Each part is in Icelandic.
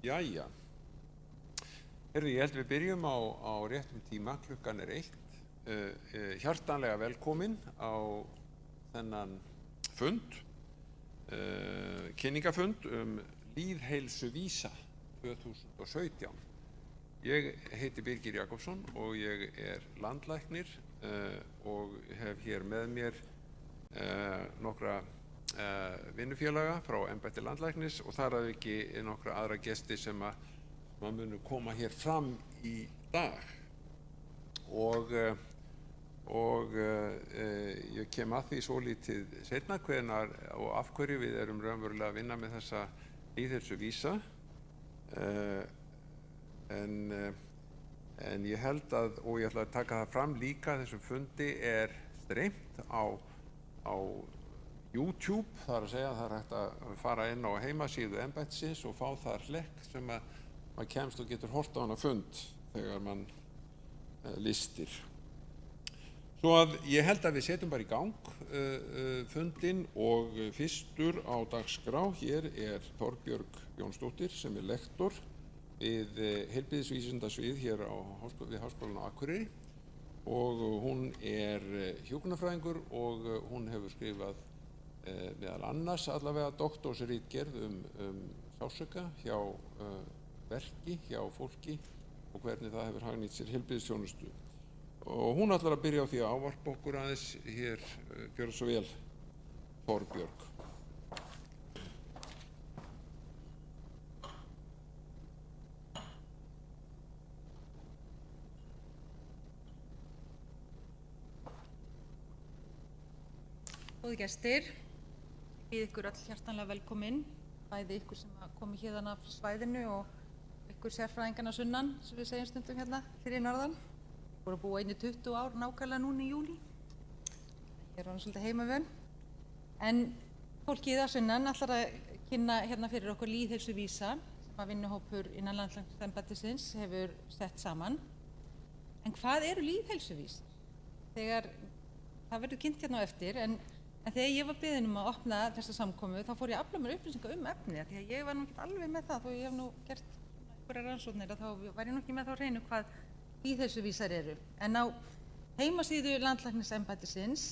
Jæja. Heyrðu, ég held við byrjum á réttum tíma, klukkan 1. Hjartanlega velkomin á þennan fund, kynningafund lýðheilsuvísa 2017. Ég heiti Birgir Jakobsson og ég landlæknir og hef hér með mér nokkra vinnufélaga frá embætti landlæknis og þar að ekki nokkra aðra gesti sem munu koma hér fram í dag. Og ég kem að því svolítið seinna hvenær og af hverju við erum raunverulega að vinna með þessa lýðheilsuvísa. En ég held að, og ég ætla að taka það fram líka, þessum fundi streymt á YouTube, þar að segja, það hægt að fara inn á heimasíðu embættisins og fá þar hlekk sem maður kemst og getur hort á hana fund þegar mann listir. Svo að ég held að við setjum bara í gang fundinn og fyrstur á dagskrá hér Þorbjörg Jónsdóttir sem lektor við heilbrigðisvísindasvið hér við Háskólann á Akureyri og hún hjúkrunarfræðingur og hún hefur skrifað meðal annars allavega doktorsritgerð sársauka hjá verki, hjá fólki og hvernig það hefur hagnýtt sér heilbrigðisþjónustu. Og hún ætlar að byrja á því að ávarpa okkur aðeins hér, gjörðu svo vel, Þorbjörg. Góði gestir, ég býð ykkur öll hjartanlega velkomin, bæði ykkur sem komi hérna af svæðinu og ykkur sérfræðingarna sunnan, sem við segjum stundum hérna fyrir norðan. Voru að búa 20 ár nákvæmlega núna í júlí. Ég orðin svolítið heimavön. En fólkið að sunnan ætlar að kynna hérna fyrir okkur lýðheilsuvísa sem vinnuhópur innan landlæknisembættisins hefur sett saman. En hvað eru lýðheilsuvísar? Það verður kynnt hérna á eftir, en þegar ég var beðin að opna þessa samkomu þá fór ég að afla mér upplýsingar efni því að ég var nú ekki alveg með það þó ég hef nú gert einhverjar rannsóknir að þá var ég nú ekki með þá á hreinu hvað lýðheilsuvísar eru. En á heimasíðu landlæknisembættisins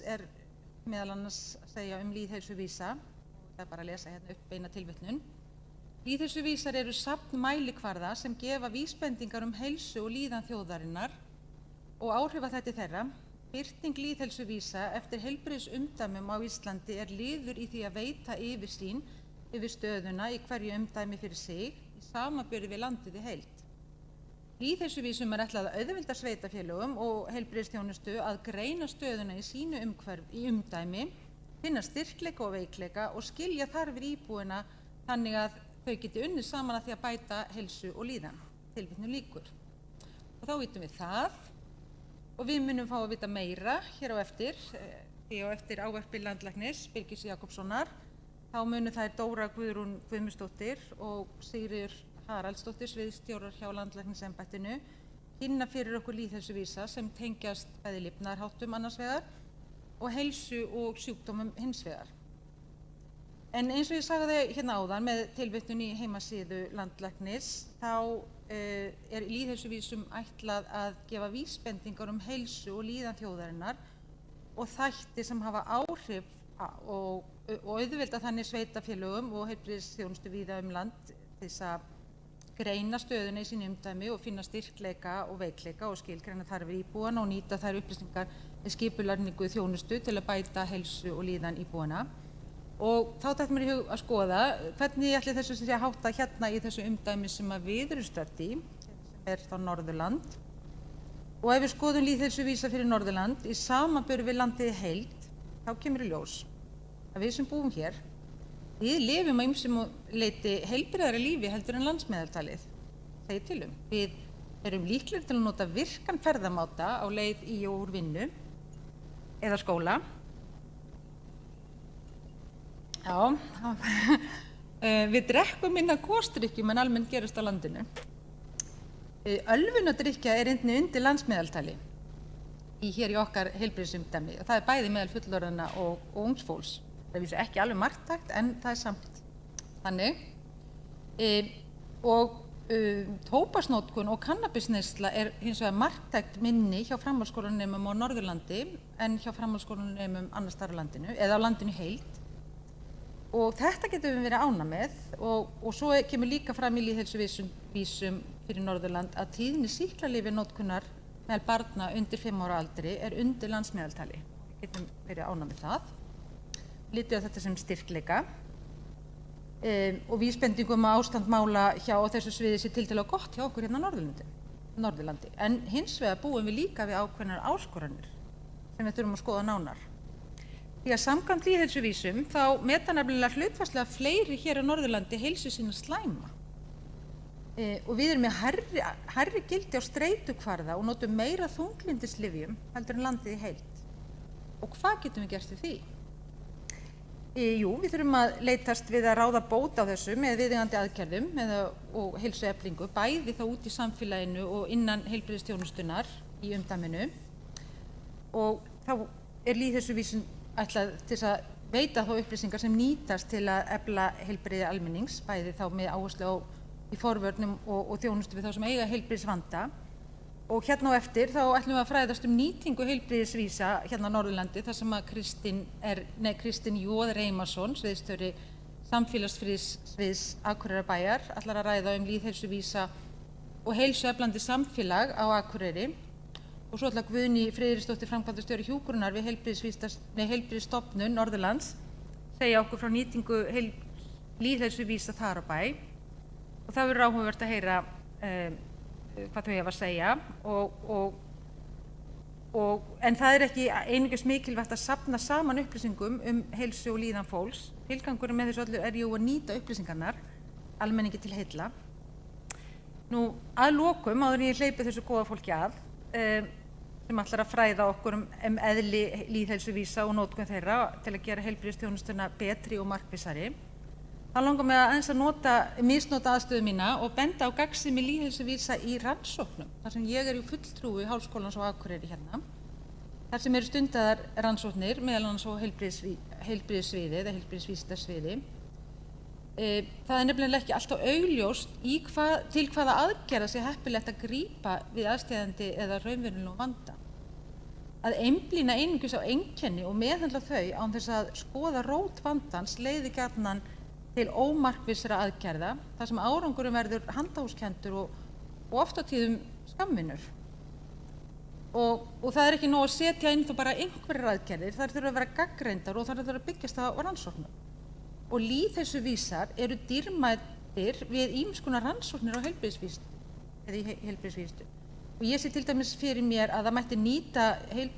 meðal annars að segja lýðheilsuvísa og það er bara að lesa hérna upp beina tilvitnun. Lýðheilsuvísar eru safn mælikvarða sem gefa vísbendingar heilsu og líðan þjóðarinnar og áhrifaþætti þeirra. Birting lýðheilsuvísa eftir heilbrigðisumdæmum á Íslandi liður í því að veita yfirsýn yfir stöðuna í hverju umdæmi fyrir sig í samanburði við landið í heild. Lýðheilsuvísum ætlað að auðvelda sveitarfélögum og heilbrigðisþjónustu að greina stöðuna í sínu umdæmi, finna styrkleika og veikleika og skilja þarfir íbúanna þannig að þau geti unnið saman að því að bæta heilsu og líðan. Tilvitnun lýkur. Og þá vitum við það. Og við munum fá að vita meira hér á eftir, því á eftir ávarpi landlæknis Birgis Jakobssonar, þá munu þær Dóra Guðrún Guðmundsdóttir og Sigríður Haraldsdóttir sviðsstjórar hjá landlæknisembættinu kynna fyrir okkur lýðheilsuvísa sem tengjast bæði lifnaðarháttum annars vegar og heilsu og sjúkdómum hins vegar. En eins og ég sagði hérna áðan með tilvitnun í heimasíðu landlæknis, þá lýðheilsuvísum ætlað að gefa vísbendingar heilsu og líðan þjóðarinnar og þætti sem hafa áhrif og auðvelda þannig sveitarfélögum og heilbrigðisþjónustu víða land til þess að greina stöðuna í sínu umdæmi og finna styrkleika og veikleika og skilgreina þarfir íbúanna og nýta þær upplýsingar með skipulagningu þjónustu til að bæta heilsu og líðan íbúanna. Og þá datt mér í hug að skoða hvernig ætli þessu sé að hátta hérna í þessu umdæmi sem við erum stödd í, sem þá Norðurland. Og ef við skoðum lýðheilsuvísa fyrir Norðurland í samanburði við landið í heild, þá kemur í ljós að við sem búum hér, við lifum á ýmsum leyti heilbrigðara lífi heldur en landsmeðaltalið. Segir til Við erum líklegir til að nota virkan ferðamáta á leið í og úr vinnu eða skóla. Já, við drekkum minna gosdrykkjum en almennt gerist á landinu. Ölvunadrykkja einnig undir landsmeðaltali hér í okkar heilbrigðisumdæmi og það bæði meðal fullorðinna og ungs fólks. Það vísu ekki alveg marktækt en það samt þannig. Og tóbaksnotkun og kannabisneysla hins vegar marktækt minni hjá framhaldsskólanemum á Norðurlandi en hjá framhaldsskólanemum annars staðar á landinu, eða á landinu í heild. Og þetta getum við verið ánægð með og svo kemur líka fram í lýðheilsuvísum fyrir Norðurland að tíðni sýklalyfjanotkunar meðal barna undir 5 ára aldri undir landsmeðaltali. Við getum verið ánægð með það. Litið á þetta sem styrkleika. Og vísbendingum að ástand mála hjá þessu sviði sé tiltölulega gott hjá okkur hérna á Norðurlandi. En hins vegar búum við líka við ákveðnar áskoranir sem við þurfum að skoða nánar. Því að samkvæmt lýðheilsuvísum þá meta nefnilega hlutfallslega fleiri hér á Norðurlandi heilsu sína slæma. Og við erum með hærri gildi á streitukvarða og notum meira þunglyndislyfjum heldur en landið í heild. Og hvað getum við gert við því? Jú, við þurfum að leitast við að ráða bót á þessu með viðeigandi aðgerðum og heilsueflingu, bæði þá út í samfélaginu og innan heilbrigðisþjónustunnar í umdæminu. Og þá lýðheilsuvísin ætlað til að veita þá upplýsingar sem nýtast til að efla heilbrigði almennings, bæði þá með áherslu í forvörnum og þjónustu við þá sem eiga heilbrigðisvanda. Og hérna á eftir þá ætlum við að fræðast nýtingu heilbrigðisvísa hérna á Norðurlandi þar sem að Kristinn J. Reymarsson, sviðsstjóri samfélagsfriðsviðs Akureyrarbæjar, ætlar að ræða lýðheilsuvísa og heilsueflandi samfélag á Akureyri. Og svo ætlar Guðný Friðriksdóttir, framkvæmdastjóri hjúkrunar við Heilbrigðisstofnun Norðurlands, segja okkur frá nýtingu lýðheilsuvísa þar á bæ. Og það verður áhugavert að heyra hvað þau hefa að segja en það ekki einungis mikilvægt að safna saman upplýsingum heilsu og líðan fólks. Tilgangurinn með þessu öllu jú að nýta upplýsingarnar almenningi til heilla. Nú að lokum áður en ég hleypi þessu góða fólki að sem ætlar að fræða okkur eðli lýðheilsuvísa og notkun þeirra til að gera heilbrigðisþjónustuna betri og markvissari. Þá langar mig aðeins að misnota aðstöðu mína og benda á gagnsemi lýðheilsuvísa í rannsóknum, þar sem ég í fulltrúi Háskólans á Akureyri hérna, þar sem eru stundaðar rannsóknir, meðal annars á heilbrigðissviði eða heilbrigðisvísindasviði. Það nefnilega ekki alltaf augljóst til hvaða aðgerða sé heppilegt að grípa við aðsteðjandi eða raunverulegum vanda. Að einblína einungis á einkenni og meðhöndla þau án þess að skoða rót vandans leiði gjarnan til ómarkvissra aðgerða, þar sem árangurinn verður handahófskenndur og oft á tíðum skammvinnur. Og það ekki nóg að setja inn þó bara einhverjar aðgerðir, þær þurfa að vera gagnreyndar og þær þurfa að byggjast á rannsóknum. Og lýðheilsuvísar eru dýrmætir við ýmiss konar rannsóknir á heilbrigðisvísindum. Og ég sé til dæmis fyrir mér að það mætti nýta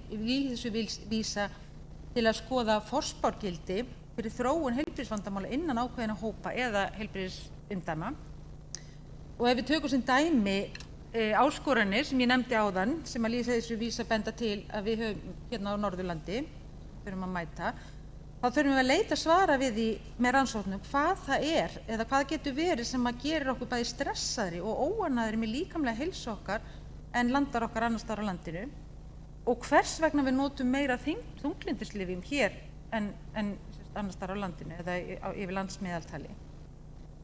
lýðheilsuvísa til að skoða forspárgildi fyrir þróun heilbrigðisvandamála innan ákveðina hópa eða heilbrigðisumdæma. Og ef við tökum sem dæmi áskoranir sem ég nefndi áðan, sem að lýðheilsuvísa benda til að við höfum hérna á Norðurlandi, þurfum að mæta, þá þurfum við að leita svara við því með rannsóknum hvað það eða hvað getur verið sem að gerir okkur bæði stressaðri og óánægðari með líkamlega heilsu okkar en landar okkar annars staðar á landinu og hvers vegna við notum meira þunglyndislyfjum hér en annars staðar á landinu eða yfir landsmeðaltali.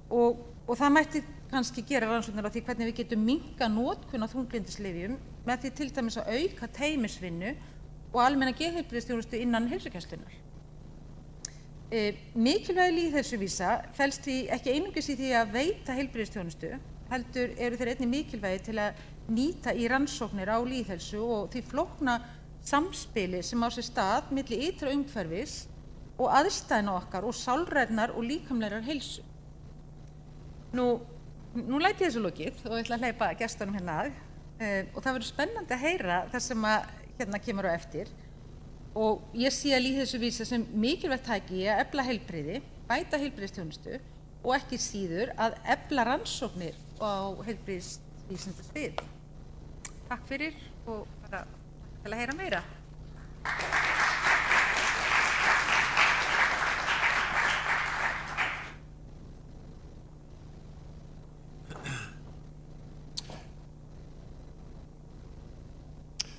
Og það mætti kannski gera rannsóknir á því hvernig við getum minnkað notkun á þunglyndislyfjum með því til dæmis að auka teymisvinnu og almenna geðheilbrigðisþjónustu innan heilsugæslunnar. Mikilvægi lýðheilsuvísa felst því ekki einungis í því að veita heilbrigðisþjónustu, heldur eru þeir einnig mikilvægi til að nýta í rannsóknir á lýðheilsu og því flókna samspili sem á sér stað milli ytra umhverfis og aðstæðna okkar og sálrænnar og líkamlegrar heilsu. Nú læt ég þessu lokið og ég ætla að hleypa gestunum hérna að og það verður spennandi að heyra það sem hérna kemur á eftir og ég sé að lýðheilsuvísa sem mikilvægt tæki í að efla heilbrigði, bæta heilbrigðisþjónustu og ekki síður að efla rannsóknir á heilbrigðisvísindasvið. Takk fyrir og bara til að heyra meira.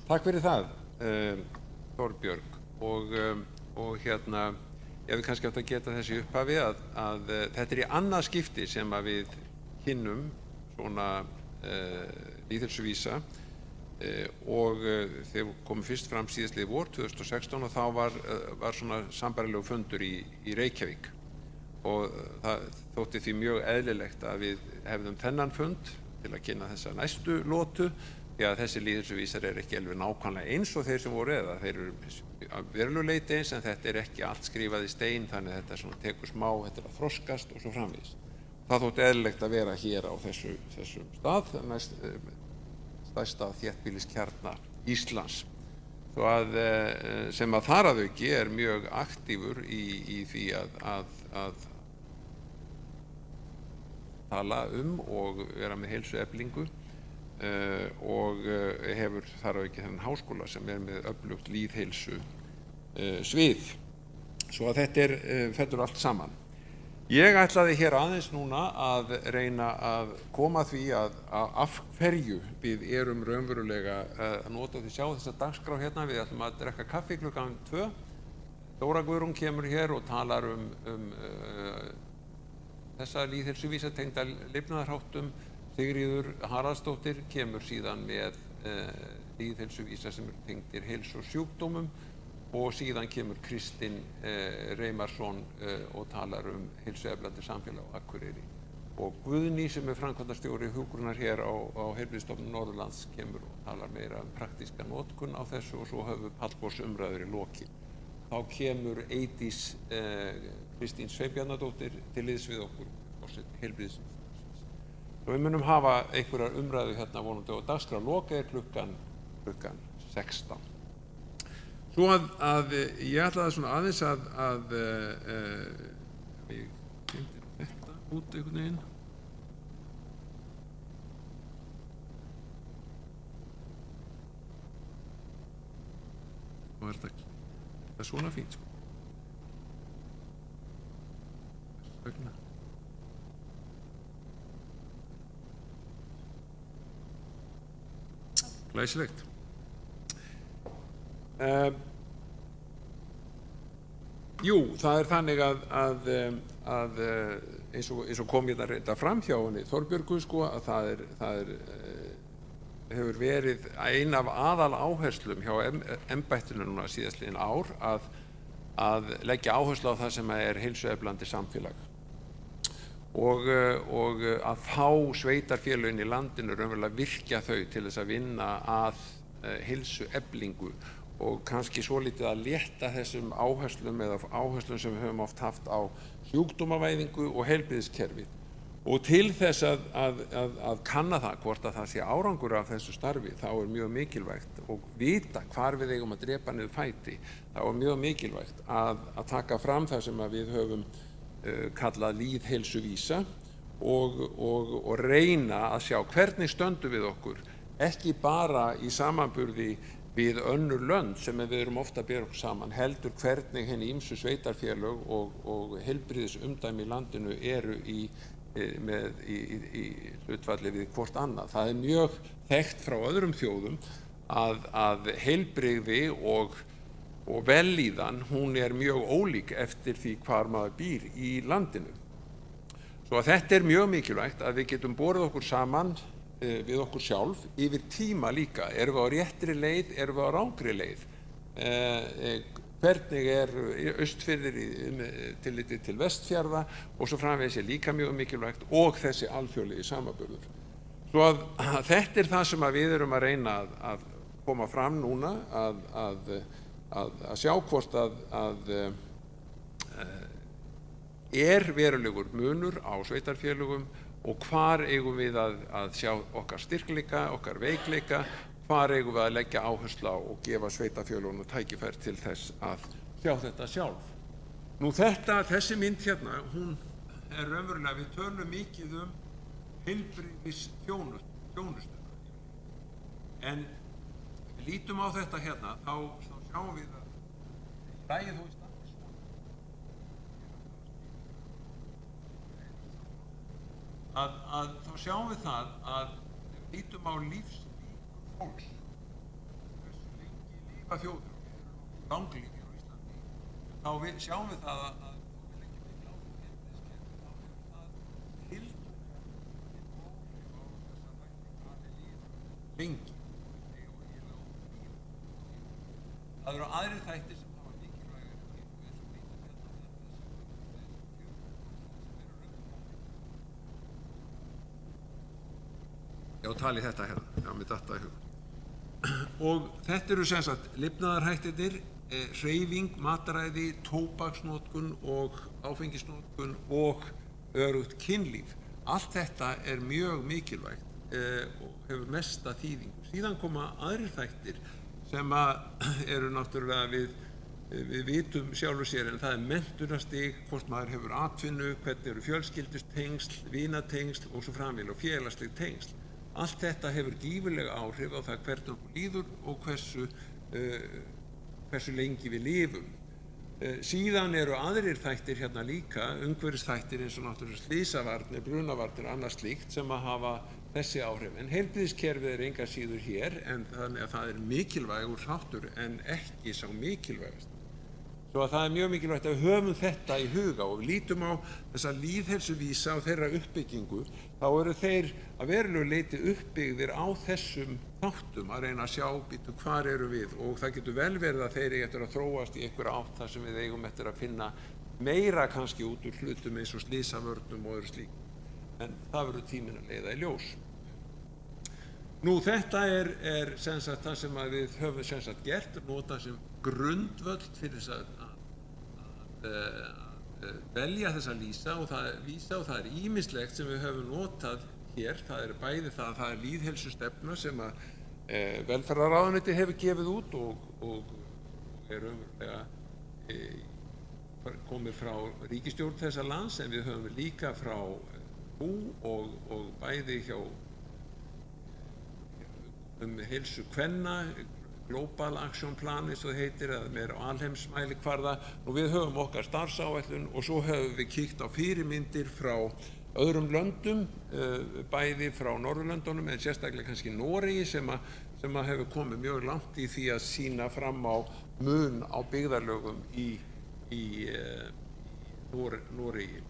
Takk fyrir það, Þorbjörg og hérna, ég hefði kannski átt að geta þessi upphafi að þetta í annað skipti sem að við kynnum svona lýðheilsuvísa og þeir komu fyrst fram síðastliðið vor 2016 og þá var svona sambærilegu fundur í Reykjavík og það þótti því mjög eðlilegt að við hefðum þennan fund til að kynna þessa næstu lotu því að þessi lýðheilsuvísar ekki alveg nákvæmlega eins og þeir sem voru eða þeir eru að verulegu leyti eins en þetta ekki allt skrifað í stein þannig að þetta svona tekur smá, þetta að þroskast og svo framvegis. Það þótti eðlilegt að vera hér á þessum stað, stærsta þéttbýliskjarna Íslands. Svo að sem að þar að auki mjög aktífur í því að tala og vera með heilsueflingu og hefur þar að auki þennan háskóla sem með öflugt lýðheilsu svið. Svo að þetta fellur allt saman. Ég ætlaði hér aðeins núna að reyna að koma því að af hverju við erum raunverulega að nota því sjá þessa dagskrá hérna. Við ætlum að drekka kaffi klukkan 2. Dóra Guðrún kemur hér og talar þessa lýðheilsuvísa tengda lifnaðarháttum. Sigríður Haraldsdóttir kemur síðan með lýðheilsuvísa sem tengdir heilsu og sjúkdómum og síðan kemur Kristinn Reymarsson og talar heilsueflandi samfélag á Akureyri. Og Guðný sem framkvæmdastjóri hjúkrunar hér á Heilbrigðisstofnun Norðurlands kemur og talar meira praktíska notkun á þessu og svo höfum pallborðs umræður í lokin. Þá kemur Eydís Kristín Sveinbjarnardóttir til liðs við okkur, forseti Heilbrigðisstofnunar. Og við munum hafa einhverjar umræðu hérna vonandi og dagskrá loka klukkan 16. Svo að ég ætlaði svona aðeins að ég kynnti þetta út einhvern veginn. Og þetta svona fínt sko. Vegna. Glæsilegt. Jú, það þannig að eins og kom ég þetta fram hjá henni Þorbjörgu sko að það hefur verið ein af aðal áherslum hjá embættinu núna síðastliðin ár að leggja áherslu á það sem heilsueflandi samfélag og að fá sveitarfélögin í landinu raunverulega virkja þau til þess að vinna að heilsueflingu og kannski svolítið að létta þessum áherslum eða áherslum sem við höfum oft haft á sjúkdómavæðingu og heilbrigðiskerfið. Og til þess að kanna það hvort að það sé árangur af þessu starfi þá mjög mikilvægt og vita hvar við eigum að drepa niður fæti. Þá mjög mikilvægt að taka fram það sem við höfum kallað lýðheilsuvísa og reyna að sjá hvernig stöndum við okkur ekki bara í samanburði við önnur lönd sem við erum ofta að bera okkur saman, heldur hvernig henni ýmsu sveitarfélög og heilbrigðisumdæmi í landinu eru í hlutfalli við hvort annað. Það mjög þekkt frá öðrum þjóðum að heilbrigði og vellíðan, hún mjög ólík eftir því hvar maður býr í landinu. Svo að þetta mjög mikilvægt að við getum borið okkur saman við okkur sjálf yfir tíma líka. Erum við á réttri leið, erum við á rangri leið? Hvernig Austfirðir tilliti til Vestfjarða og svo framvegis líka mjög mikilvægt og þessi alþjóðlegi samanburður. Svo að þetta það sem við erum að reyna að koma fram núna að sjá hvort að verulegur munur á sveitarfélögum og hvar eigum við að sjá okkar styrkleika, okkar veikleika, hvar eigum við að leggja áherslu á og gefa sveitarfélögunum tækifæri til þess að sjá þetta sjálf. Nú þessi mynd hérna, hún raunverulega, við tölum mikið heilbrigðisþjónustu. En við lítum á þetta hérna, þá sjáum við að lagið þó í stað þá sjáum við það að við lítum á lífslíkur fólks, hversu lengi lifa þjóðir og langlífir á Íslandi, þá sjáum við það að við leggjum mikil áherslu á heilbrigðiskerfið, þá hefur það tiltölulega lengi. Það eru aðrir þættir sem hafa mikilvægari þýðingu eins og lítum hérna Já, tali þetta hérna. Já, mér datt það í hug. Og þetta eru sem sagt lifnaðarhættirnir, hreyfing, mataræði, tóbaksnotkun og áfengisnotkun og örugt kynlíf. Allt þetta er mjög mikilvægt og hefur mesta þýðingu. Síðan koma aðrir þættir sem eru náttúrulega við vitum sjálfur sér, en það er menntunarstig, hvort maður hefur atvinnu, hvernig eru fjölskyldustengsl, vinatengsl og svo framvegis og félagsleg tengsl. Allt þetta hefur gífurlega áhrif á það hvernig okkur líður og hversu lengi við lifum. Síðan eru aðrir þættir hérna líka, umhverfisþættir eins og náttúrulega slysavarnir, brunavarnir, annað slíkt sem að hafa þessi áhrif. En heilbrigðiskerfið er enga síður hér, en þannig að það er mikilvægur þáttur en ekki sá mikilvægast. Svo að það er mjög mikilvægt að við höfum þetta í huga og við lítum á þessa lýðheilsuvísa og þeirra uppbyggingu, þá eru þeir að verulegu leyti uppbyggðir á þessum þáttum að reyna að sjá býtu hvar eru við, og það getur vel verið að þeir eftir að þróast í einhverja átt þar sem við eigum eftir að finna meira kannski út úr hlutum eins og slysavörnum og öðru slíku. En það verður tíminn að leiða í ljós. Nú þetta er sem sagt það sem við höfum sem sagt gert, nota sem grundvöll fyrir þess að velja þessa vísa og það er ýmislegt sem við höfum notað hér. Það er bæði það er lýðheilsustefna sem að velferðarráðuneytið hefur gefið út og er umverulega komið frá ríkisstjórn þessa lands, en við höfum líka frá HÚ og bæði hjá heilsu kvenna, Global Action Plan eins og það heitir, eða meira á alheimsmælikvarða, og við höfum okkar starfsáætlun og svo höfum við kíkt á fyrirmyndir frá öðrum löndum, bæði frá Norðurlöndunum en sérstaklega kannski Noregi sem að hefur komið mjög langt í því að sýna fram á mun á byggðarlögum í Noregi.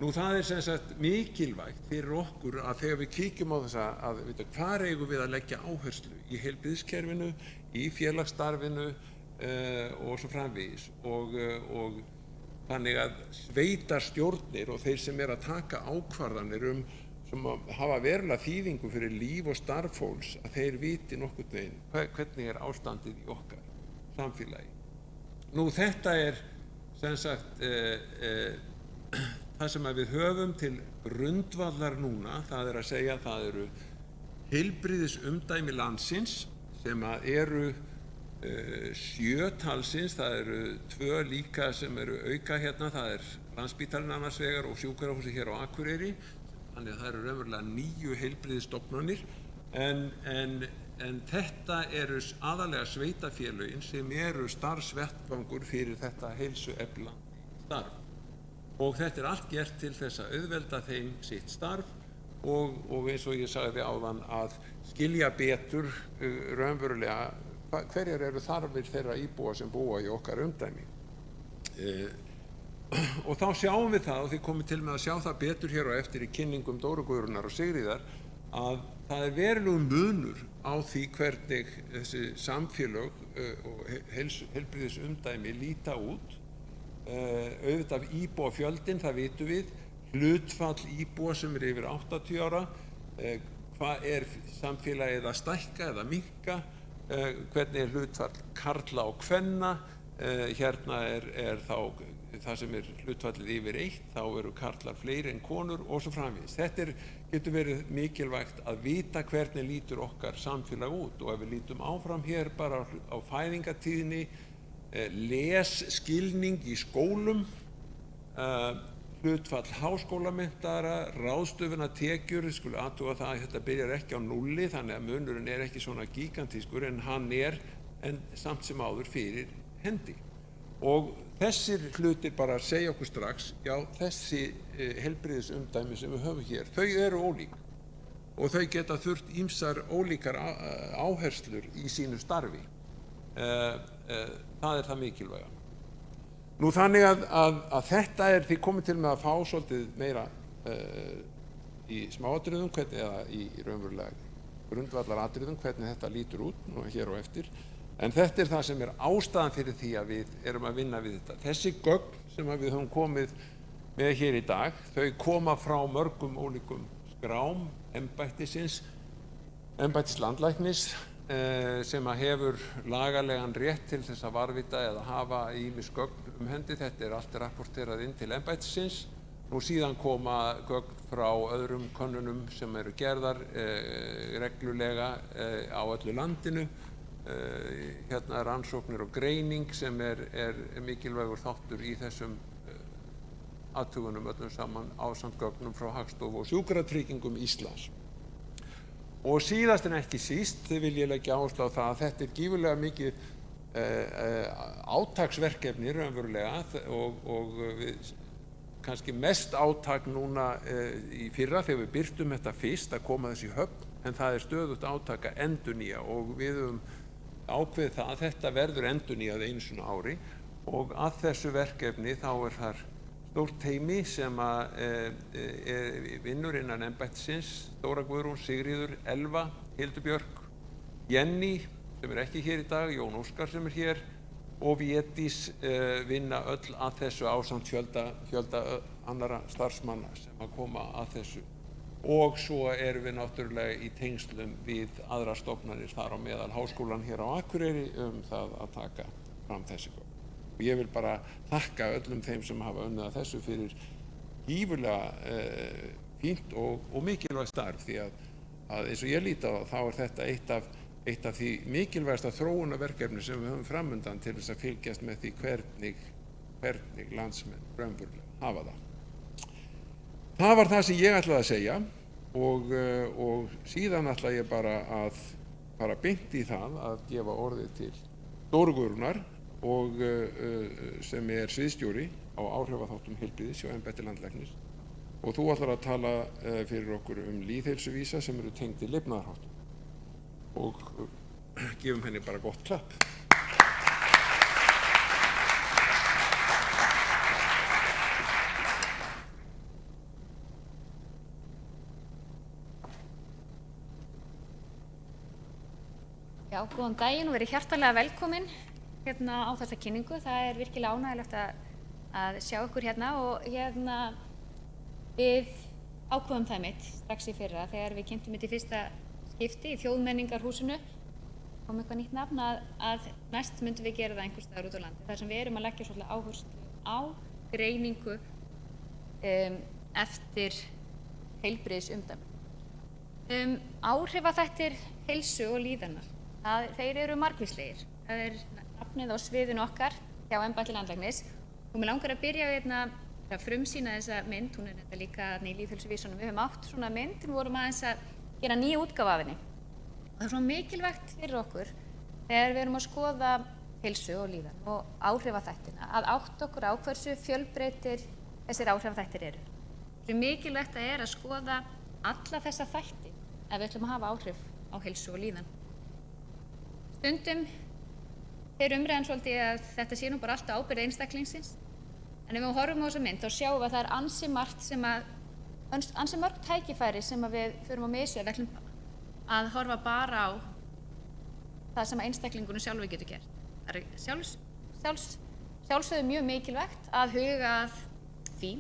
Nú það er sem sagt mikilvægt fyrir okkur að þegar við kíkjum á þessa að vita hvar eigum við að leggja áherslu í heilbrigðiskerfinu, í félagsstarfinu og svo framvegis, og þannig að sveitarstjórnir og þeir sem að taka ákvarðanir sem hafa verulega þýðingu fyrir líf og starf fólks, að þeir viti nokkurn veginn hvernig er ástandið í okkar samfélagi. Nú þetta er sem sagt það sem við höfum til grundvallar núna, það er að segja það eru heilbrigðisumdæmi landsins sem eru 7 talsins, það eru 2 líka sem eru auka hérna, það er Landspítalinn annars vegar og sjúkrahúsið hér á Akureyri, þannig að það eru raunverulega 9 heilbrigðisstofnanir, en þetta eru aðalega sveitafélögin sem eru starfsvettvangur fyrir þetta heilsueflandi starf. Og þetta er allt gert til þess að auðvelda þeim sitt starf og eins og ég sagði áðan að skilja betur raunverulega hverjar eru þarfir þeirra íbúa sem búa í okkar umdæmi. Og þá sjáum við það, og þið komið til með að sjá það betur hér á eftir í kynningum Dóru Guðrúnar og Sigríðar, að það er verulegur munur á því hvernig þessi samfélög og heilbrigðisumdæmi líta út. Auðvitað íbúafjöldin, það vitum við, hlutfall íbúa sem yfir 80 ára, hvað er samfélagið að stækka eða minnka, hvernig er hlutfall karla og kvenna, hérna er þá það sem hlutfallið yfir 1, þá eru karlar fleiri en konur og svo framvegis. Þetta getur verið mikilvægt að vita hvernig lítur okkar samfélag út, og ef við lítum áfram hér bara á fæðingatíðni, lesskilning í skólum, hlutfall háskólamenntaðra, ráðstöfunartekjur, skulu athuga það að þetta byrjar ekki á 0, þannig að munurinn er ekki svona gigantískur, en hann er samt sem áður fyrir hendi. Og þessir hlutir bara segja okkur strax, já, þessi heilbrigðisumdæmi sem við höfum hér, þau eru ólík og þau geta þurft ýmsar ólíkar áherslur í sínu starfi. Það er það mikilvæga. Nú þannig að þetta því komið til með að fá svolítið meira í smáatriðum, eða í raunverulega grundvallaratriðum hvernig þetta lítur út nú hér á eftir. En þetta það sem ástæðan fyrir því að við erum að vinna við þetta. Þessi gögn sem við höfum komið með hér í dag, þau koma frá mörgum ólíkum skrám embættisins, embættis landlæknis, sem hefur lagalegan rétt til þess að varðveita eða hafa ýmis gögn hendi. Þetta allt rapporterað inn til embættisins. Nú síðan koma gögn frá öðrum könnunum sem eru gerðar reglulega á öllu landinu. Hérna rannsóknir og greining sem mikilvægur þáttur í þessum athugunum öllum saman ásamt gögnum frá Hagstofu og Sjúkratryggingum Íslands. Og síðast en ekki síst vil ég leggja áherslu á það að þetta gífurlega mikið átaksverkefni raunverulega og við kannski mest átak núna í fyrra þegar við birtum þetta fyrst að koma þessi höfn, en það stöðugt átak að endurnýja og við höfum ákveðið það að þetta verður endurnýjað einu sinni á ári og að þessu verkefni þá þar stórt teymi sem vinnur innan embættisins, Dóra Guðrún, Sigríður, Elva, Hildur Björk, Jenny sem ekki hér í dag, Jón Óskar sem hér og Védís vinna öll að þessu ásamt fjölda annarra starfsmanna sem að koma að þessu. Og svo erum við náttúrulega í tengslum við aðrar stofnanir þar á meðal Háskólann hér á Akureyri það að taka fram þessi gögn. Og ég vil bara þakka öllum þeim sem hafa unnið að þessu fyrir gífurlega fínt og mikilvægt starf því að eins og ég líti á það þá þetta eitt af því mikilvægasta þróunarverkefni sem við höfum framundan til þess að fylgjast með því hvernig landsmenn raunverulega hafa það. Það var það sem ég ætlaði að segja og síðan ætla ég bara að fara beint í það að gefa orðið til Dóru Guðrúnar og sem sviðsstjóri á áhrifaþáttum heilbrigðis hjá embætti landlæknis og þú ætlar að tala fyrir okkur lýðheilsuvísa sem eru tengd í lifnaðarháttum og gefum henni bara gott klapp. Já, góðan daginn og verið hjartanlega velkomin hérna á þessa kynningu. Það virkilega ánægjulegt að sjá ykkur hérna og við ákváðum það mitt strax í fyrra þegar við kynntum þetta í fyrsta skipti í Þjóðmenningarhúsinu kom eitthvað nýtt nafn að næst myndum við gera það einhvers staðar út á landi þar sem við erum að leggja svolítið áherslu á greiningu eftir heilbrigðisumdæmi. Áhrifaþættir heilsu og líðanar. Þeir eru margvíslegir. Það nafnið á sviðinu okkar hjá embætti landlæknis og mig langar að byrja að frumsýna þessa mynd, hún þetta líka í lýðheilsuvísunum. Við höfum átt svona mynd, við vorum aðeins að gera nýja útgáfu af henni. Og það svo mikilvægt fyrir okkur þegar við erum að skoða heilsu og líðan og áhrifaþættina að átta okkur á hversu fjölbreyttir þessir áhrifaþættir eru. Svo mikilvægt að skoða alla þessa þætti ef við ætlum að hafa áhrif á heilsu og líðan. Stundum umræðan svolítið að þetta sé nú bara alltaf ábyrgð einstaklingsins. En ef við horfum á þessa mynd þá sjáum við að það ansi margt ansi mörg tækifæri sem við förum á missi ef við ætlum að horfa bara á það sem einstaklingunum sjálfur getur gert. Það sjálfsögðu mjög mikilvægt að huga að því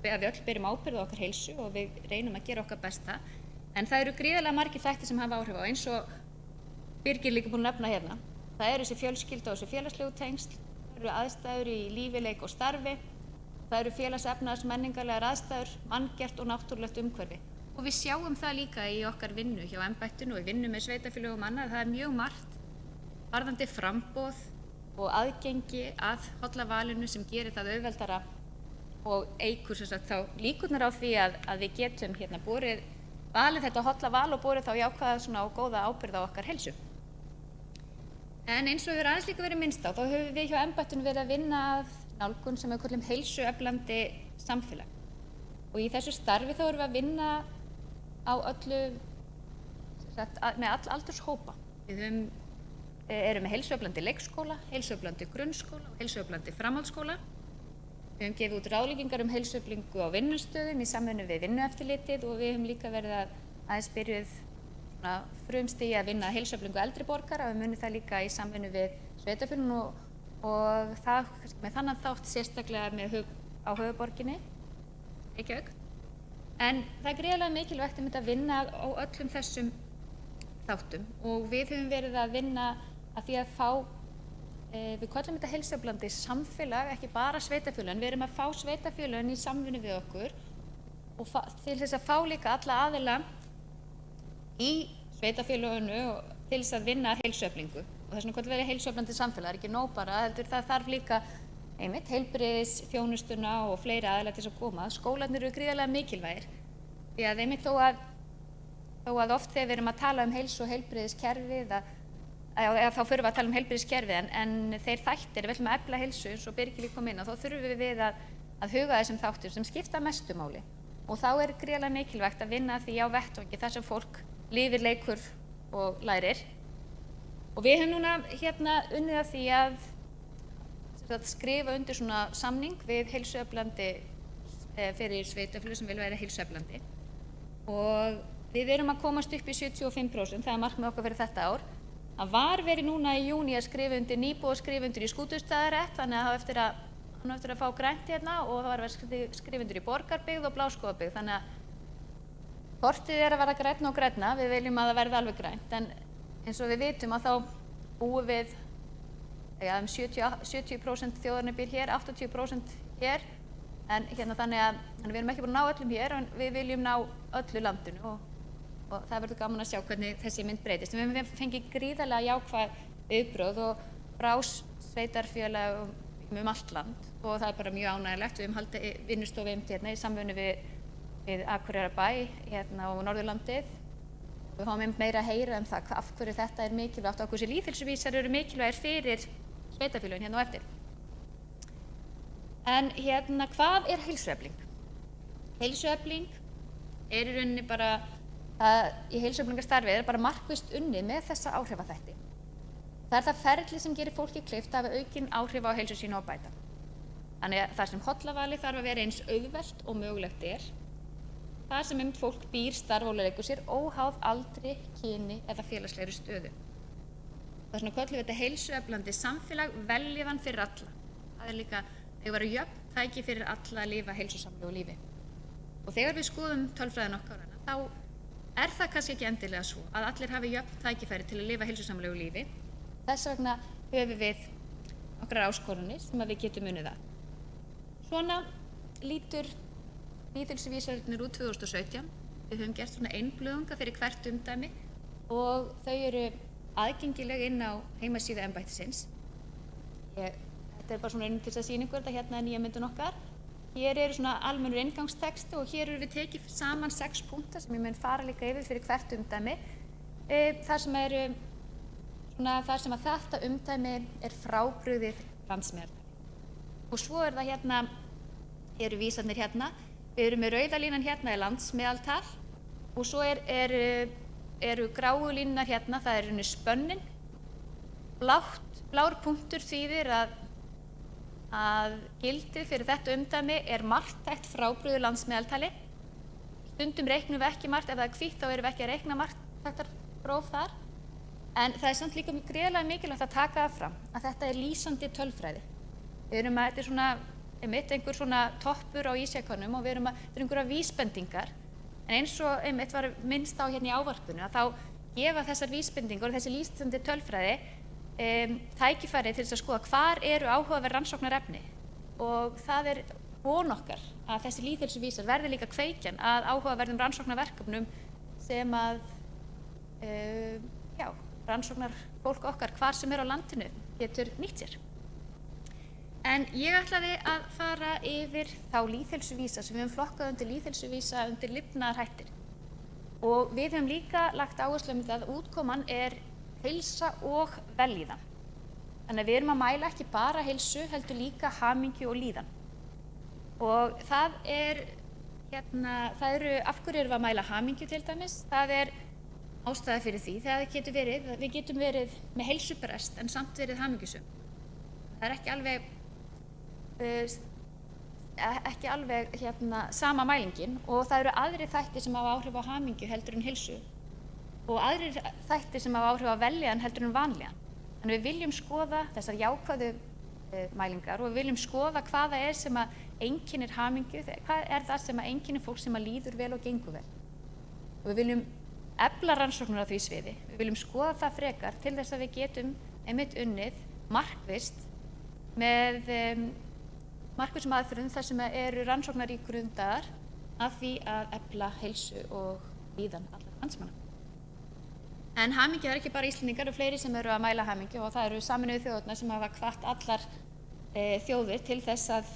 að við öll berum ábyrgð á okkar heilsu og við reynum að gera okkar besta. En það eru gríðarlega margir þættir sem hafa áhrif á eins og Birgir líka búin að nefna hérna. Það eru þessi fjölskylda og þessi félagslegu tengsl, það eru aðstæður í lífi, leik og starfi, það eru félagsefnaðars menningarlegar aðstæður, manngert og náttúrulegt umhverfi. Og við sjáum það líka í okkar vinnu hjá embættinu og í vinnu með sveitarfélögum annað. Það mjög margt varðandi framboð og aðgengi að hollavalinu sem gerir það auðveldara og eykur þá líkurnar á því að við getum valið þetta hollaval og borið þá jákvæða og góða ábyrgð á okkar heilsu. En eins og við aðeins líka verið minnst á, þá höfum við hjá embættinu verið að vinna að nálgun sem við köllum heilsueflandi samfélag. Og í þessu starfi þá erum við að vinna á með all aldurshópa. Við erum með heilsueflandi leikskóla, heilsueflandi grunnskóla og heilsueflandi framhaldsskóla. Við höfum gefið út ráðleggingar heilsueflingu á vinnustöðum í samvinnu við vinnueftirlitið og við höfum líka verið aðeins byrjuð frumstigi að vinna að heilsueflingu eldri borgara. Við munum það líka í samvinnu við sveitarfélögin og það með þannig þátt sérstaklega á höfuðborginni, Reykjavík. En það er gríðarlega mikilvægt að vinna á öllum þessum þáttum og við höfum verið að vinna að því að fá, við köllum þetta heilsueflandi samfélag, ekki bara sveitarfélögin, við erum að fá sveitarfélögin í samvinnu við okkur og til þess að fá líka alla aðila í sveitarfélöginu til þess að vinna heilsueflingu og þess vegna köllum við heilsueflandi samfélag, það er ekki nóg bara, heldur það þarf líka heilbrigðisþjónustuna og fleiri aðila til þess að koma. Skólarnir eru gríðarlega mikilvægir því að þó að oft þegar við erum að tala um heilsu og heilbrigðiskerfið eða þá förum við að tala um heilbrigðiskerfið en þeir þættir, við ætlum að efla heilsu eins og Birgir kom inn á, þá þurfum við að huga þessum þáttum sem skipta mestu máli og þá er gríðarlega mikilvægt að vinna því á vettvangi þar sem fólk lifir, leikur og lærir. Og við höfum núna unnið að því að skrifa undir svona samning við heilsueflandi fyrir sveitarfélög sem vil vera heilsueflandi og við erum að komast upp í 75%, það er markmið okkar fyrir þetta ár. Það var verið núna í júní að skrifa undir nýbúið að skrifa undir í Skútustaðarétt, þannig að það á eftir að fá grænt hérna og það var að skrifa undir í Borgarbyggð og Bláskógabyggð, þannig að kortið er að vera grænna og grænna, við viljum að það verði alveg grænt, en eins og við vitum að þá búum við 70% þjóðarinnar býr hér, 80% hér, en þannig að við erum ekki búin að ná öllum hér en við viljum ná öllu landinu og það verður gaman að sjá hvernig þessi mynd breytist. Við höfum fengið gríðarlega jákvæð viðbrögð og frá sveitarfélögum allt land og það er bara mjög ánægilegt. Við höfum haldið vinnustofu hérna í samvinnu við Akureyrarbæ og Norðurlandið. Við fáum meira að heyra um það af hverju þetta er mikilvægt og hversu lýðheilsuvísar eru mikilvægir fyrir sveitarfélögin hérna á eftir. En hvað er heilsuefling? Heilsuefling er í rauninni bara, í heilsueflingarstarfi er bara markvisst unnið með þessa áhrifaþætti. Það er það ferli sem gerir fólki kleift að hafa aukin áhrif á heilsu sína og bæta. Þannig að það sem hollavalið þarf að vera eins auðvelt og mögulegt er. Það sem fólk býr, starfa og leikur sér óháð aldri, kyni eða félagslegri stöðu. Það er svona köllum við þetta heilsueflandi samfélag, vellíðan fyrir alla. Það er líka þegar vera jöfn tæki fyrir alla að lifa heilsusamlegu lífi. Og þegar við skoðum tölfræðin okkar þá er það kannski ekki endilega svo að allir hafi jöfn tækifæri til að lifa heilsusamlegu lífi. Þess vegna höfum við nokkrar áskoranir sem við getum unnið að. Svona lítur lýðheilsuvísarnir út 2017. Við höfum gert svona einblöðunga fyrir hvert umdæmi og þau eru aðgengileg inn á heimasíðu embættisins. Þetta er bara svona til þess að sýningu, þetta hérna er nýja myndin okkar. Hér eru svona almennur inngangstexti og hér eru við tekið saman 6 punkta sem ég mun fara líka yfir fyrir hvert umdæmi. Þar sem að þetta umdæmi er frábrugðið landsmeðaltali. Og svo er það hérna, eru vísarnir hérna. Við erum með rauða línan hérna í landsmeðaltal og svo eru gráu línunar hérna, það er henni spönnin. Blár punktur þýðir að gildið fyrir þetta umdæmi er marktækt frábrugðið landsmeðaltali. Stundum reiknum við ekki margt, ef það er hvítt þá erum við ekki að reikna marktæktar próf þar. En það er samt líka gríðarlega mikilvægt að taka það fram að þetta er lýsandi tölfræði. Þetta er svona einhver svona toppur á ísjakanum og þetta er einhverja vísbendingar. En eins og var minnst á hérna í ávarpinu að þá gefa þessar vísbendingar og þessi lýsandi tölfræði tækifæri til þess að skoða hvar eru áhugaverð rannsóknarefni og það er von okkar að þessi lýðheilsuvísar verði líka kveikjan að áhugaverðum rannsóknarverkefnum sem að rannsóknarfólk okkar hvar sem er á landinu getur nýtt sér. En ég ætlaði að fara yfir þá lýðheilsuvísa sem við höfum flokkað undir lýðheilsuvísa undir lifnaðarhættir og við höfum líka lagt áherslu á að útkoman er heilsa og vellíðan. Þannig að við erum að mæla ekki bara heilsu, heldur líka hamingju og líðan. Og það eru, af hverju erum við að mæla hamingju til dæmis? Það er ástæða fyrir því. Við getum verið með heilsubrest en samt verið hamingjusum. Það er ekki alveg sama mælingin og það eru aðrir þættir sem hafa áhrif á hamingju heldur en heilsu. og aðrir þættir sem hafa áhrif á veljan heldur en vanlíðan. Þannig við viljum skoða þessar jákvæðu mælingar og við viljum skoða hvað það er sem að einkennir hamingju, hvað er það sem að einkennir fólk sem að líður vel og gengur vel. Og við viljum efla rannsóknir á því sviði, við viljum skoða það frekar til þess að við getum einmitt unnið markvisst með markvissum aðferðum þar sem eru rannsóknar í grundar af því að efla heilsu og líðan allra landsmanna. En hamingja er ekki bara Íslendingar og fleiri sem eru að mæla hamingju og það eru Sameinuðu þjóðirnar sem hafa hvatt allar þjóðir til þess að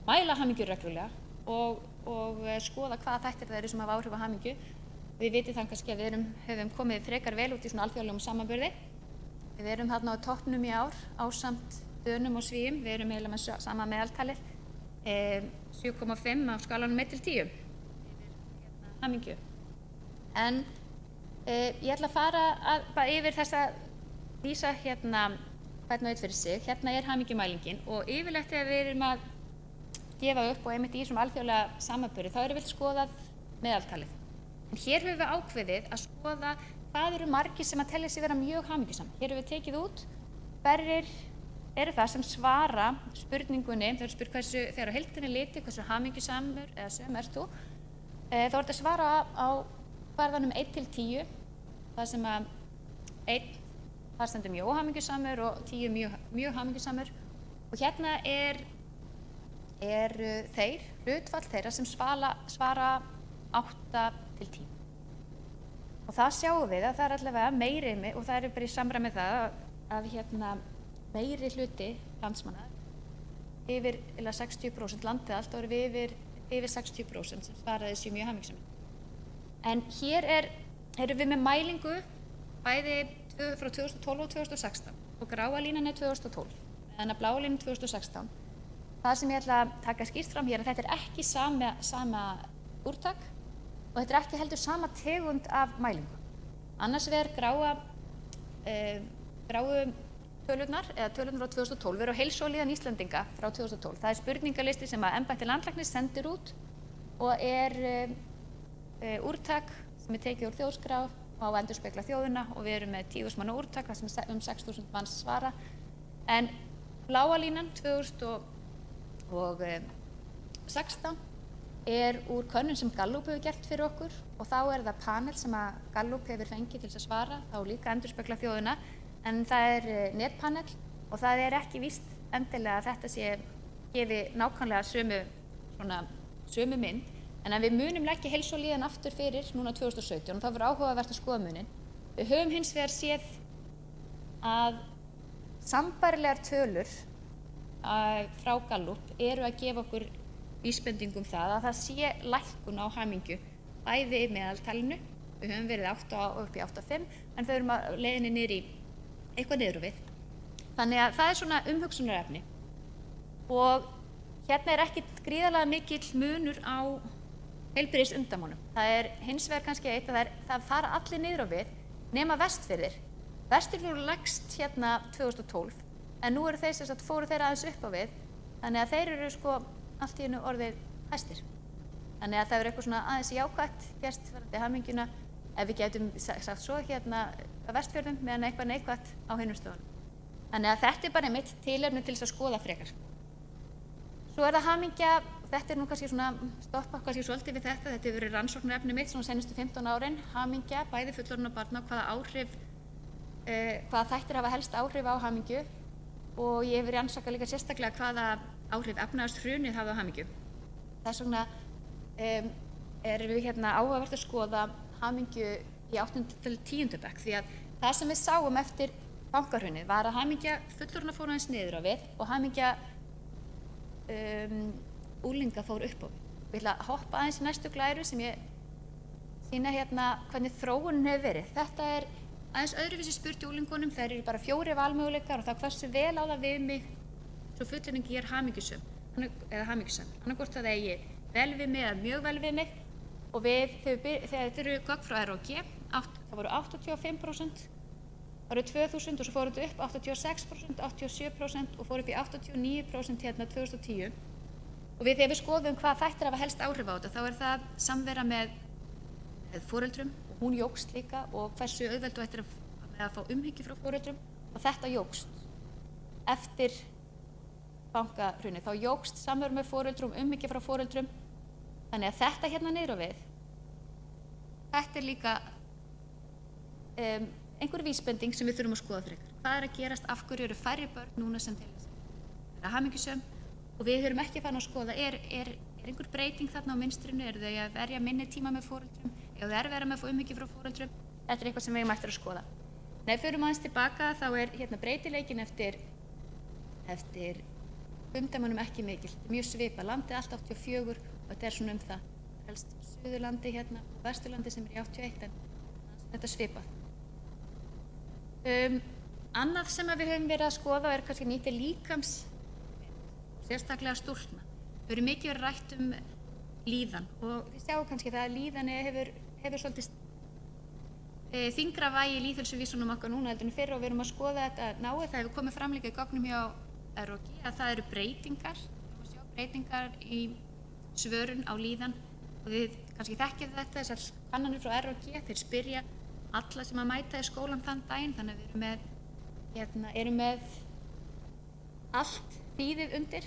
mæla hamingju reglulega og skoða hvaða þættir það eru sem hafa áhrif á hamingju. Við vitum þannig kannski að við höfum komið frekar vel út í svona alþjóðlegum samanburði. Við erum þarna á toppnum í ár ásamt Dönum og Svíum, við erum eiginlega með sama meðaltalið, 7,5 á skalanum 1–10 yfir hamingju. En ég ætla að fara yfir þess að lýsa hérna hvern og einn fyrir sig. Hérna er hamingjumælingin og yfirleitt þegar við erum að gefa upp og einmitt í svona alþjóðlega samanburði þá erum við skoðað meðaltalið. En hér höfum við ákveðið að skoða hvað eru margir sem að telja sig vera mjög hamingjusam. Hér höfum við tekið út hverjir eru það sem svara spurningunni, þau eru spurt þegar á heildinni litið hversu hamingjusamur eða söm ert þú. Þá er þetta að svara á varðanum 1–10, það sem að 1 þar stendur mjög óhamingjusamur og 10 mjög hamingjusamur. Og hérna er hlutfall þeirra sem svara 8–10. Og það sjáum við að það er allavega meiri, og það er bara í samræmi með það að hérna meiri hluti landsmanna yfir 60%, landið allt og erum við yfir 60% sem svaraði sér mjög hamingjusamur. En hér erum við með mælingu bæði frá 2012 og 2016 og gráa línan er 2012, en að bláa línan 2016. Það sem ég ætla að taka skýrt fram hér er að þetta er ekki sama úrtak og þetta er ekki heldur sama tegund af mælingu. Annars vegar gráu tölurnar, eða tölurnar frá 2012, eru á heilsu og líðan Íslendinga frá 2012. Það er spurningalisti sem að embætti landlæknis sendir út og er úrtak sem er tekið úr þjóðskrá og á að endurspegla þjóðina og við erum með 10.000 manna úrtak þar sem 6.000 manns svara. En bláa línan 2016 er úr könnun sem Gallup hefur gert fyrir okkur og þá er það panel sem að Gallup hefur fengið til þess að svara, þá líka endurspegla þjóðina, en það er netpanel og það er ekki víst endilega að þetta gefi nákvæmlega sömu mynd. En við munum leggja heilsu og líðan aftur fyrir núna 2017 og þá verður áhugavert að skoða munin. Við höfum hins vegar séð að sambærilegar tölur frá Gallup eru að gefa okkur vísbendingum það að það sé lækkun á hamingju bæði í meðaltalinu. Við höfum verið 8 og upp í 8,5 en þau erum að leiðinni niður í eitthvað niður og við. Þannig að það er svona umhugsunarefni. Og hérna er ekki gríðarlega mikill munur á heilbrigðisumdæmunum. Það er hins vegar kannski eitt að það fara allir niður á við nema Vestfirðir. Vestfirðir voru lægst hérna 2012 en nú eru þeir sem sagt fóru þeir aðeins upp á við þannig að þeir eru allt í einu orðið hæstir. Þannig að það er eitthvað svona aðeins jákvætt gerst varðandi hamingjuna ef við getum sagt svo hérna á Vestfjörðum meðan eitthvað neikvætt á hinum stöðunum. Þannig að þetta er bara mitt tilefni til þess að skoða frekar. Svo er það hamingja, þetta er nú kannski svona stoppa kannski svolítið við þetta hefur verið rannsóknarefni mitt svona senustu 15 árin, hamingja, bæði fullorðinna og barna og hvaða þættir hafa helst áhrif á hamingju og ég hef rannsakað líka sérstaklega hvaða áhrif efnahagshrunið hafa á hamingju. Þess vegna erum við hérna áhugavert að skoða hamingju í 8. til 10. bekk því að það sem við sáum eftir bankahrunið var að hamingja fullorðinna fór aðeins niður á við og hamingja unglinga fór upp á við. Ég ætla að hoppa aðeins í næstu glæru sem ég sýna hérna hvernig þróunin hefur verið. Þetta er aðeins öðruvísi spurt í unglingunum, þeir eru bara 4 valmöguleikar og það hversu vel á það við mig svo fullorðingi er hamingjusöm eða hamingjusam. Annarkvort að það eigi vel við mig eða mjög vel við mig og þegar þetta eru gögn frá ROG, það voru 85%, það voru 2000 og svo fór þetta upp 86%, 87% og fór upp í 89% hérna 2010. Og þegar við skoðum hvað þættir hafa helst áhrif á þetta, þá er það samvera með foreldrum hún jókst líka og hversu auðveldu eftir að fá umhyggju frá foreldrum og þetta jókst eftir bankahrunið. Þá jókst samveru með foreldrum, umhyggja frá foreldrum. Þannig að þetta hérna niður á við, þetta er líka einhver vísbending sem við þurfum að skoða frekar. Hvað er að gerast, af hverju eru færri börn núna sem til þess að hamingjusöm og við höfum ekki farin að skoða, er einhver breyting þarna á mynstrinu, eru þau að verja minni tíma með foreldrum, ef þau verið með að fá umhyggju frá foreldrum, þetta er eitthvað sem við eigum eftir að skoða. Nei, förum aðeins tilbaka, þá er hérna breytileikin eftir umdæmunum ekki mikil, mjög svipað, landið allt 84 og þetta er svona það, helst Suðurlandi hérna og Vesturlandi sem er í 81 en þetta svipað. Annað sem við höfum verið að skoða er kannski nýtt líkams, sérstaklega stúlkna. Við höfum mikið verið rætt líðan og þið sjáu kannski það að líðan hefur svolítið þyngra vægi í lýðheilsuvísunum okkar núna heldur en fyrr og við erum að skoða þetta náið. Það hefur komið fram líka í gögnum hjá ROG að það eru breytingar í svörun á líðan og þið kannski þekkið þetta, þessar kannanir frá ROG, þeir spyrja alla sem að mæta í skólan þann daginn, þannig að við erum með allt þýðið undir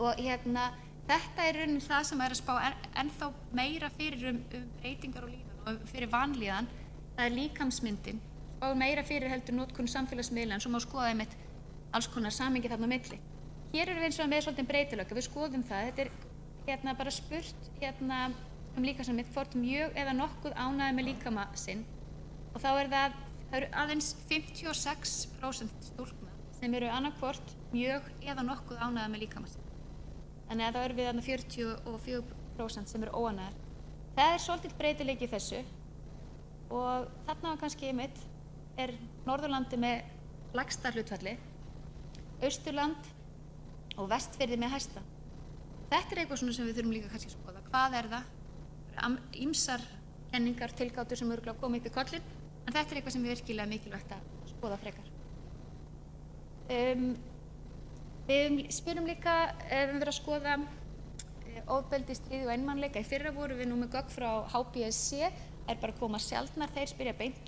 og þetta er raunin það sem er að spá ennþá meira fyrir breytingar og líðan og fyrir vanlíðan, það er líkamsmyndin, spá meira fyrir heldur notkun samfélagsmiðla en svo má skoða einmitt alls konar samhengi þarna á milli. Hér erum við eins og með svolítið breytileika, við skoðum það, þetta er bara spurt líkamsmynd hvort mjög eða nokkuð ánægði með líkama sinn og þá það eru aðeins 56% stúlkna sem eru annarkvort mjög eða nokkuð ánægði með líkama sinn. Þannig að þá erum við 44% sem eru óánægðar. Það er svolítið breytileiki í þessu og þarna kannski einmitt er Norðurlandi með lægsta hlutfalli, Austurland og Vestfirði með hæsta. Þetta er eitthvað sem við þurfum líka kannski að skoða. Hvað er það? Ýmsar kenningar, tilgátur sem örugglega koma upp í kollinn, en þetta er eitthvað sem er virkilega mikilvægt að skoða frekar. Við spurum líka, við höfum verið að skoða ofbeldi, stríð og einmanaleika. Í fyrra vorum við nú með gögn frá HBSC, er bara að koma sjaldnar, þeir spyrja beint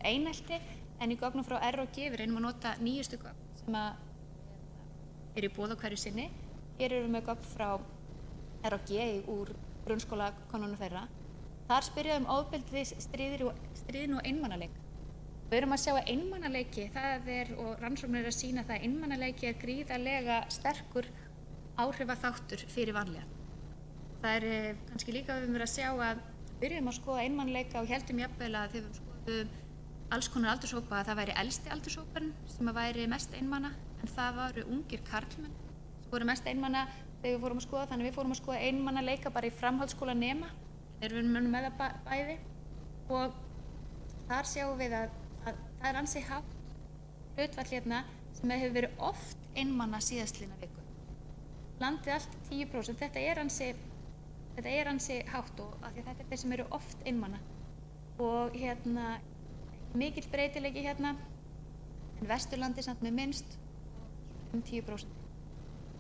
einelti, en í gögnum frá ROG við reynum að nota nýjustu gögn sem eru í boði á hverju sinni. Hér erum við með gögn frá ROG úr grunnskólakönnunum þeirra. Þar spyrja ofbeldi, stríðin og einmanaleika. Við erum að sjá að einmanaleiki, og rannsóknir að sýna það að einmanaleiki er gríðarlega sterkur áhrifaþáttur fyrir vanlíðan. Það kannski líka við höfum verið að sjá að byrjum að skoða einmanaleika og heldum jafnvel að þegar við skoðum alls konar aldurshópa að það væri elsti aldurshóparinn sem að væri mest einmana, en það voru ungir karlmenn sem voru mest einmana þegar við fórum að skoða, þannig við fórum að skoða einmanaleika bara í framhaldsskóla nema, þegar við erum með það bæði og þar sjáum við að það er ansi hátt hlutfall hérna sem hefur verið oft einmana síðastlina viku. Landið allt 10%, þetta er ansi hátt og af því þetta er þeir sem eru oft einmana og mikill breytileiki hérna, en Vesturlandi samt með minnst 10%.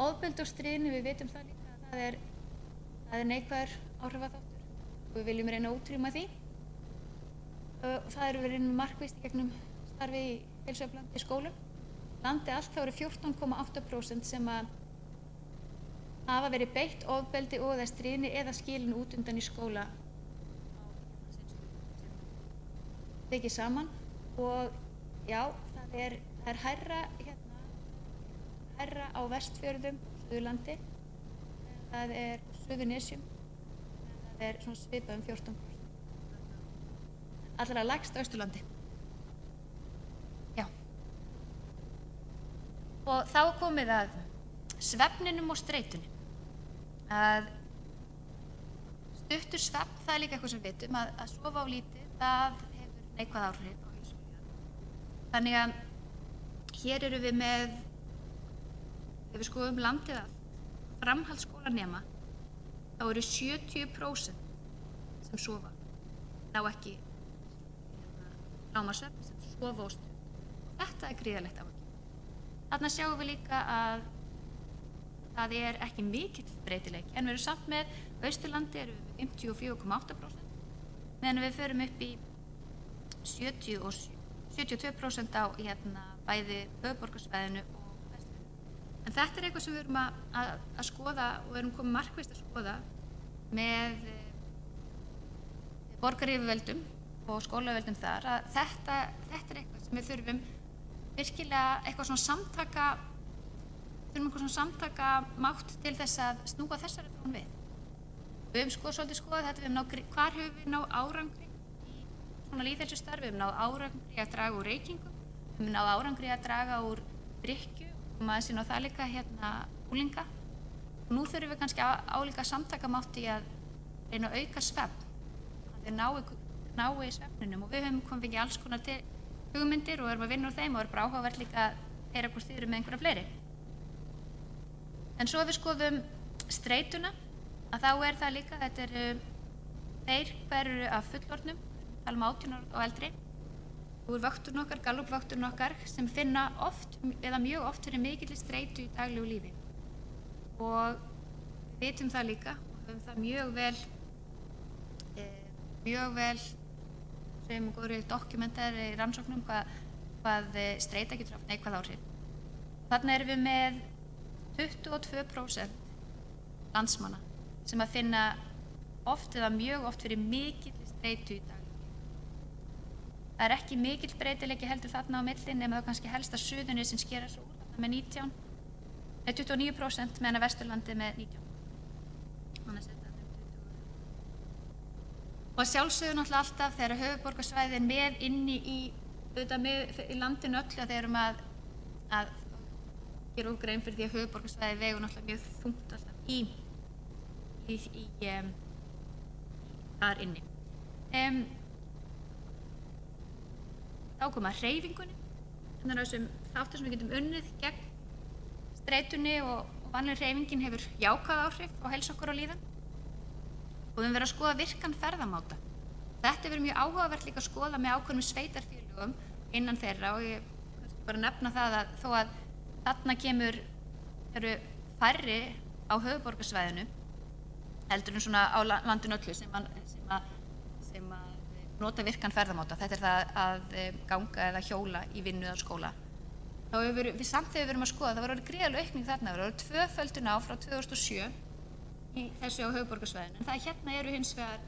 Ofbeldi og stríðni, við vitum það líka að það er neikvæður áhrifaþáttur og við viljum reyna að útrýma því. Það eru við reynum markvisst í gegnum starfi í heilsueflandi í skólum. Landið allt þá eru 14,8% sem að hafa verið beitt ofbeldi og eða stríðni eða skilin út undan í skóla tekið saman og já, það er hærra á Vestfjörðum, Suðurlandi, það er Suðurnesjum, það er svona svipað 14%. Allra lægst á Austurlandi. Já. Og þá komið að svefninum og streitunni. Að stuttur svefn, það er líka eitthvað sem við vitum, að sofa á lítið, það hefur neikvæð áhrif á heilsu. Þannig að hér erum við með, ef við skoðum landið allt, framhaldsskólanema, þá eru 70% sem sofa, ná ekki lágmarkssvefn sem sofa og stuð. Þetta er gríðarlegt áhyggjuefni. Þarna sjáum við líka að það er ekki mikill breytileiki, en við erum samt með Austurlandi erum við 54,8%, meðan við förum upp í 72% á bæði höfuðborgarsvæðinu og Vestfjörðum. En þetta er eitthvað sem við erum að skoða og erum komið markvisst að skoða með borgaryfirvöldum og skólayfirvöldum þar, að þetta er eitthvað sem við þurfum virkilega eitthvað svona samtaka mátt til þess að snúa þessari þróun við. Við höfum svolítið skoðað þetta, hvar höfum við náð árangri í svona lýðheilsustarfi, við höfum náð árangri að draga úr reykingum, við höfum náð árangri að draga úr drykkju og maður sé ná það líka unglinga. Og nú þurfum við kannski álíka samtakamátt í að reyna að auka svefn, að þeir nái svefninum, og við höfum komið ekki alls konar til hugmyndir og erum að vinna úr þeim og er bara áhugavert líka að heyra hvort þið eru með einhverja fleiri. En svo við skoðum streituna, að þá er það líka, þetta eru þeir hverju af fullorðnum, tala 18 ára og eldri, úr vökturinn okkar, Gallup-vökturinn okkar, sem finna oft eða mjög oft fyrir mikilli streitu í daglegu lífi. Og við vitum það líka og höfum það mjög vel sem góðri dokumentar í rannsóknum hvað streita getur haft neikvæð áhrif. Þarna erum við með 22% landsmanna sem að finna oft eða mjög oft fyrir mikill streitu í dag. Það er ekki mikill breytileiki heldur þarna á milli, nema þá kannski helst að Suðurnesin skera svo úr þarna með 29%, meðan að Vesturlandi með 19%. Og sjálfsögðu náttúrulega alltaf þegar höfuðborgarsvæðin með inni í landinu öllu, að þeir erum að gera grein fyrir því að höfuðborgarsvæði vegur náttúrulega mjög þungt alltaf þar inni. Þá koma hreyfingunni, þannig að þessum þáttum sem við getum unnið gegn streitunni, og vanleg hreyfingin hefur jákvæð áhrif á heilsu okkar og líðan. Og við höfum verið að skoða virkan ferðamáta. Þetta hefur mjög áhugavert líka að skoða með ákveðnum sveitarfélögum innan þeirra, og ég kannski bara nefna það að þó að þarna eru færri á höfuðborgarsvæðinu heldur en svona á landinu öllu sem nota virkan ferðamáta. Þetta er það að ganga eða hjóla í vinnu eða skóla. Þá hefur við samt þegar við erum að skoða, það var orðið gríðarleg aukning þarna, það var orðið 2-földun frá 2007 í þessu á höfuðborgarsvæðinu. En það eru hins vegar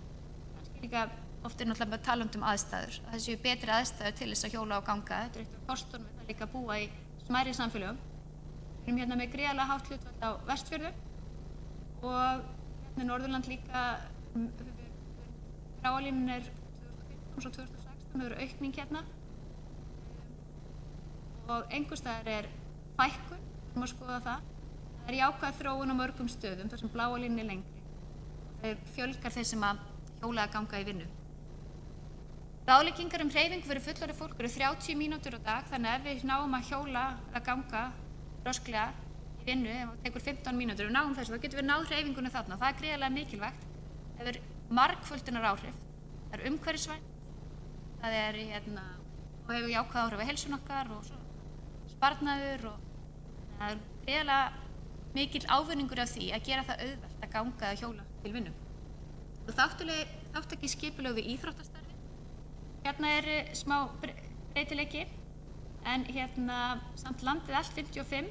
kannski líka oft náttúrulega með talandi aðstæður, að það séu betri aðstæður til þess að hjóla og ganga. Þetta er eitt af kostunum við það líka að búa í smærri samfélögum. Við erum með gríðarlega hátt hlutfall á Vestfjörðum og Norðurland líka. Gráalínan er 2015 og 2016 hefur aukning og einhvers staðar er fækkun, við erum að skoða það. Það er jákvæð þróun á mörgum stöðum þar sem bláa línunni er lengri. Það fjölgar þeir sem að hjóla að ganga í vinnu. Ráðleggingar hreyfingu fyrir fullorðið fólk eru 30 mínútur á dag, þannig að ef við náum að hjóla að ganga rösklega í vinnu, ef það tekur 15 mínútur og náum þessu, þá getum við náð hreyfingunni þarna. Það er gríðarlega mikilvægt. Það er margföldunar áhrif. Það er umhverfisvænt, það er og hefur jákvæð áhrif á heilsun okkar og svo sparnaður, og það er gríðarlega mikill ávinningur af því að gera það auðvelt að ganga eða hjóla til vinnu. Og þáttaki skipulögðu íþróttastarfi. Er smá breytileiki, en samt landið allt 55.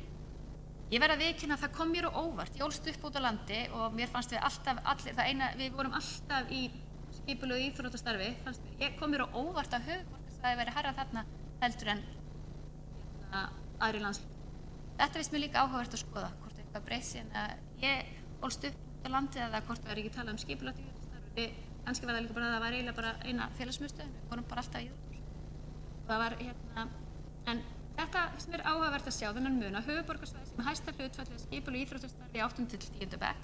Ég verð að viðurkenna að það kom mér á óvart. Ég ólst upp út á landi og mér fannst við vorum alltaf í skipulögðu íþróttastarfi. Kom mér á óvart að höfuðborgarsvæðið væri hærra þarna heldur en aðri landshlutar. Þetta finnst mér líka áhugavert að skoða, hvort eitthvað breyst síðan að ég ólst upp út á landi, eða hvort það er ekki talað skipulagt íþróttastarfi. Kannski var það líka bara að það var eiginlega bara eina félagsmiðstöð, við vorum bara alltaf í íþróttastarfi. Það var en þetta finnst mér áhugavert að sjá þennan mun að höfuðborgarsvæðið sem hæsta hlutfallið skipulögðu íþróttastarfi í 8.–10. bekk,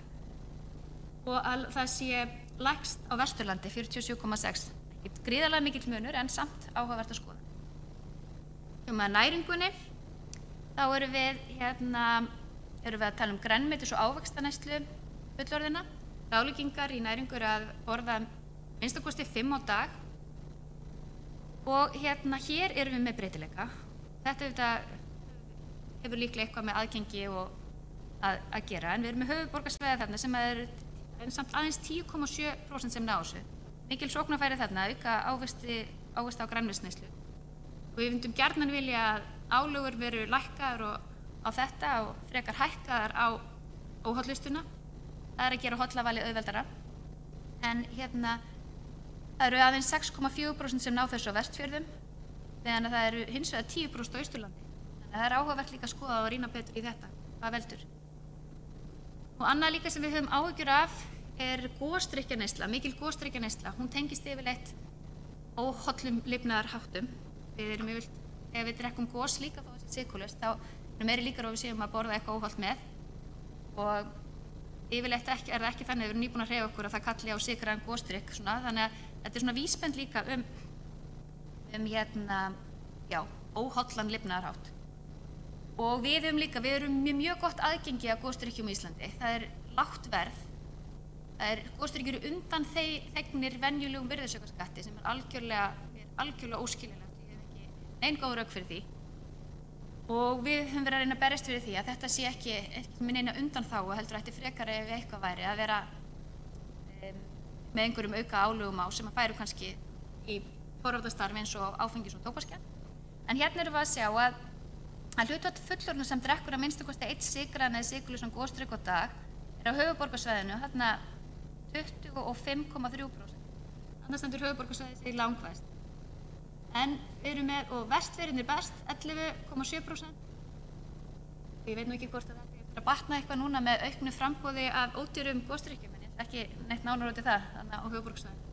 og að það sé lægst á Vesturlandi 47,6. Ekki gríðarlega mikill munur, en samt áhugavert að skoða. Með næringunni, þá erum við að tala um grænmetis- og ávaxtaneyslu fullorðinna. Ráðleggingar í næringu eru að borða minnsta kosti 5 á dag, og hér erum við með breytileika. Þetta hefur líklega eitthvað með aðgengi og að gera, en við erum með höfuðborgarsvæðið þarna sem er samt aðeins 10,7% sem ná þessu. mikil sóknarfæri þarna, auka ávexti á grænmetisneyslu. Og við myndum gjarnan vilja að álögur veru lækkaðar á þetta og frekar hækkaðar á óhollustuna. Það að gera hollavalið auðveldara. En það eru aðeins 6,4% sem ná þessu á Vestfjörðum, meðan það eru hins vegar 10% á Austurlandi. Þannig að það er áhugavert líka að skoða og rýna betur í þetta, hvað veldur. Og annað líka sem við höfum áhyggjur af er gosdrykkjaneysla, mikil gosdrykkjaneysla. Hún tengist yfirleitt óhollum lifnaðarháttum. Við erum yfirleitt, ef við drekkum gos líka þó þessi sykulaust, þá er meiri líkur á við séum að borða eitthvað óhollt með. Og yfirleitt er það ekki þannig að við erum nýbúin að hreyfa okkur að það kalli á sykraðan gosdrykk, þannig að þetta er svona vísbend líka óhollan lifnaðarhátt. Og við erum með mjög gott aðgengi að gosdrykkjum í Íslandi. Það er lágt verð. Gosdrykkjur undan þegnir venjulegum virðisaukaskatti sem er algjörlega óskiljanlegt. Ég hef ekki nein góð rök fyrir því. Og við höfum verið að reyna að berjast fyrir því að þetta sé ekki með neina undanþágu, heldur ætti frekar ef eitthvað væri að vera með einhverjum auka álögum á sem að færu kannski í forvarnastarf eins og áfengis- og tóbaksgjald. En hérna erum við að sjá að hlutfall fullorðinna sem drekkur að minnsta kosti 1 sykraðan eða sykurlausan gosdrykk á dag er á höfuðborgarsvæðinu, þarna 25,3%. Annars stendur höfuðborgarsvæðið sig langvæst. En við erum með, og Vestfjörðin er best, 11,7%. Ég veit nú ekki hvort að þetta er að batna eitthvað núna með auknu framboði af ódýrum gosdrykkjum, en ég ætla ekki neitt nánar út í það, þannig á höfuðborgarsvæðinu.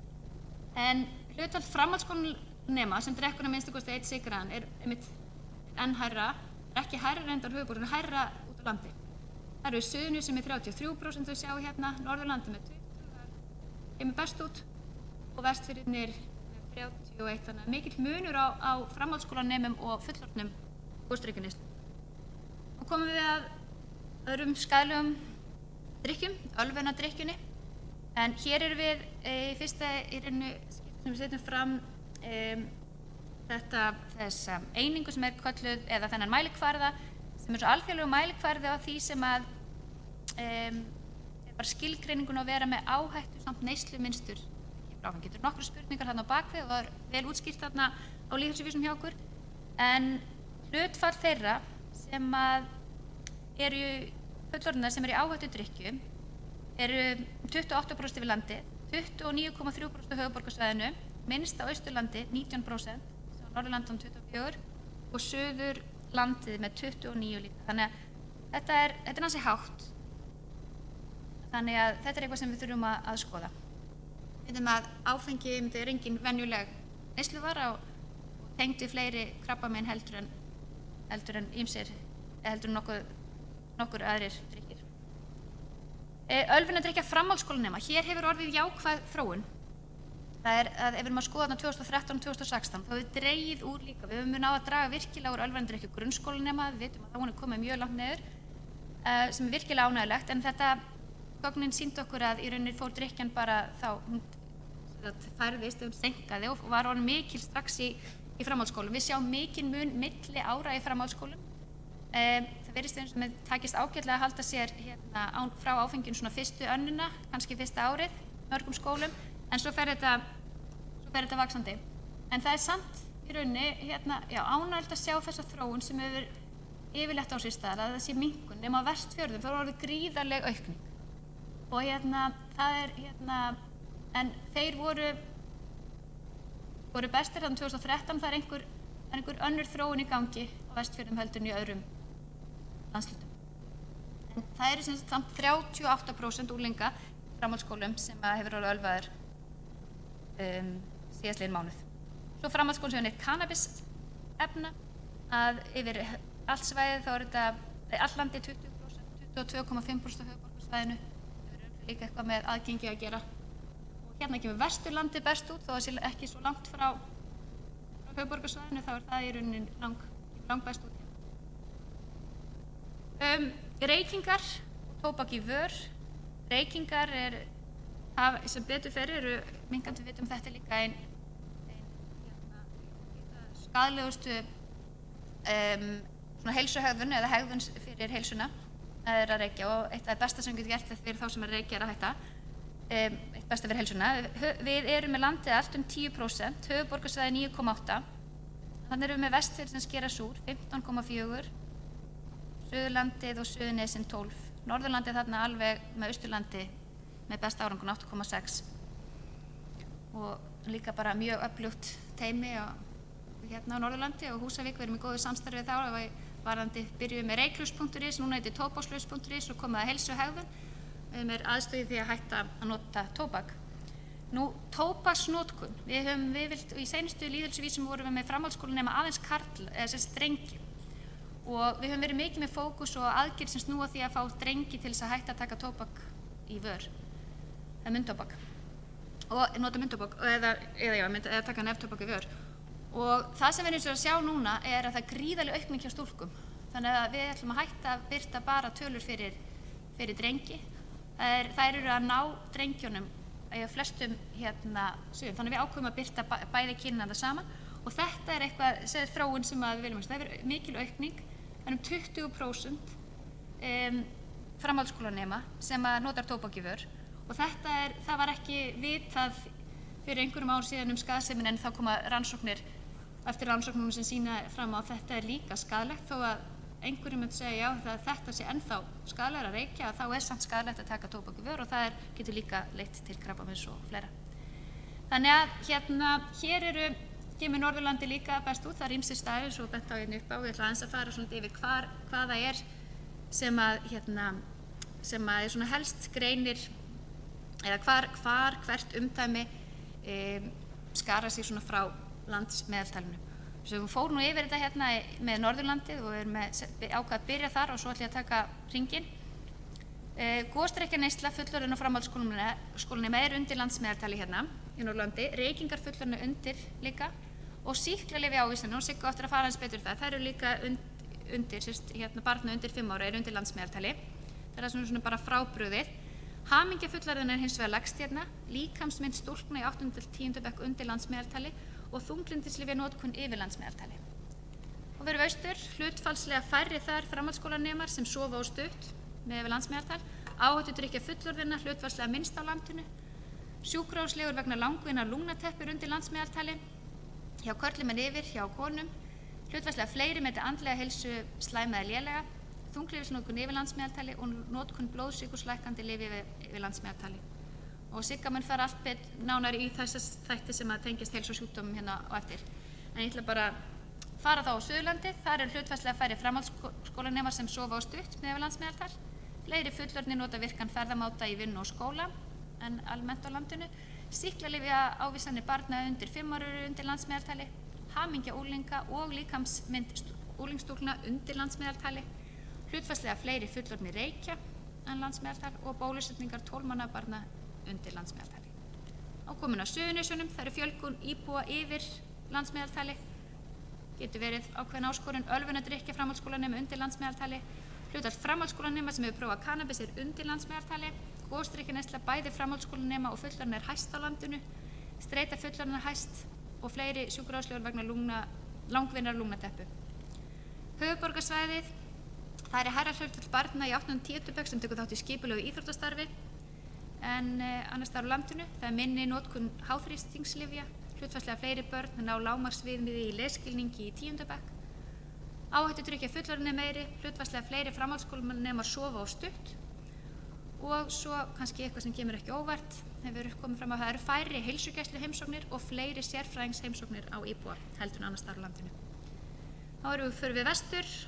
En hlutfall framhaldsskólanema sem drekkur að minnsta kosti 1 sykraðan er einmitt enn hærra, ekki hærra reyndar höfuðborgarsvæðinu, hærra út á landi. Það eru Suðurnes sem er 33% við sjá hérna, Norðurlandi með 20%, kemur best út, og Vestfjörðin 31, þannig að mikill munur á framhaldsskólanemum og fullorðnum gosdrykkjuneyslu. Og komum við að öðrum skaðlegum drykkjum, ölvunadrykkjunni. En hér erum við í fyrsta skipti sem við setjum fram þessa einingu sem er kölluð, eða þennan mælikvarða, sem er svo alþjóðlegu mælikvarði á því sem að er bara skilgreiningun að vera með áhættu samt neyslumynstur. Það getur nokkru spurningar þarna á bakvið og það er vel útskýrt þarna á lýðheilsuvísum hjá okkur. En hlutfall þeirra sem eru fullorðinna sem eru í áhættudrykkju eru 28% yfir landi, 29,3% á höfuðborgarsvæðinu, minnst á Austurlandi 19%, á Norðurlandum 24% og Suðurlandið með 29% líka. Þannig að þetta er ansi hátt. Þannig að þetta er eitthvað sem við þurfum að skoða. Við veitum að áfengi er engin venjuleg neysluvara og tengd við fleiri krabbamein heldur en nokkur aðrir drykkir. Ölvunadrykkja framhaldsskólanema. Hér hefur orðið jákvæð þróun. Það er að ef við erum að skoða þarna 2013 og 2016 þá hefur dregið úr líka. Við höfum náð að draga virkilega úr ölvunadrykkju grunnskólanema. Við veitum að það er komið mjög langt niður sem er virkilega ánægjulegt, en þetta gögnin sýndi okkur að í rauninni fór drykkjan bara þá hún færðist, hún seinkaði og var orðin mikil strax í framhaldsskólum. Við sjáum mikinn mun milli ára í framhaldsskólum. Það virðist eins og með takist ágætlega að halda sér frá áfenginu svona fyrstu önnuna, kannski fyrsta árið, mörgum skólum, en svo fer þetta vaxandi. En það er samt í rauninni ánægjulegt að sjá þessa þróun sem hefur yfirleitt á sér stað, að það sé minnkun, nema á Vestfjörðum, þá er orðið gríðarleg aukning. Og það er en þeir voru bestir þannig 2013, það er einhver önnur þróun í gangi á Vestfjörðum heldur en í öðrum landslutum. En það eru sem sagt samt 38% úrlinga framhaldsskólum sem hefur orðið ölvaður síðastliðinn mánuð. Svo framhaldsskólum sem er kannabisefna, að yfir allt svæðið þá er þetta allt landi 20%, 22,5% á höfuðborgarsvæðinu. Líka eitthvað með aðgengi að gera. Og hérna kemur Vesturlandi best út, þó það sé ekki svo langt frá höfuðborgarsvæðinu, þá er það í rauninni langbest út. Reykingar og tóbak í vör. Reykingar sem betur fer eru minnkandi, við vitum þetta líka ein skaðlegustu heilsuhegðun eða hegðun fyrir heilsuna. Það er að reykja og eitt af það besta sem getur gert fyrir þá sem er að reykja er að hætta. eitt besta fyrir heilsuna. Við erum með landið allt 10%, höfuðborgarsvæðið 9,8%. Þannig erum við með Vestfirði sem skera súr, 15,4%, Suðurlandið og Suðurnesin 12%. Norðurlandið þarna alveg með Austurlandi með besta árangun 8,6%. Og líka bara mjög öflugt teymi hérna á Norðurlandi og Húsavík, við erum í góðu samstarfið þá. Varðandi byrjuðum með reiklus.is, núna heitir tóbakslaus.is og komið að heilsu og hegðun. Við erum aðstöðið því að hætta að nota tóbak. Nú, tóbaksnotkun. Við vilt, í seinustu lýðheilsuvísum vorum við með framhaldsskólanema aðeins drengi. Og við höfum verið mikið með fókus og aðgerð sem snúa því að fá drengi til þess að hætta að taka tóbak í vör. Eða munntóbak. Og nota munntóbak, eða taka neftóbak í vör. Og það sem við erum að sjá núna er að það er gríðarleg aukning hjá stúlkum. Þannig að við ætlum að hætta að birta bara tölur fyrir drengi. Þær eru að ná drengjónum í flestum sviðum. Þannig að við ákveðum að birta bæði kynin það saman. Og þetta er eitthvað, þróun sem við viljum. Það er mikil aukning. Það er 20% framhaldsskólanema sem notar tóbak í vör. Og það var ekki vitað fyrir einhverjum ár síðan skaðsemin, en þá koma eftir rannsóknum sem sýna fram á að þetta er líka skaðlegt. Þó að einhverjum myndi segja að þetta sé ennþá skaðlegra að reykja, þá er samt skaðlegt að taka tóbak í vör og það getur líka leitt til krabbameins og fleira. Þannig að hér kemur Norðurlandi líka best út. Það er ýmsir staðir svo bent á upp á. Ég ætla aðeins að fara svolítið yfir hvað það er sem er svona helst greinir, eða hvert umdæmi skara sig svona frá landsmeðaltalinu. Svo við fórum nú yfir þetta með Norðurlandið og erum ákvað að byrja þar og svo ætlum ég að taka hringinn. Gosdrykkjaneysla fullorðinna og framhaldsskólanema er undir landsmeðaltali hérna í Norðurlandi, reykingar fullorðinna undir líka og sýklalyfjaávísanir, og Sigga áttur að fara aðeins betur það eru líka undir, barna undir 5 ára er undir landsmeðaltali. Það er svona bara frábrugðið. Hamingja fullorðinna er hins vegar lægst hérna, líkamsmynd stúlkna í 8. til 10. bekk undir landsmeðaltali og þunglyndislyfjanotkun yfir landsmeðaltali. Og við erum austur, hlutfallslega færri þar framhaldsskólanemar sem sofa og stutt með landsmeðaltal, áhættudrykkja fullorðinna hlutfallslega minnst á landinu, sjúkrahúslegur vegna langvinnar lungnateppur undir landsmeðaltali, hjá körlum en yfir, hjá konum, hlutfallslega fleiri með þetta andlega heilsu slæma eða lélega, þunglyndisnotkun yfir landsmeðaltali og notkun blóðsykurslækkandi lyfja yfir landsmeðaltali. Og Sigga mun fara allt nánar í þessar þætti sem tengjast heilsu og sjúkdómum hérna á eftir. En ég ætla bara að fara þá á Suðurlandið. Þar hlutfallslega færri framhaldsskólanemar sem sofa og stutt með landsmeðaltal. Fleiri fullorðnir nota virkan ferðamáta í vinnu og skóla en almennt á landinu. Sýklalyfjaávísanir barna undir 5 ára eru undir landsmeðaltali. Hamingja unglinga og líkamsmynd unglingsstúlkna undir landsmeðaltali. Hlutfallslega fleiri fullorðnir reykja en landsmeðaltal og bólusetningar 12 mánaða barna undir landsmeðaltali. Á komin á Suðurnesjunum, það eru fjölgun íbúa yfir landsmeðaltali. Getur verið ákveðin áskorun, ölvunadrykkja framhaldsskólanema undir landsmeðaltali. Hlutfall framhaldsskólanema sem hefur prófað kannabis er undir landsmeðaltali. Gosdrykkjaneysla bæði framhaldsskólanema og fullorðinna er hæst á landinu. Streita fullorðinna hæst og fleiri sjúkrahúslegur vegna langvinnar lungnateppu. Höfuðborgarsvæðið, það er hærra hlutfall barna í 8. og 10. bekk sem tekur þátt í skipulegu íþróttastarfi en annars staðar á landinu. Það er minni notkun háþrýstingslyfja, hlutfallslega fleiri börn ná lágmarksviðmiði í lesskilningi í 10. bekk. Áhættudrykkja fullorðinna meiri, hlutfallslega fleiri framhaldsskólanemar sofa og stutt. Og svo kannski eitthvað sem kemur ekki óvart, hefur komið fram að það eru færri heilsugæsluheimsóknir og fleiri sérfræðingsheimsóknir á íbúa heldur en annars staðar á landinu. Þá förum við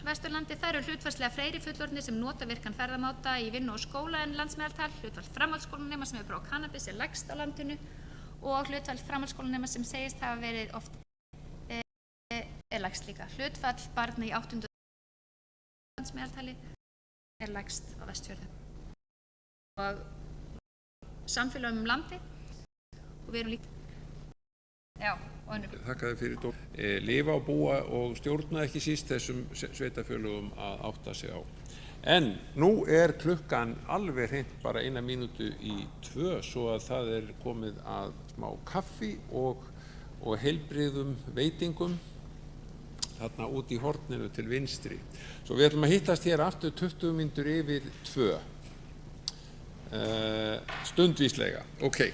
Vesturlandi. Það eru hlutfallslega fleiri fullorðnir sem nota virkan ferðamáta í vinnu og skóla en landsmeðaltal. Hlutfall framhaldsskólanema sem hefur prófað kannabis er lægst á landinu og hlutfall framhaldsskólanema sem segist hafa verið oft er lægst líka. Hlutfall barna í 8. landsmeðaltali er lægst á Vestfjörðum. Og samfélögum landi og við erum líka Þakka þér fyrir dóm. Lifa og búa og stjórna ekki síst þessum sveitarfélögum að átta sig á. En nú er klukkan alveg hreint bara 1 mínútu í 2 svo að það er komið að smá kaffi og heilbrigðum veitingum þarna út í horninu til vinstri. Svo við ætlum að hittast hér aftur 20 mínútur yfir 2. stundvíslega. Ok.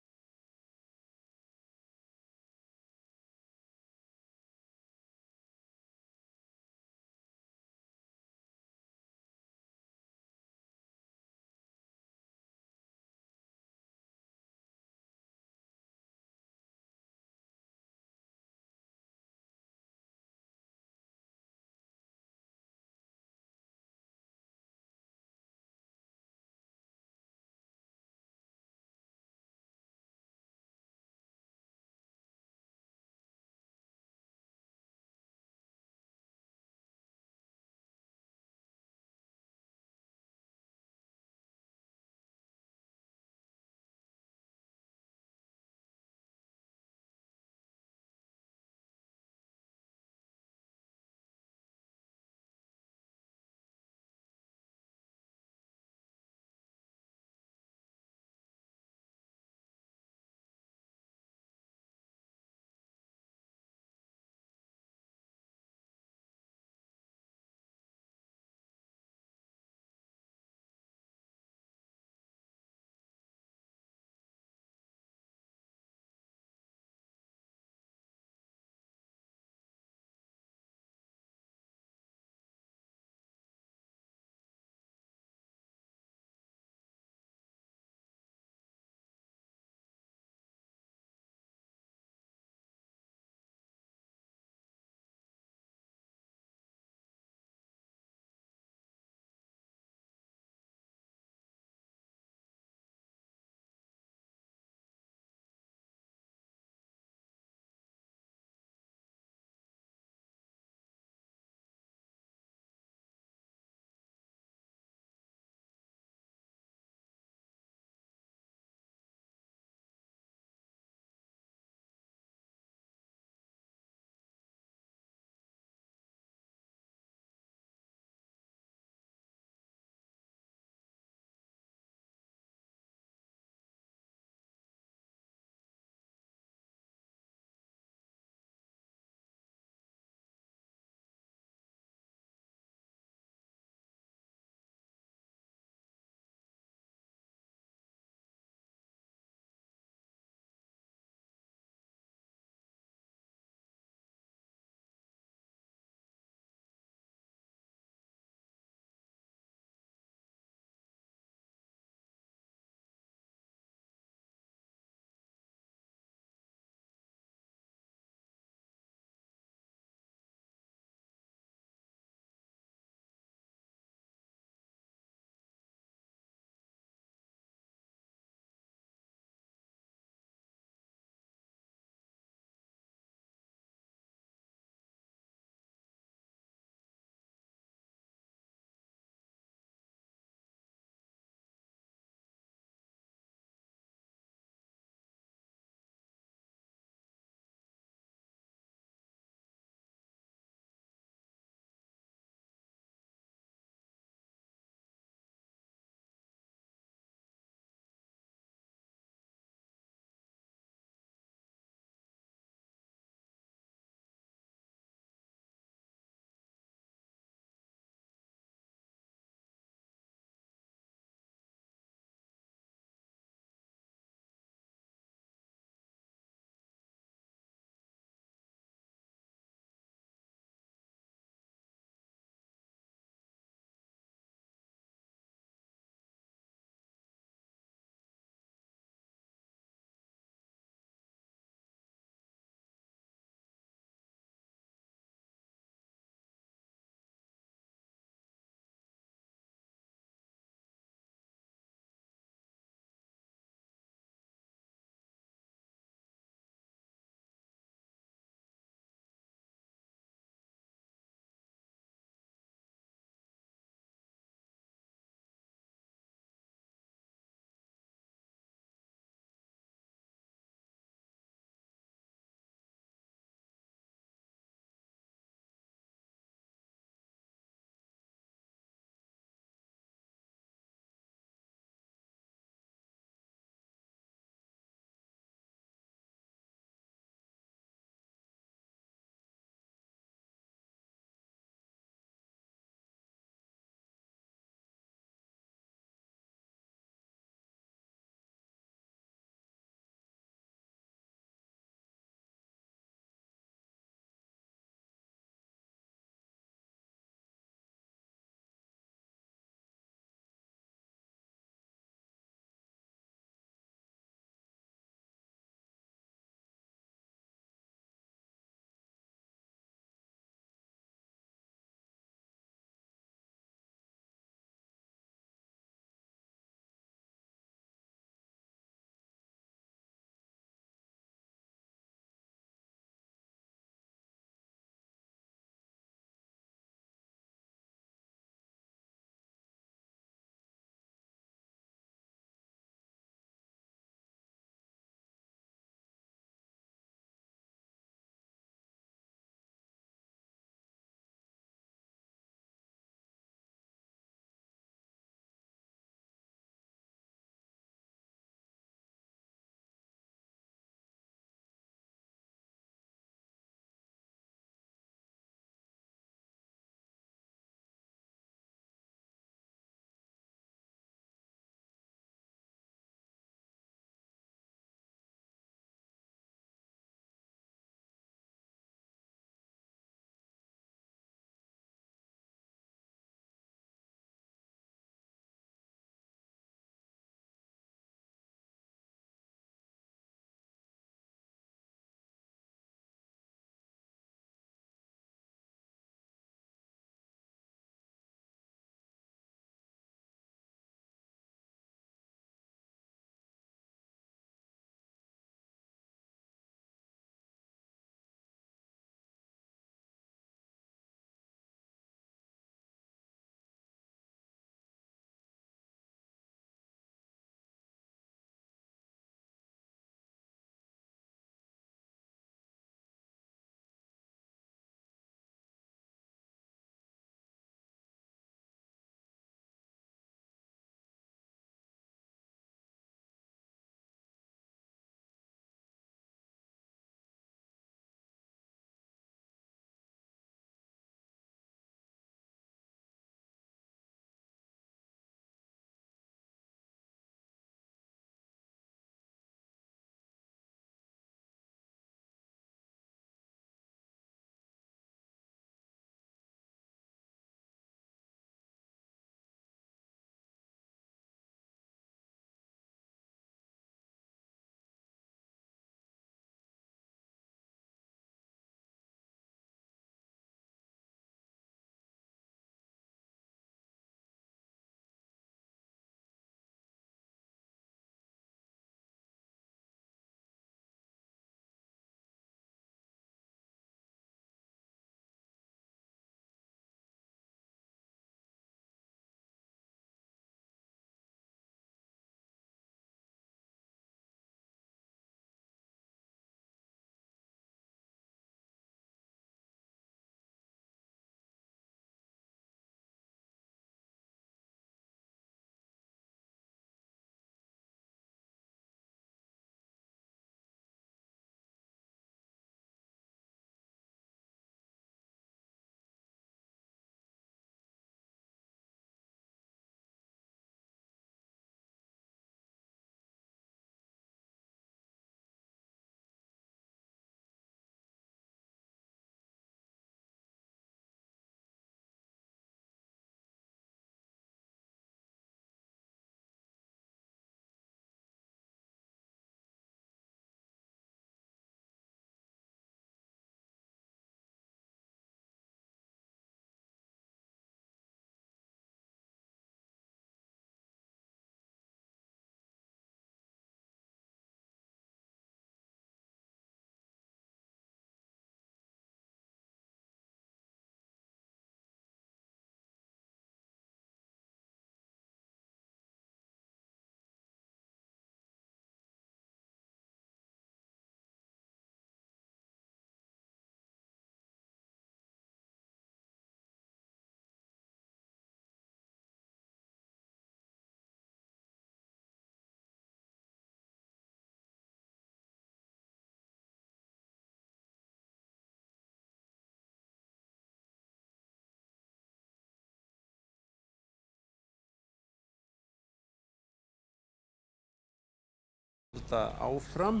halda áfram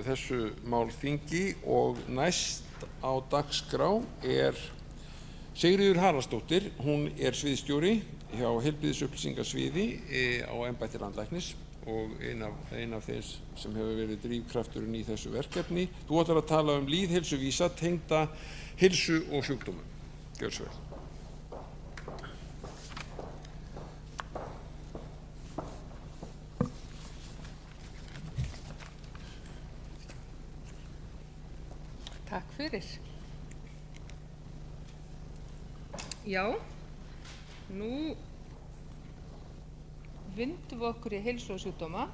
þessu málþingi og næst á dagskrá Sigríður Haraldsdóttir. Hún sviðsstjóri hjá heilbrigðisupplýsingasviði á embætti landlæknis og ein af þeim sem hefur verið drifkrafturinn í þessu verkefni. Þú ætlar að tala lýðheilsuvísa tengda heilsu og sjúkdómum. Gjörðu svo vel. Takk fyrir. Já, nú vindum við okkur í heilsu og sjúkdóma.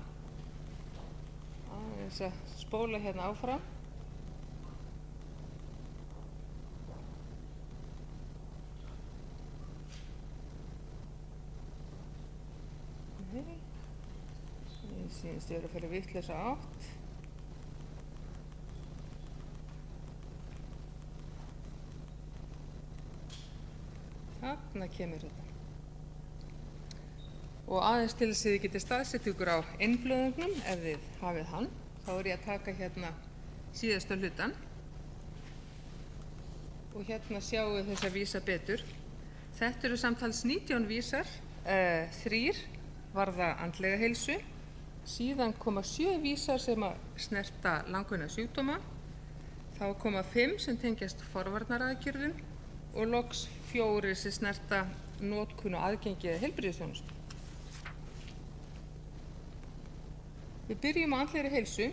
Aðeins að spóla hérna áfram. Ég sýnist ég að fara vitlausa átt. Þarna kemur þetta. Og aðeins til þess að þið getið staðsett ykkur á innblöðungnum, ef þið hafið hann, þá ég að taka hérna síðasta hlutan. Og hérna sjáum við þessa vísa betur. Þetta eru samtals 19 vísar, 3 varða andlega heilsu, síðan koma 7 vísar sem að snerta langvinna sjúkdóma, þá koma 5 sem tengjast forvarnaraðgerðum og loks 4 sem snerta notkun og aðgengi eða heilbrigðisþjónustu. Við byrjum á andlegri heilsu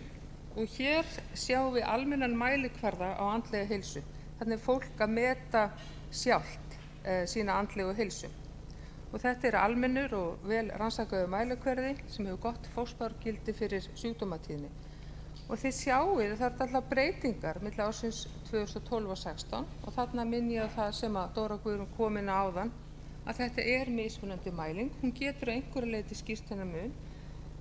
og hér sjáum við almennan mælikvarða á andlega heilsu. Þannig fólk að meta sjálft sína andlegu heilsu. Og þetta almennur og vel rannsakaður mælikvarði sem hefur gott fótspárgildi fyrir sjúkdómatíðni. Og þið sjáið það alltaf breytingar milli ársins 2012 og 2016 og þarna minn ég á það sem að Dóra Guðrún kom inn á áðan að þetta mismunandi mæling. Hún getur að einhverju leyti skýrt þennan mun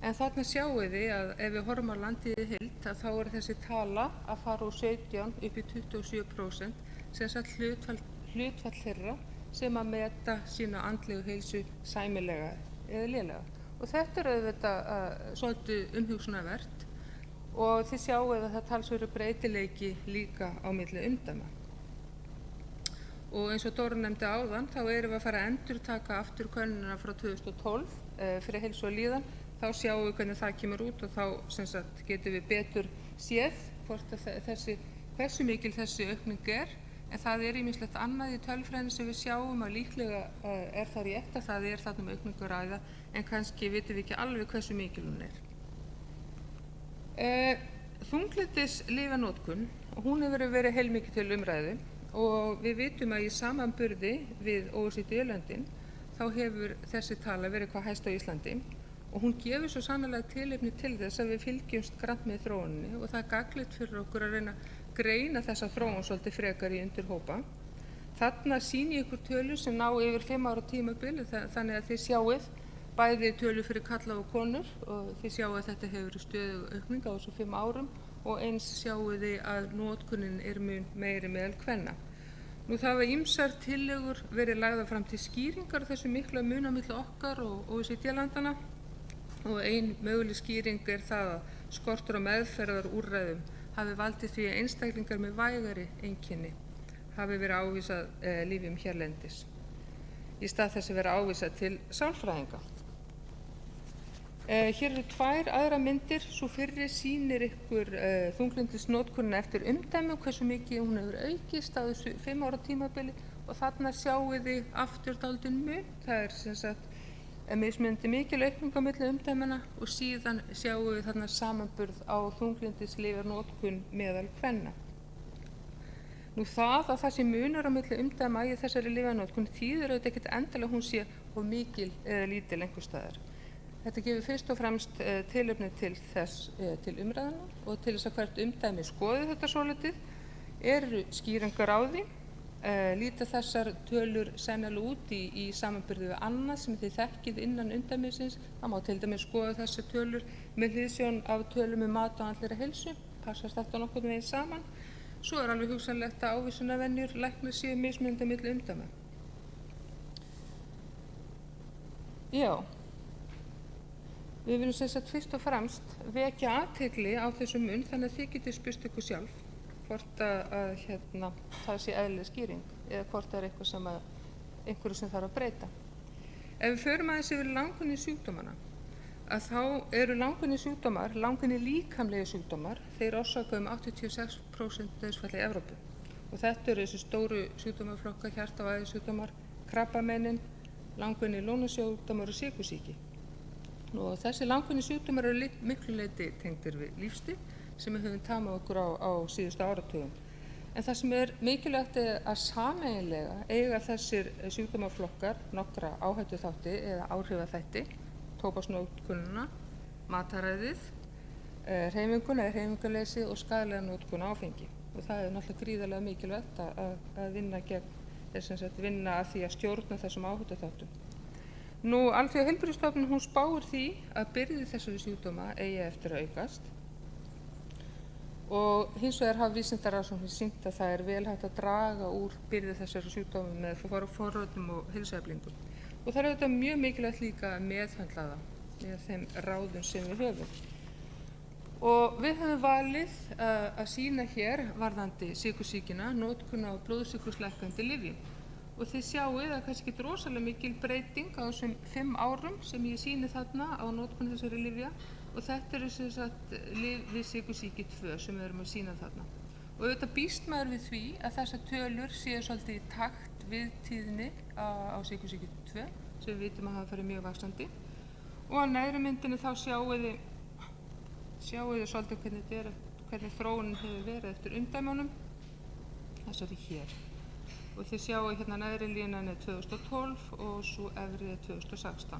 en þarna sjáið þið að ef við horfum á landið í heild þá þessi tala að fara úr 17 upp í 27% sem sagt hlutfall þeirra sem að meta sína andlegu heilsu sæmilega eða lélega. Og þetta auðvitað svolítið umhugsunarvert. Og þið sjáu að það talsverður breytileiki líka á milli umdæma. Og eins og Dóra nefndi áðan, þá erum við að fara að endurtaka aftur könnunina frá 2012 fyrir heilsu og líðan. Þá sjáum við hvernig það kemur út og þá sem sagt, getum við betur séð hvort hversu mikil þessi aukning En það ýmislegt annað í tölfræðinni sem við sjáum að líklega það rétt að það þarna aukningu að ræða en kannski vitum við ekki alveg hversu mikil hún Þunglyndislyfjanotkun, hún hefur verið heilmikið til umræðu og við vitum að í samanburði við OECD-löndin þá hefur þessi tala verið hvað hæst á Íslandi og hún gefur svo sannarlega tilefni til þess að við fylgjumst grannt með þróuninni og það gagnlegt fyrir okkur að reyna að greina þessa þróun svolítið frekar í undirhópa. Þarna sýni ykkur tölur sem ná yfir 5 ára tímabil þannig að þið sjáið bæði tölur fyrir karla og konur og þið sjáu að þetta hefur verið stöðug aukning á þessu 5 árum og eins sjáu þið að notkunin mun meiri meðal kvenna. Nú það hafa ýmsar tillögur verið lagðar fram til skýringar þessu mikla mun á milli okkar og OECD-landana og ein möguleg skýring það að skortur á meðferðarúrræðum hafi valdið því að einstaklingar með vægari einkenni hafi verið ávísað lyfjum hérlendis í stað þess að vera ávísað til sálfræðinga. Hér eru 2 aðrar myndir, svo fyrri sýnir ykkur þunglyndisnotkunina eftir umdæmum, hversu mikið hún hefur aukist á þessu 5 ára tímabili og þarna sjáið þið aftur dálítinn mun, það sem sagt mismunandi mikil aukning á milli umdæmanna og síðan sjáum við þarna samanburð á þunglyndislyfjanotkun meðal kvenna. Nú það að sé munur á milli umdæma í þessari lyfjanotkun þýðir auðvitað ekkert endilega hún sé of mikil eða lítil einhvers staðar. Þetta gefur fyrst og fremst tilefni til þess til umræðuna og til þess að hvert umdæmi skoði þetta svolítið, eru skýringar á því, líta þessar tölur sennilega út í samanburði við annað sem þið þekkið innan umdæmisins. Það má til dæmis skoða þessar tölur með hliðsjón af tölum mat og andlegri heilsu, passar þetta nokkurn veginn saman. Svo alveg hugsanlegt að ávísunarvenjur lækna séu mismunandi á milli umdæma. Já. Við viljum sem sagt fyrst og fremst vekja athygli á þessum mun þannig að þið getið spurt ykkur sjálf hvort að það sé eðlileg skýring eða hvort það eitthvað sem einhverju sem þarf að breyta. Ef við förum aðeins yfir langvinni sjúkdómana, að þá eru langvinni sjúkdómar, langvinni líkamlegi sjúkdómar, þeir orsaka 86% dauðsfalla í Evrópu. Og þetta eru þessi stóru sjúkdómaflokka, hjarta- og æðasjúkdómar, krabbamennin, langvinni lungnasjúkdómar og sykursýki. Og þessi langvinni sjúkdómar eru miklu leyti tengdir við lífsstíl sem við höfum tamað okkur á síðustu áratugum. En það sem er mikilvægt að sameiginlega eiga þessir sjúkdómaflokkar nokkra áhættuþætti eða áhrifaþætti, tóbaksnotkunina, mataræðið, hreyfinguna eða hreyfingarleysi og skaðlega notkun á áfengi. Og það er náttúrulega gríðarlega mikilvægt að vinna að því að stjórna þessum áhættuþáttum. Alþjóðaheilbrigðisstofnunin hún spáir því að byrði þessari sjúkdóma eigi eftir að aukast og hins vegar hafa vísindarannsóknir sýnt að það er vel hægt að draga úr byrði þessari sjúkdóma með forvörnum og heilsueflingum. Og það er auðvitað mjög mikilvægt líka að meðhöndla það með þeim ráðum sem við höfum. Og við höfum valið að sýna hér varðandi sykursýkina notkun á blóðsykurslækkandi lyfjum. Og þið sjáið að kannski ekki rosalega mikil breyting á þessum 5 árum sem ég sýni þarna á notkun þessari lyfja og þetta eru sem sagt lyf við sykursýki 2 sem við erum að sýna þarna. Og auðvitað býst maður við því að þessar tölur séu svolítið í takt við tíðni á sykursýki 2 sem við vitum að hafa farið mjög vaxandi. Og á neðri myndinni þá sjáið þið svolítið hvernig þróunin hefur verið eftir umdæmunum. Þessari hér. Og þið sjáu hérna neðri línan er 2012 og svo efri er 2016.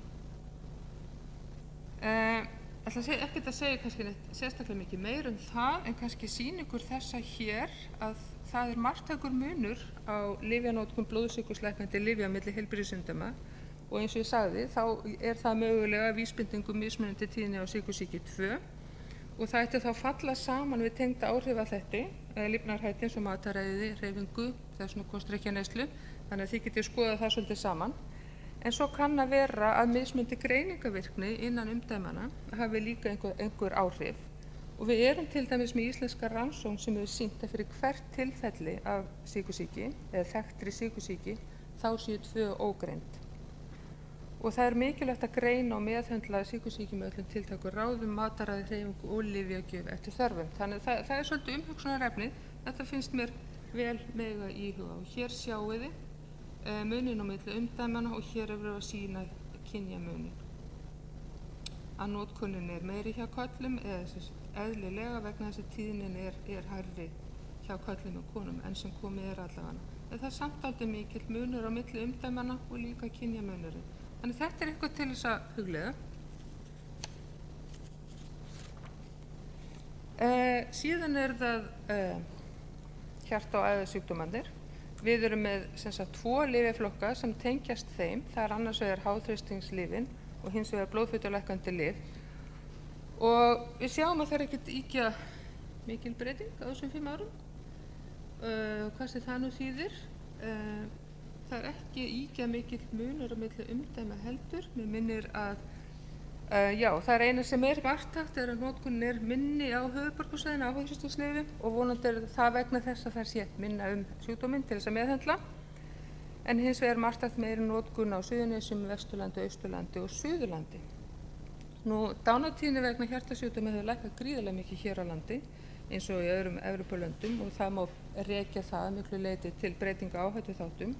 Ætla ekkert að segja kannski sérstaklega mikið meir það en kannski sýna ykkur þessa hér að það er marktækur munur á lyfjanótkun blóðsykurslækkandi lyfja milli heilbrigðisumdæma og eins og ég sagði þá er það mögulega vísbendingum mismunandi tíðni á sykursýki 2 og það ætti þá falla saman við tengda áhrifaþætti lífnarhætti eins og mataræði, hreyfingu, þessum kostdrykkjaneyslu, þannig að þið getið skoðað það svolítið saman. En svo kann að vera að mismundi greiningavirkni innan umdæmanna hafi líka einhver áhrif. Og við erum til dæmis með íslenska rannsókn sem hefur sýnt að fyrir hvert tilfelli af sykursýki, eða þekktri sykursýki, þá séu 2 ógreind. Og það er mikilvægt að greina og meðhöndla sykursýki með öllum tiltækum ráðum, mataræði, hreyfingu og lyfjagjöf eftir þörfum. Þannig að það er svolítið umhugsunarefni. Þetta finnst mér vel mega íhuga. Og hér sjáið þið munin á milli umdæmanna og hér er verið að sýna kynjamunin. Að notkunin er meiri hjá körlum eða eðlilega vegna þess að tíðnin er hærri hjá körlum og konum en sem komið er allavega. En það er samt aldrei mikill munur á milli umdæmanna og líka kynjamunurinn. Þannig þetta er eitthvað til þess að hugleiða. Síðan er það hjarta- og æðasjúkdómarnir. Við erum með 2 lyfjaflokka sem tengjast þeim. Það er annars vegar háþrýstingslyfin og hins vegar blóðfitulækkandi lyf. Og við sjáum að það er ekkert ýkja mikil breyting á þessum 5 árum. Hvað sem það nú þýðir? Það er ekki ýkja mikill munur á milli umdæma heldur. Mér minnir að það er eina sem er marktækt er að notkunin er minni á höfuðborgarsvæðinu á háþrýstingslyfjum og vonandi er það vegna þess að það sé minna sjúkdóminn til þess að meðhöndla. En hins vegar marktækt meiri notkun á Suðurnesjum, Vesturlandi, Austurlandi og Suðurlandi. Dánartíðni vegna hjartasjúkdóma hefur lækkað gríðarlega mikið hér á landi eins og í öðrum Evrópulöndum og það má rekja það miklu leyti til breytinga áhættuþáttum,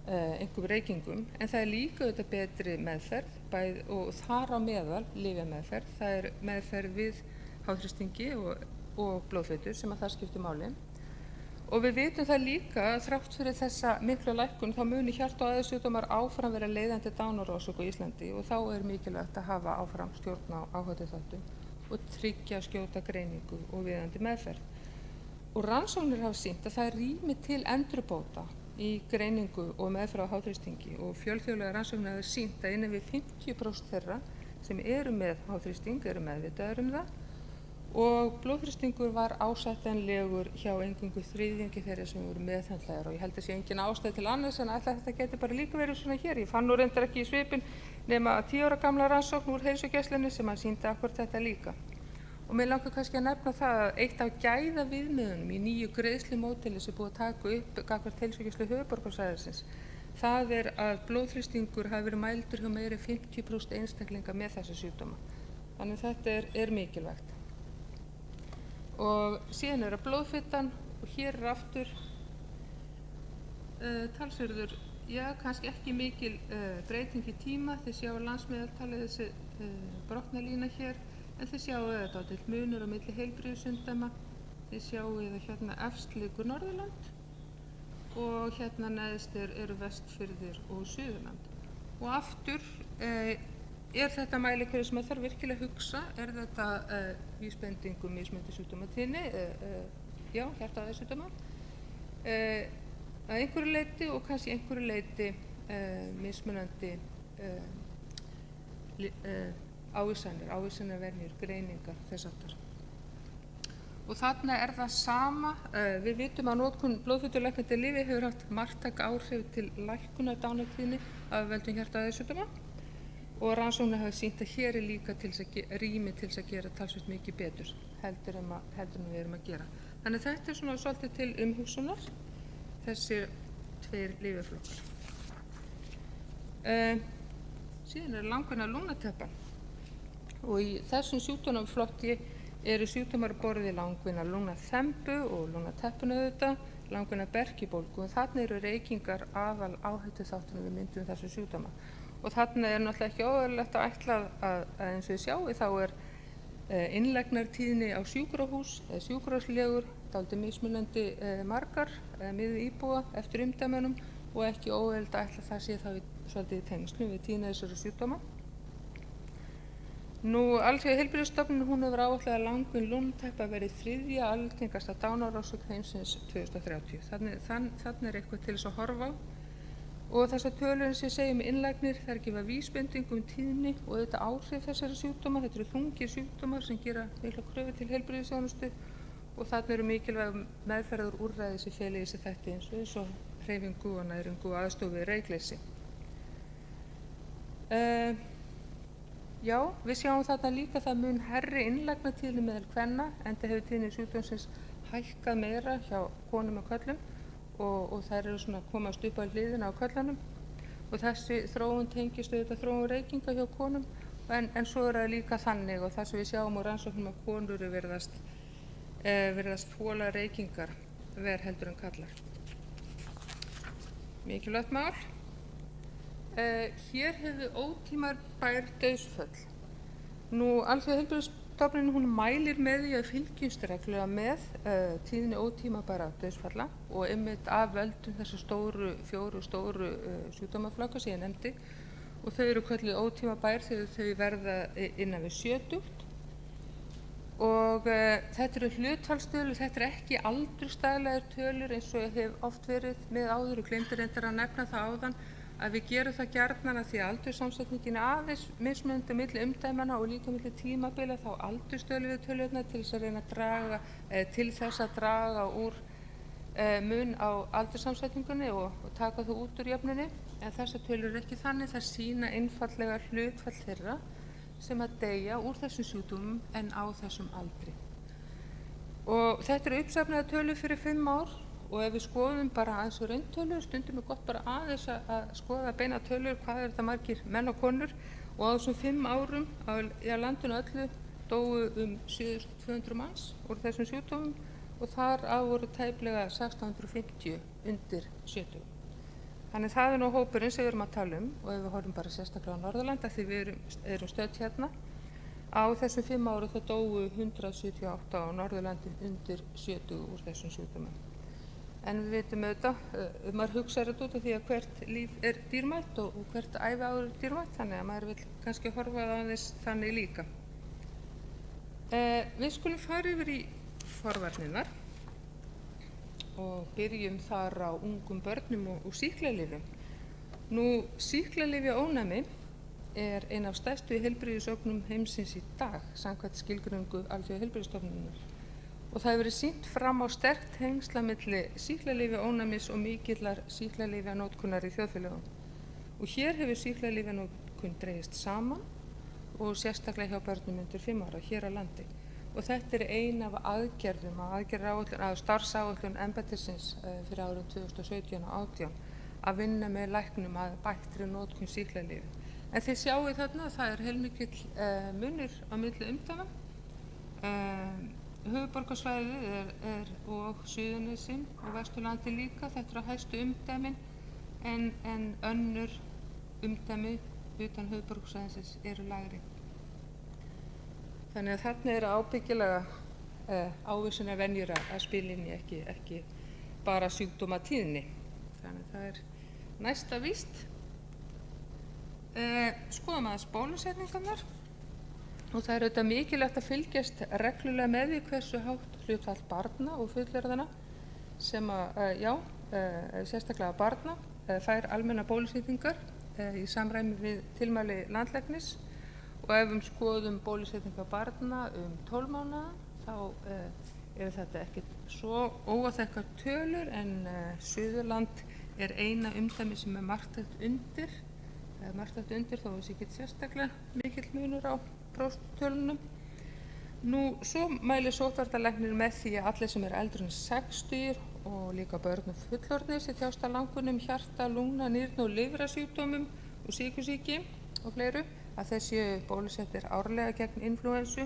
einhverjum reykingum, en það er líka auðvitað betri meðferð og þar á meðal lyfjameðferð, það er meðferð við háþrýstingi og blóðfitu sem að það skiptir máli. Og við vitum það líka að þrátt fyrir þessa miklu lækkun þá muni hjarta- og æðasjúkdómar áfram vera leiðandi dánarorsök á Íslandi og þá er mikilvægt að hafa áfram stjórn á áhættuþáttum og tryggja skjóta greiningu og viðeigandi meðferð. Og rannsóknir hafa sýnt að það er rými til endurbóta í greiningu og meðferð á háþrýstingi og fjölþjóðlegar rannsóknir hafa sýnt að innan við 50% þeirra sem eru með háþrýsting eru meðvitaðir það og blóðþrýstingur var ásættanlegur hjá eingöngu þriðjungi þeirra sem voru meðhöndlaðir, og ég held að sé engin ástæð til annars en að þetta geti bara líka verið svona hér. Ég fann nú reyndar ekki í svipinn nema 10 ára gamla rannsókn úr heilsugæslunni sem að sýndi akkurat þetta líka. Og mér langar kannski að nefna það að eitt af gæðaviðmiðunum í nýju greiðslumódeli sem búið að taka upp gagnvart heilsugæslu höfuðborgarsvæðisins, það er að blóðþrýstingur hafi verið mældur hjá meira en 50% einstaklinga með þessa sjúkdóma. Þannig þetta er mikilvægt. Og síðan er að blóðfitan, og hér er aftur talsverður, já, kannski ekki mikil breyting í tíma. Þið sjáu landsmeðaltalið, þessi brotna lína hér, en þið sjáu þetta á til munur á milli heilbrigðisumdæma. Þið sjáu það hérna efst liggur Norðurland og hérna neðst eru Vestfirðir og Suðurland. Og aftur er þetta mælikvarði sem þarf virkilega að hugsa, er þetta vísbending um mismunandi sjúkdómatíðni, já, hjarta-æðasjúkdóma, að einhverju leyti og kannski einhverju leyti mismunandi ávísanarvenjur, greiningar þess aftar. Og þarna er það sama, við vitum að notkun blóðfitulæknandi lyfja hefur haft marktæk áhrif til lækkunar dánartíðni af völdum hjarta-æðasjúkdóma, og rannsóknir hafa sýnt að hér er líka rými til þess að gera talsvert mikið betur heldur en við erum að gera. Þannig þetta er svona svolítið til umhugsunar, þessir 2 lyfjaflokkar. Síðan er langvinna lungnateppan, og í þessum sjúkdómaflokki eru sjúkdómar borðið langvinna lungnaþembu og lungnateppuna auðvitað, langvinna berkjubólgu, og þarna eru reykingar aðal áhættuþátturinn við myndum þessu sjúkdóma. Og þarna er náttúrulega ekki óeðlilegt að ætla að eins og við sjáum, þá er innlegnartíðni á sjúkrahús, sjúkrahúslegur, dálítið mismunandi margar miðað íbúa eftir umdæmunum, og ekki óeðlilegt að ætla það sé þá svolítið í tengslum við tíðni þessara sjúkdóma. Alþjóða heilbrigðisstofnunin, hún hefur áætlað að langvinn lungnateppa verið 3. algengasta dánarorsök heimsins 2030. Þannig er eitthvað til þess að horfa á. Og þessar tölur sem ég segi með innlagnir, það er ekki að vísbending um tíðni og auðvitað áhrif þessara sjúkdóma. Þetta eru þungir sjúkdómar sem gera mikla kröfu til heilbrigðisþjónustu, og þarna eru mikilvæg meðferðar úrræði sem fela í sig þætti eins og hreyfingu og næringu og aðstoð við reykleysi. Já, við sjáum þarna líka það mun hærri innlagnatíðni meðal kvenna, enda hefur tíðni sjúkdómsins hækkað meira hjá konum og körlum, og þær eru svona komast upp á hliðina á körlunum, og þessi þróun tengist auðvitað þróun reykinga hjá konum, en svo er það líka þannig, og það sem við sjáum á rannsóknum að konur virðast þola reykingar verr heldur en karlar. Mikilvægt mál. Hér hefur ótímabær dauðsföll. Alþjóða heilbrigðisstofnunin, hún mælir með því að fylgjumst reglulega með tíðni ótímabæra dauðsfalla, og einmitt af völdum þessu 4 stóru sjúkdómaflokka sem ég nefndi, og þau eru kölluð ótímabær þegar þau verða innan við 70. Og þetta eru hlutfallstölur, þetta er ekki aldurstaðlegar tölur eins og hef oft verið með áður, og gleymdi reyndar að nefna það áðan að við gerum það gjarnan að því að aldurssamsetningin er aðeins mismunandi milli umdæmanna og líka milli tímabila, þá aldurstölum við tölurnar til þess að reyna að draga úr mun á aldurssamsetningunni og taka þú út úr jöfnunni, en þessar tölur eru ekki þannig, það sýna einfaldlega hlutfall þeirra sem að deyja úr þessum sjúkdómum en á þessum aldri. Og þetta eru uppsafnaðar tölur fyrir 5 ár, og ef við skoðum bara aðeins og rauntölur, stundum er gott bara aðeins að skoða beina tölur, hvað er þetta margir menn og konur, og á þessum 5 árum á landinu öllu dóu 7.200 manns úr þessum sjúkdómum, og þar af voru tæplega 1650 undir 70. Þannig það er nú hópurinn sem við erum að tala um, og ef við horfum bara sérstaklega á Norðurlanda, því við erum stödd hérna, á þessum 5 árum þá dóu 178 á Norðurlandi undir 70 úr þessum sjúkdómum. En við vitum auðvitað, maður hugsaður þetta út af því að hvert líf er dýrmætt og hvert æviár er dýrmætt, þannig að maður vil kannski horfa það aðeins þannig líka. Við skulum fara yfir í forvarnirnar og byrjum þar á ungum börnum og sýklalyfjum. Sýklalyfjaónæmi er ein af stærstu heilbrigðisógnum heimsins í dag, samkvæmt skilgreiningu Alþjóðaheilbrigðisstofnunarinnar. Og það hefur verið sýnt fram á sterkt tengsl milli sýklalyfjaónæmis og mikillar sýklalyfjanotkunar í þjóðfélögum. Og hér hefur sýklalyfjanotkun dregist saman og sérstaklega hjá börnum undir 5 ára hér á landi. Og þetta er ein af aðgerðum að starfsáætlun embættisins fyrir árin 2017 og 2018 að vinna með læknum að bættri notkun sýklalyfja. En þið sjáið þarna að það er heilmikill munur á milli umdæma. Höfuðborgarsvæðið og Suðurnesin og Vesturlandi líka, þetta eru hæstu umdæmin en önnur umdæmi utan höfuðborgarsvæðisins eru lægri. Þannig að þarna eru ábyggilega ávísunarvenjur að spila inn í, ekki bara sjúkdómatíðni. Þannig að það er næsta víst. Skoðum aðeins bólusetningarnar. Og það er auðvitað mikilvægt að fylgjast reglulega með því hversu hátt hlutfall barna og fullorðinna sem sérstaklega barna fær almennar bólusetningar í samræmi við tilmæli landlæknis. Og ef skoðum bólusetningar barna 12 mánaða þá eru þetta ekkert svo óáþekkar tölur en Suðurland er eina umdæmi sem er marktækt undir. Það er marktækt undir þó þessi ekki sérstaklega mikill munur á prósentutölunum. Svo mælir sóttvarnalæknir með því að allir sem eru eldri en 60 og líka börn og fullorðnir sem þjást af langunum, hjarta, lungna, nýrna og lifrarsjúkdómum og sykursýki og fleiru, að þeir séu bólusettir árlega gegn inflúensu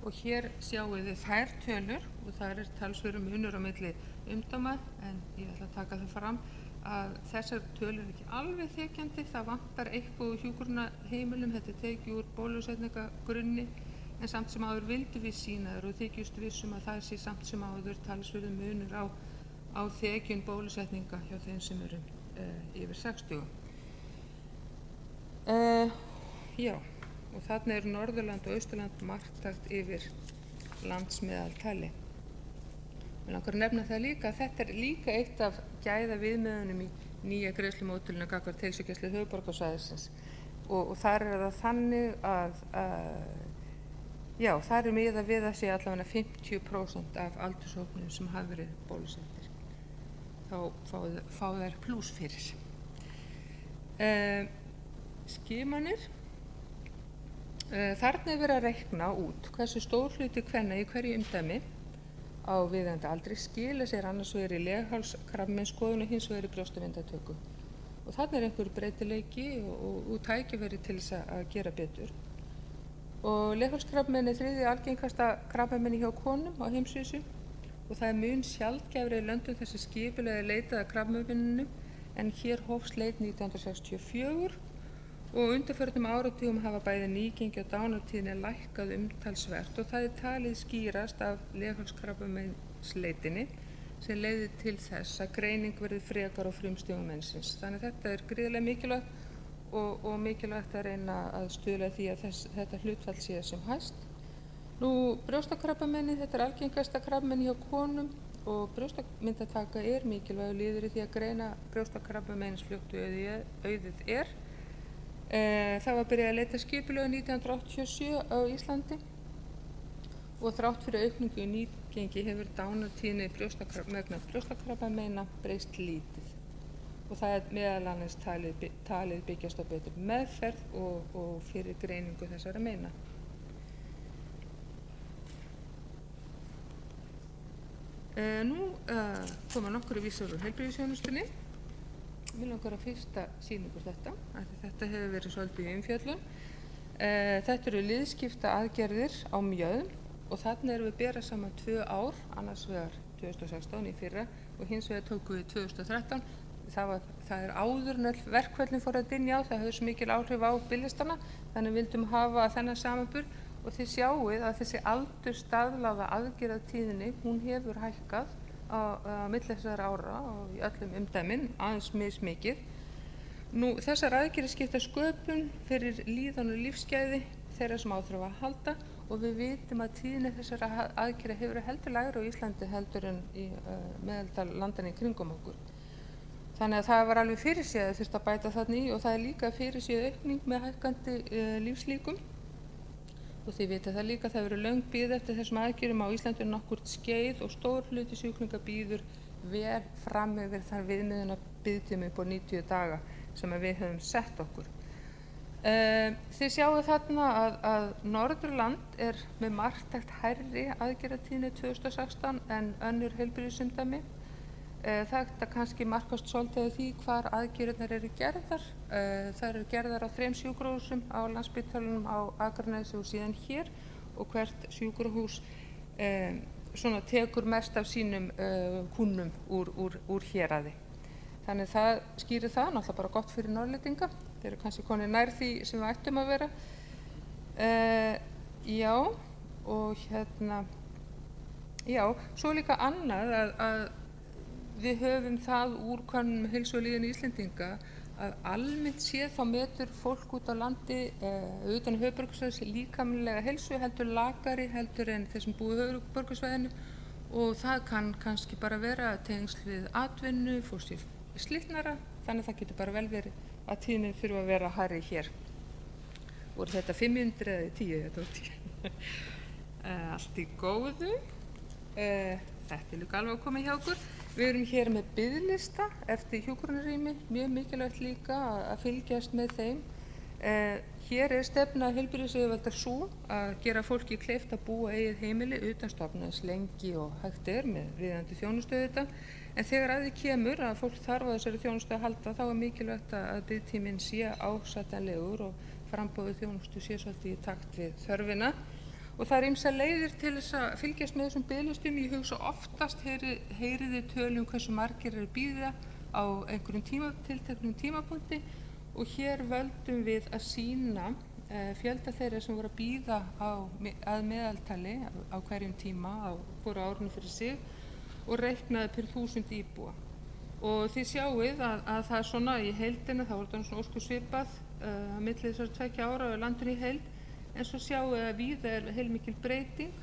og hér sjáum við þær tölur og það er talsverður munur á milli umdæma en ég ætla að taka það fram að þessar tölur er ekki alveg þykjandi, það vantar eitthvað úr hjúkrunarheimilum, þetta er tekið úr bólusetningagrunni en samt sem áður vildum við sýna þær og þykjumst vissum að það sé samt sem áður talsverður munur á þekjun bólusetninga hjá þeim sem eru yfir 60. Og þarna eru Norðurland og Austurland marktækt yfir landsmeðaltali. Mér langar að nefna það líka að þetta er líka eitt af gæða viðmiðunum í nýja greiðslumódelinu gagnvart heilsugæslu höfuðborgarsvæðisins og þar er það þannig að þar er miðað við að sé allavega 50% af aldurshópnum sem hafa verið bólusettir. Þá fá þær plús fyrir. Skimanir. Þarna er verið að reikna út hversu stór hluti kvenna í hverju umdæmi á viðeigandi aldri skila sér annars vegar í leghálskrabbameinsskoðun og hins vegar í brjóstavindatöku. Og þarna er einhver breytileiki og tækifæri til þess að gera betur. Og leghálskrabbamein er 3. algengasta krabbamein hjá konum á heimsvísu og það er mun sjaldgæfari í löndum þar sem skipulega er leitað að krabbameininu en hér hófst leit 1964 og undanförnum áratugum hafa bæði nýgengi og dánartíðni lækkað umtalsvert og það er talið skýrast af leghálskrabbameinsleitinni sem leiðir til þess að greining verði frekar á frumstigum mensins. Þannig að þetta er gríðarlega mikilvægt og mikilvægt að reyna að stuðla því að þetta hlutfall sé sem hæst. Brjóstakrabbameini, þetta er algengasta krabbamein hjá konum og brjóstamyndataka er mikilvægur liður í því að greina brjóstakrabbameinsins fljótt auðið er. Það var byrjað að leita skipulega 1987 á Íslandi og þrátt fyrir aukningu í nýgengi hefur dánartíðni vegna brjóstakrabbameina breyst lítið og það er meðal annars talið byggjast á betri meðferð og fyrir greiningu þessara meina. Koma nokkru vísar úr heilbrigðisþjónustunni. Mér langar að fyrsta sýningu þetta hefur verið svolítið í umfjöllun. Þetta eru liðskipta aðgerðir á mjöðm og þarna erum við bera saman 2 ár, annars vegar 2016 í fyrra og hins vegar tókum við 2013. Það er áður en öll verkföllin fór að dynja á, það hefur svo mikil áhrif á biðlistana, þannig vildum hafa þennan samanburð og þið sjáið að þessi aldursstaðlaða aðgerðatíðni, hún hefur hækkað á milli þessara ára og í öllum umdæmin aðeins mismikið. Þessar aðgerðir skipta sköpum fyrir líðan og lífsgæði þeirra sem á þurfa að halda og við vitum að tíðni þessara aðgerða hefur heldur lægri á Íslandi heldur en í meðaltal landanna í kringum okkur. Þannig að það var alveg fyrirséð að þurfti að bæta þarna í og það er líka fyrirséð aukning með hækkandi lífslíkum. Og þið vitið það líka, það verður löng bið eftir þessum aðgerðum á Íslandi nokkurt skeið og stór hluti sjúklinga bíður vel fram yfir þann viðmiðuna biðtími upp á 90 daga sem við höfum sett okkur. Þið sjáu þarna að Norðurland er með marktækt hærri aðgerðatíðni 2016 en önnur heilbrigðisumdæmi. Þetta kannski markast svolítið af því hvar aðgerðirnar eru gerðar. Það eru gerðar á 3 sjúkrahúsum á Landspítalanum á Akranesi og síðan hér og hvert sjúkrahús svona tekur mest af sínum kúnnum úr héraði. Þannig það skýrir það, náttúrulega bara gott fyrir Norðlendinga. Þeir eru kannski konir nær því sem við ættum að vera. Já, og já, svo líka annað að við höfum það úr könnunum heilsu og líðan Íslendinga að almennt séð þá metur fólk út á landi utan höfuðborgarsvæðis líkamlega heilsu heldur lakari heldur en þeir sem búa í höfuðborgarsvæðinu og það kann kannski bara vera tengsl við atvinnu, fólk sé slitnara, þannig að það getur bara vel verið að tíðnin þurfa að vera hærri hér. Voru þetta 500 eða 10? Þetta var 10. Allt í góðu. Þetta er líka alveg að koma hjá okkur. Við erum hér með biðlista eftir hjúkrunarrými, mjög mikilvægt líka að fylgjast með þeim. Hér er stefna heilbrigðisyfirvalda sú að gera fólki kleift að búa eigið heimili utan stofnunar lengi og hægt er með viðeigandi þjónustu þetta. En þegar að því kemur að fólk þarf á þessari þjónustu að halda þá er mikilvægt að biðtíminn sé ásættanlegur og framboðið þjónustu sé svolítið í takt við þörfina. Og það er ýmsar leiðir til þess að fylgjast með þessum biðlistum. Ég hugsa oftast heyrið þið tölum hversu margir eru bíða á einhverjum tilteknum tímapunkti og hér völdum við að sýna fjölda þeirra sem voru að bíða að meðaltali á hverjum tíma á hvoru árinu fyrir sig og reiknaði per 1000 íbúa. Og þið sjáið að það er svona í heildina, þá er þetta svona ósku svipað á milli þessar 2 ára á landinu í heild. En svo sjáum við að víða er heilmikil breyting.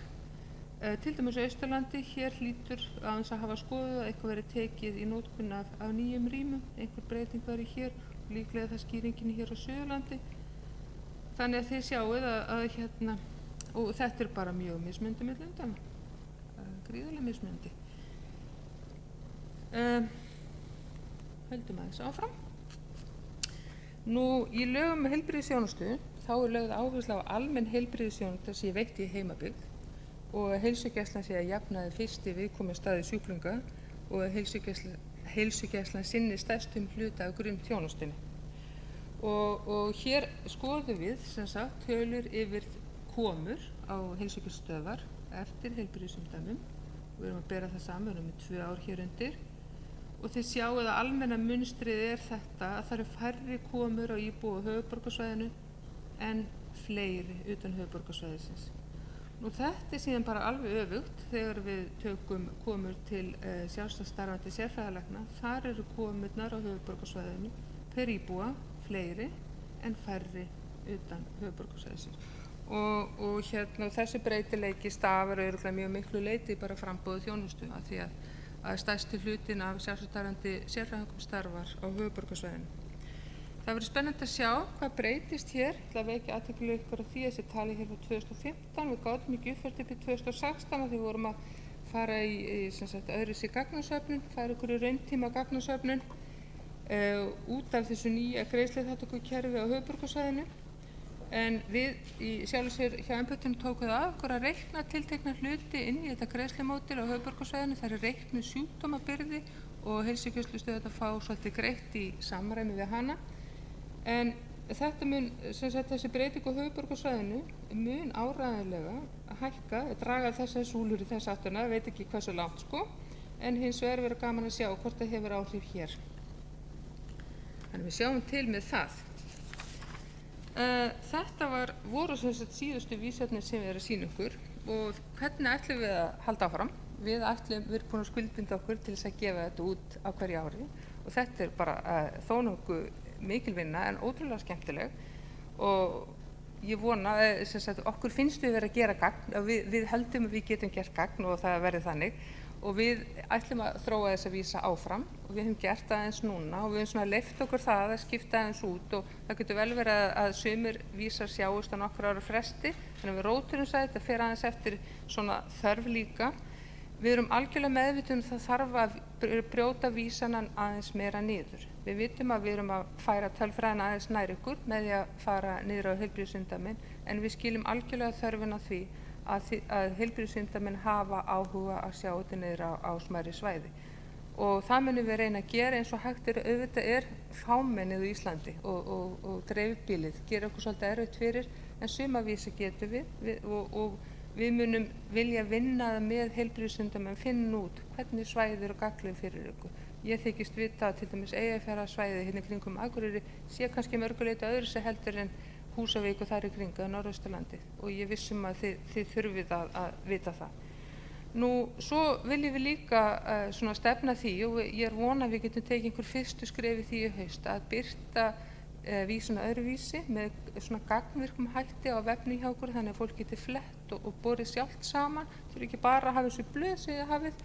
Til dæmis á Austurlandi, hér hlýtur aðeins að hafa skoðað að eitthvað verið tekið í notkun af nýjum rýmum, einhver breyting verið hér og líklega það skýringin hér á Suðurlandi. Þannig að þið sjáið að og þetta er bara mjög mismunandi milli umdæma, gríðarlega mismunandi. Höldum aðeins áfram. Nú, í lögum um heilbrigðisþjónustu þá er lögð áhersla á almenn heilbrigðisþjónusta sem veitt í heimabyggð og heilsugæslan sé að jafnaði fyrsti viðkomustaður sjúklinga og heilsugæslan sinni stærstum hluta af grunnþjónustunni. Og hér skoðum við sem sagt tölur yfir komur á heilsugæslustöðvar eftir heilbrigðisumdæmum. Við erum að bera það saman, við erum með 2 ár hér undir. Og þið sjáu að almenna munstrið er þetta að það eru færri komur á íbúa á höfuðborgarsvæðinu en fleiri utan höfuðborgarsvæðisins. Nú þetta er síðan bara alveg öfugt þegar við tökum komur til sjálfstætt starfandi sérfræðilækna. Þar eru komurnar á höfuðborgarsvæðinu per íbúa fleiri en færri utan höfuðborgarsvæðisins. Og þessi breytileiki stafar örugglega mjög miklu leyti bara framboði þjónustu af því að stærsti hlutin af sjálfstætt starfandi sérfræðingum starfar á höfuðborgarsvæðinu. Það verður spennandi að sjá hvað breytist hér. Ég ætla að vekja athygli ykkur á því að þessi tali hér frá 2015. Við gátum ekki uppfært upp í 2016 að við vorum að fara í öðruvísi gagnasöfnun, fara ykkur í rauntíma gagnasöfnun út af þessu nýja greiðsluþátttökukerfi á höfuðborgarsvæðinu. En við í sjálfu sér hjá embættinu tókum það að okkur að reikna tiltekna hluti inn í þetta greiðslumódel á höfuðborgarsvæðinu. Það er reiknuð sjúkdómabyrði og heilsugæslustöðvarnar fá svolítið greitt í samræmi við hana. En þetta mun, þessi breyting á höfuðborgarsvæðinu mun áreiðanlega hækka, draga þessar súlur í þess áttina, veit ekki hversu langt sko, en hins vegar verður gaman að sjá hvort það hefur áhrif hér. Þannig við sjáum til með það. Þetta voru síðustu vísefni sem við erum að sýna ykkur og hvernig ætlum við að halda áfram. Við erum búin að skuldbinda okkur til þess að gefa þetta út á hverju ári og þetta er bara þó nokkuð mikil vinna en ótrúlega skemmtileg og ég vona okkur finnst við vera að gera gagn og við höldum að við getum gert gagn og það verði þannig og við ætlum að þróa þessa vísa áfram og við höfum gert það aðeins núna og við höfum svona leyft okkur það að skipta aðeins út og það getur vel verið að sumir vísar sjáist á nokkur ára fresti, þannig að við róturum það, þetta fer aðeins eftir svona þörf líka. Við erum algjörlega meðvituð það þarf að brjóta vísanan aðeins meira niður. Við vitum að við erum að færa tölfræðina aðeins nær ykkur með því að fara niður á heilbrigðisumdæmin, en við skiljum algjörlega þörfin á því að heilbrigðisumdæmin hafa áhuga að sjá þetta niður á smærri svæði. Og það munum við reyna að gera eins og hægt auðvitað fámennið í Íslandi og dreifbýlið gerir okkur svolítið erfitt fyrir, en suma vísa getum við og við munum vilja vinna með heilbrigðisumdæmin, finna út hvernig svæði eru gagnleg fyrir ykkur. Ég þykist vita að til dæmis Eyjafjarðarsvæði hérna kringum Akureyri sé kannski mörguleyti öðru sem heldur en Húsavík og þar í kringu á Norðausturlandi og ég vissum að þið þurfið að vita það. Nú, svo viljum við líka svona stefna því og ég vona að við getum tekið einhver fyrstu skrefi því í haust að birta vísuna öðruvísi með svona gagnvirkum hætti á vefni hjá okkur þannig að fólk geti flett og borið sjálft saman, þurfi ekki bara að hafa þessu blöð sem þið hafið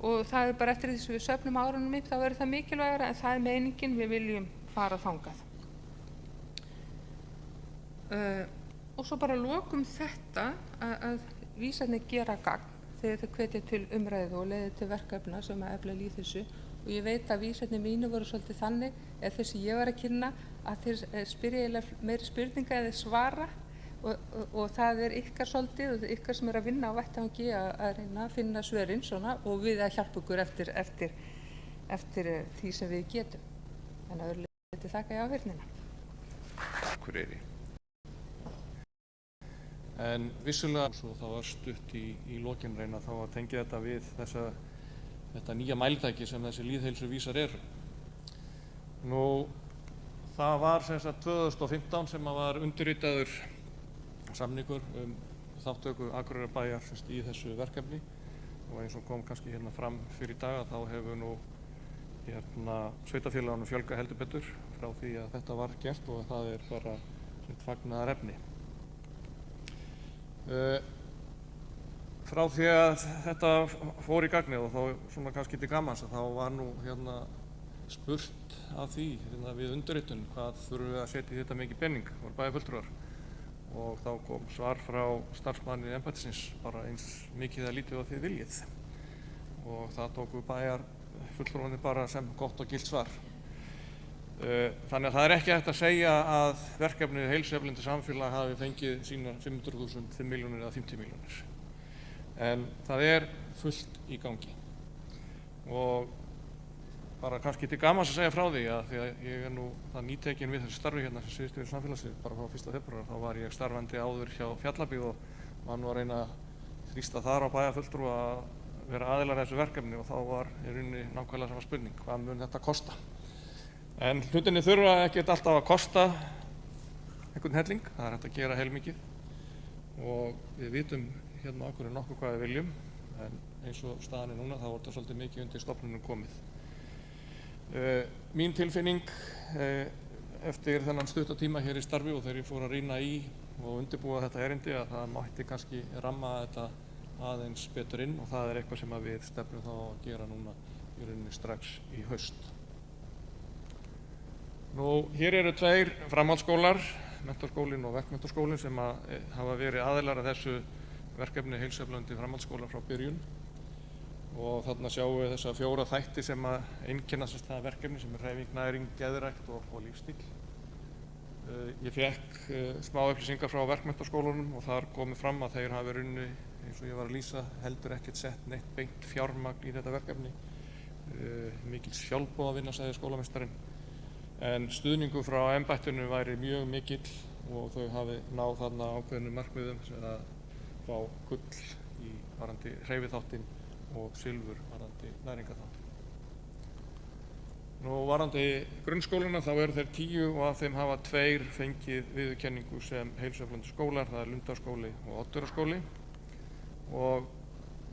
og það bara eftir því sem við söfnum árunum upp þá verður það mikilvægara en það meiningin, við viljum fara þangað. Og svo bara lokum þetta að vísarnir gera gagn þegar þau hvetja til umræðu og leiði til verkefna sem að efla lýðheilsu og ég veit að vísarnir mínu voru svolítið þannig eða þessi ég var að kynna að þeir spyrja meiri spurninga eða svara og það ykkar svolítið og ykkar sem að vinna á vettvangi að reyna að finna svörin svona og við að hjálpa ykkur eftir því sem við getum. Þannig að öðruleyti þakka ég á áheyrnina. Akureyri. En vissulega, svo það var stutt í lokin reyna þá að tengja þetta við þetta nýja mælitæki sem þessi lýðheilsuvísar eru. Nú, það var sem sagt 2015 sem að var undirritaður samningur þátttöku Akureyrarbæjar í þessu verkefni og eins og kom kannski hérna fram fyrir dag að þá hefur nú sveitarfélagunum fjölgað heldur betur frá því að þetta var gert og það bara fagnaðarefni. Frá því að þetta fór í gagnið og þá svona kannski til gamans að þá var nú spurt af því við undirritun hvað þurfum við að setja í þetta mikið pening, voru bæjarfulltrúar og þá kom svar frá starfsmanni embættisins bara eins mikið að lítið á því viljið og það tóku bæjarfulltrúarnir bara sem gott og gilt svar. Þannig að það ekki hægt að segja að verkefnið heilsueflandi samfélag hafi fengið sína 500.000, 5 milljónir eða 50 milljónir. En það fullt í gangi og bara kannski til gamans að segja frá því að því að ég nú það nýtekinn við þessu starfi hérna sem sviðsstjóri samfélagsins bara frá 1. febrúar þá var ég starfandi áður hjá Fjallabyggð og var nú að reyna að þrýsta þar á bæjarfulltrúa að vera aðilar að þessu verkefni og þá var í rauninni nákvæmlega sama spurning, hvað mun þetta kosta? En hlutinni þurfa ekkert alltaf að kosta einhvern helling, það hægt að gera heilmikið og við vitum hérna okkur nokkuð hvað við viljum en eins og staðan núna þá þetta svolítið mikið undir stofnunum komið. Mín tilfinning eftir þennan stutta tíma hér í starfi og þegar ég fór að rýna í og undirbúa þetta erindi að það mætti kannski ramma þetta aðeins betur inn og það eitthvað sem við stefnum þá að gera núna í rauninni strax í haust. Nú, hér eru 2 framhaldsskólar, Menntaskólinn og Verkmenntaskólinn sem hafa verið aðilar að þessu verkefni heilsueflandi framhaldsskóla frá byrjun og þarna sjáum við þessa 4 þætti sem einkenna það verkefni sem hreyfing, næring, geðrækt og lífstíl. Ég fékk smá upplýsingar frá Verkmenntaskólunum og þar komið fram að þeir hafi runni, eins og ég var að lýsa, heldur ekkert sett neitt beint fjármagn í þetta verkefni. Mikils sjálfboðavinna, sagði skólameistarinn. En stuðningur frá embættinu væri mjög mikill og þau hafi náð þarna ákveðnum markmiðum að fá gull í varðandi hreyfiþáttinn og silfur varðandi næringarþáttinn. Nú varðandi grunnskólana þá eru þeir 10 og af þeim hafa 2 fengið viðurkenningu sem heilsueflandi skólar, það Lundarskóli og Oddeyrarskóli og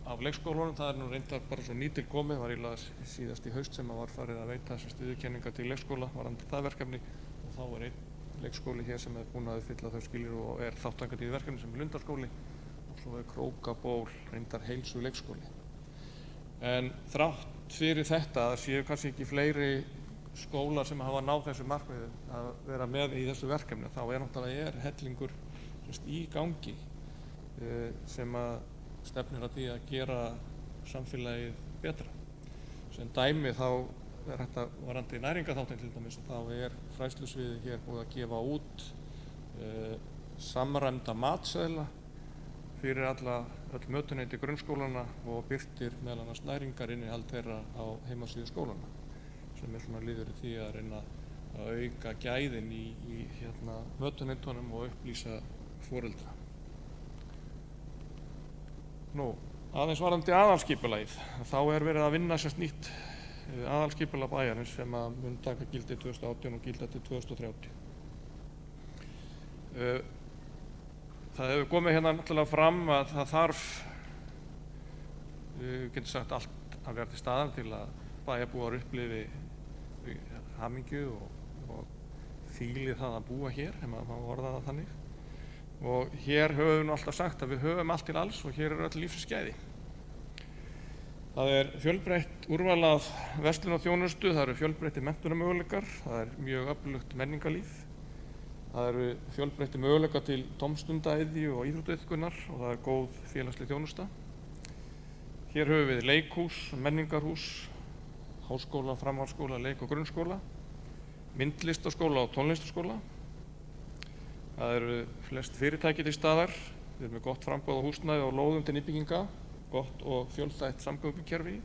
af leikskólunum, það nú reyndar bara svo nýtil komið, var eiginlega síðast í haust sem var farið að veita þessar viðurkenningar til leikskóla varðandi það verkefni og þá einn leikskóli hér sem búinn að uppfylla þau skilyrði og þátttakandi í verkefni sem Lundarskóli og svo Krókaból, reyndar heilsu leikskóli. En þrátt fyrir þetta séu kannski ekki fleiri skólar sem hafa náð þessu markmiði að vera með í þessu verkefni, þá náttúrulega hellingur í gangi sem að stefnir að því að gera samfélagið betra. Sem dæmi þá þetta varðandi næringarþáttinn til dæmis, þá fræðslusviðið hér búið að gefa út samræmda matseðla fyrir öll mötuneyti grunnskólana og birtir meðal annars næringarinnihald þeirra á heimasíðu skólana, sem svona liður í því að reyna að auka gæðin í mötuneytunum og upplýsa foreldra. Aðeins varðandi aðalskipulagið, þá verið að vinna nýtt aðalskipulag bæjarins sem að mun taka gildi 2018 og gilda til 2030. Það hefur komið hérna náttúrulega fram að það þarf, getur sagt, allt að vera til staðar til að bæjarbúar upplifi hamingju og fíli það að búa hér, ef maður má orða það þannig. Og hér höfum við alltaf sagt að við höfum allt til alls og hér öll lífsins gæði. Það fjölbreytt úrval af verslun og þjónustu, það fjölbreyttir menntunarmöguleikar, það mjög öflugt menningarlíf. Það fjölbreyttir möguleikar til tómstundaiðju og íþróttaiðkunar og það góð félagsleg þjónusta. Hér höfum við leikhús, menningarhús, háskóla, framhaldsskóla, leik- og grunnskóla, myndlistaskóla og tónlistaskóla. Það flest fyrirtæki til staðar, við með gott framboð á húsnæði og lóðum til nýbygginga, gott og fjölþætt samgöngukerfi,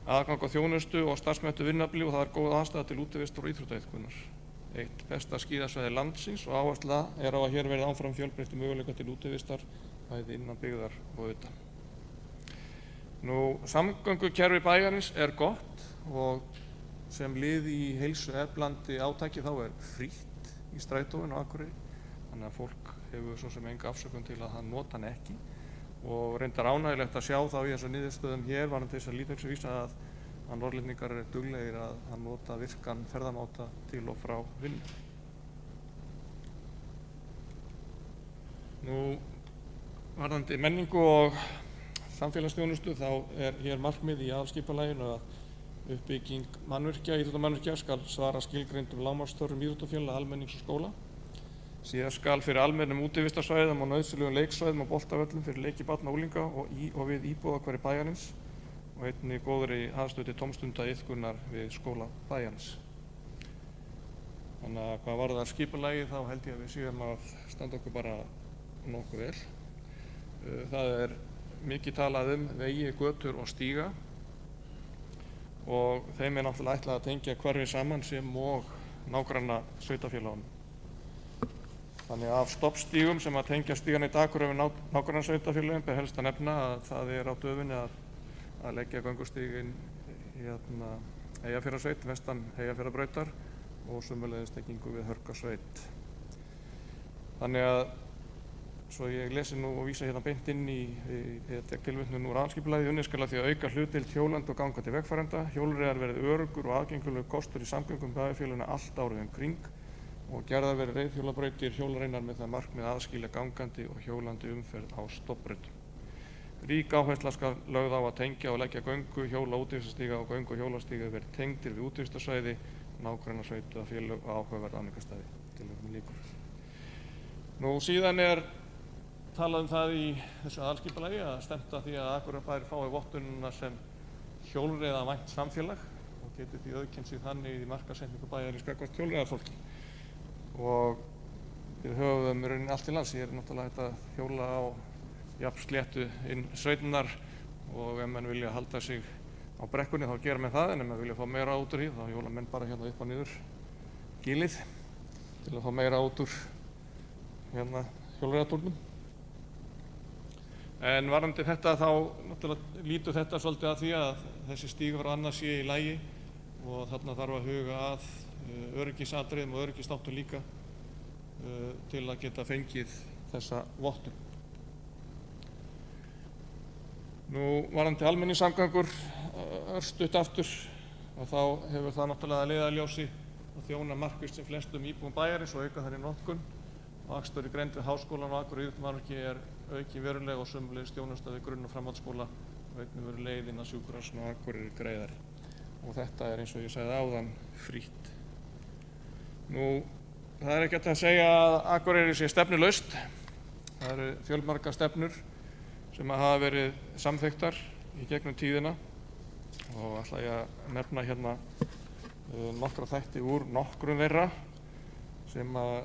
aðgang á þjónustu og starfsmenntu vinnuafli og það góð aðstaða til útivistar og íþróttaiðkunar. Eitt besta skíðasvæði landsins og áhersla á að hér verði áfram fjölbreyttir möguleikar til útivistar, bæði innan byggðar og utan. Samgöngukerfi bæjarins gott og sem lið í heilsueflandi átaki þá frítt í strætóinu á Akureyri, þannig að fólk hefur svo sem enga afsökun til að hann nota hann ekki og reyndar ánægilegt að sjá þá í þessum niðurstöðum hér varðandi þess að lýðheilsuvísa að Norðlendingar duglegir að nota virkan ferðamáta til og frá vinnu. Varðandi menningu og samfélagsþjónustu þá hér markmið í aðalskipulaginu að uppbygging mannvirkja, íþróttamannvirkja skal svara skilgreindum lágmarksþörfum íþróttafélaga, almennings og skóla. Síðan skal fyrir almennum útivistarsvæðum og nauðsynlegum leiksvæðum og boltavöllum fyrir leiki barna og unglinga og við íbúðahverfi bæjarins og einnig góðri aðstöðu til tómstundaiðkunar við skóla bæjarins. Þannig að hvað varðar skipulagið þá held ég að við séum að standa okkur bara nokkuð vel. Það mikið talað vegi, götur og stíga og þeim náttúrulega ætlað að tengja hverfi saman sem og nágranna sveitarfélagunum. Þannig af stoppstígum sem að tengja stígan í Akureyri við nágranna sveitarfélögum ber helst að nefna að það á döfinni að leggja göngustíginn Eyjafjarðarsveit, vestan Eyjafjarðarbrautar og sömuleiðis tengingu við Hörgársveit. Þannig að svo ég lesi nú og vísa hérna beint inn í tilvitnun úr aðalskipulagið, unnið skal að því að auka hlutdeild hjólandi og gangandi vegfarenda, hjólreiðar verði öruggur og aðgengilegur kostur í samgöngum bæjarfélaginu allt árið kring og gerðar verði reiðhjólabrautir hjólareinar með það markmið að aðskilja gangandi og hjólandi umferð á stofnbrautum. Rík áhersla skal lögð á að tengja og leggja göngu, hjóla, útivistarstíga og göngu og hjólastíga verði tengdir við útivistarsvæði, nágranna sveitarfélög og áhugaverð áningarstaði. Tilvitnun lýkur. Síðan talað það í þessu aðalskipulagi að stefnt að því að Akureyrarbær fái vottunina sem hjólreiðavænt samfélag og geti því auðkennt sig þannig í markaðssetningu bæjarins gagnvart hjólreiðafólki. Og við höfum í rauninni allt til lands. Ég náttúrulega hægt að hjóla á jafn sléttu inn sveitirnar og ef menn vilja halda sig á brekkunni þá gera menn það, en ef menn vilja fá meira út úr því þá hjóla menn bara hérna upp og niður gílið til að fá meira út úr hjólreiðatúrnum. En varðandi þetta þá náttúrulega lítur þetta svolítið að því að þessi stígur og annað sé í lagi og þarna þarf að huga að öryggisatriðum og öryggisþáttum líka til að geta fengið þessa vottun. Varðandi almenningssamgöngur örstutt aftur og þá hefur það náttúrulega að leiðarljósi að þjóna markvisst sem flestum íbúum bæjarins og auka þar í notkun. Akstur í greind við Háskólann og Akureyri íþróttamannvirki aukin verulega og sömuleiðis þjónusta við grunn- og framhaldsskóla og einnig verður leiðin að sjúkrahúsinu á Akureyri greiðari. Og þetta er eins og ég sagði áðan frítt. Það er ekki hægt að segja að Akureyri sé stefnulaust. Það eru fjölmargar stefnur sem hafa verið samþykktar í gegnum tíðina og ætla ég að nefna hérna nokkra þætti úr nokkrum þeirra sem að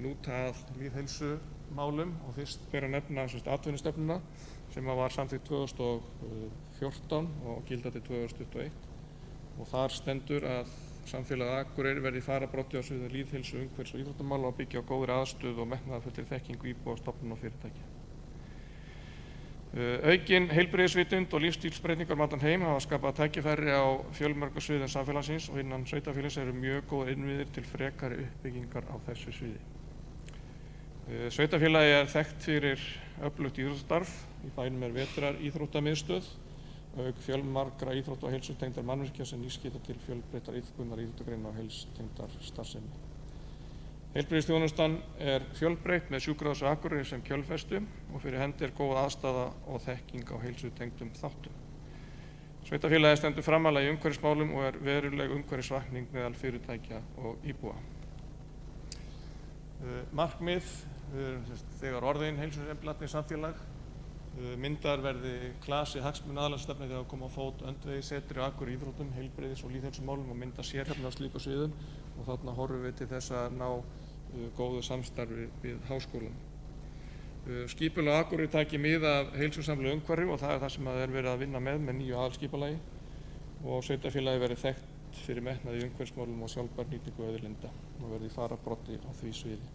lúta að lýðheilsumálum og fyrst ber að nefna atvinnustefnuna sem var samþykkt 2014 og gildandi 2021 og þar stendur að samfélagið Akureyri verði í fararbroddi á sviði lýðheilsu, umhverfis og íþróttamála og byggja á góðri aðstöðu og metnaðarfullri þekkingu íbúa, stofnana og fyrirtækja. Aukin heilbrigðisvitund og lífsstílsbreytingar um allan heim hafa skapað tækifæri á fjölmörgum sviðum samfélagsins og innan sveitarfélags eru mjög góðar innviðir til frekari uppbyggingar á þessu sviði. Sveitarfélagið er þekkt fyrir öflugt íþróttastarf, í bænum er vetraríþróttamiðstöð auk fjölmargra íþrótta- og heilsutengdar mannvirkja sem nýskita til fjölbreyttar iðkunar íþróttagreina og heilsutengdar starfsemi. Heilbrigðisþjónustan er fjölbreytt með sjúkrahúsið á Akureyri sem kjölfestu og fyrir hendi er góð aðstaða og þekking á heilsutengdum þáttum. Sveitarfélagið stendur framarlega í umhverfismálum og er veruleg umhverfisvakning meðal fyrirtækja og íbúa. Markmið þegar orðin heilsueflandi samfélag myndar verði klasi hagsmunaaðalastefnu þegar að koma á fót öndvegissetri á Akureyri íþróttum, heilbrigðis- og lýðheilsumálum og mynda sérhefna á slíku sviðum og þarna horfum við til þess að ná góðu samstarfi við háskólann. Skipulag Akureyri taki mið af heilsusamlegu umhverfi og það er það sem er verið að vinna með nýju aðalskipulagi og sveitarfélagið verði þekkt fyrir metnað í umhverfismálum og sjálfbær nýtingu auðlinda og verði í fararbroddi á því sviði.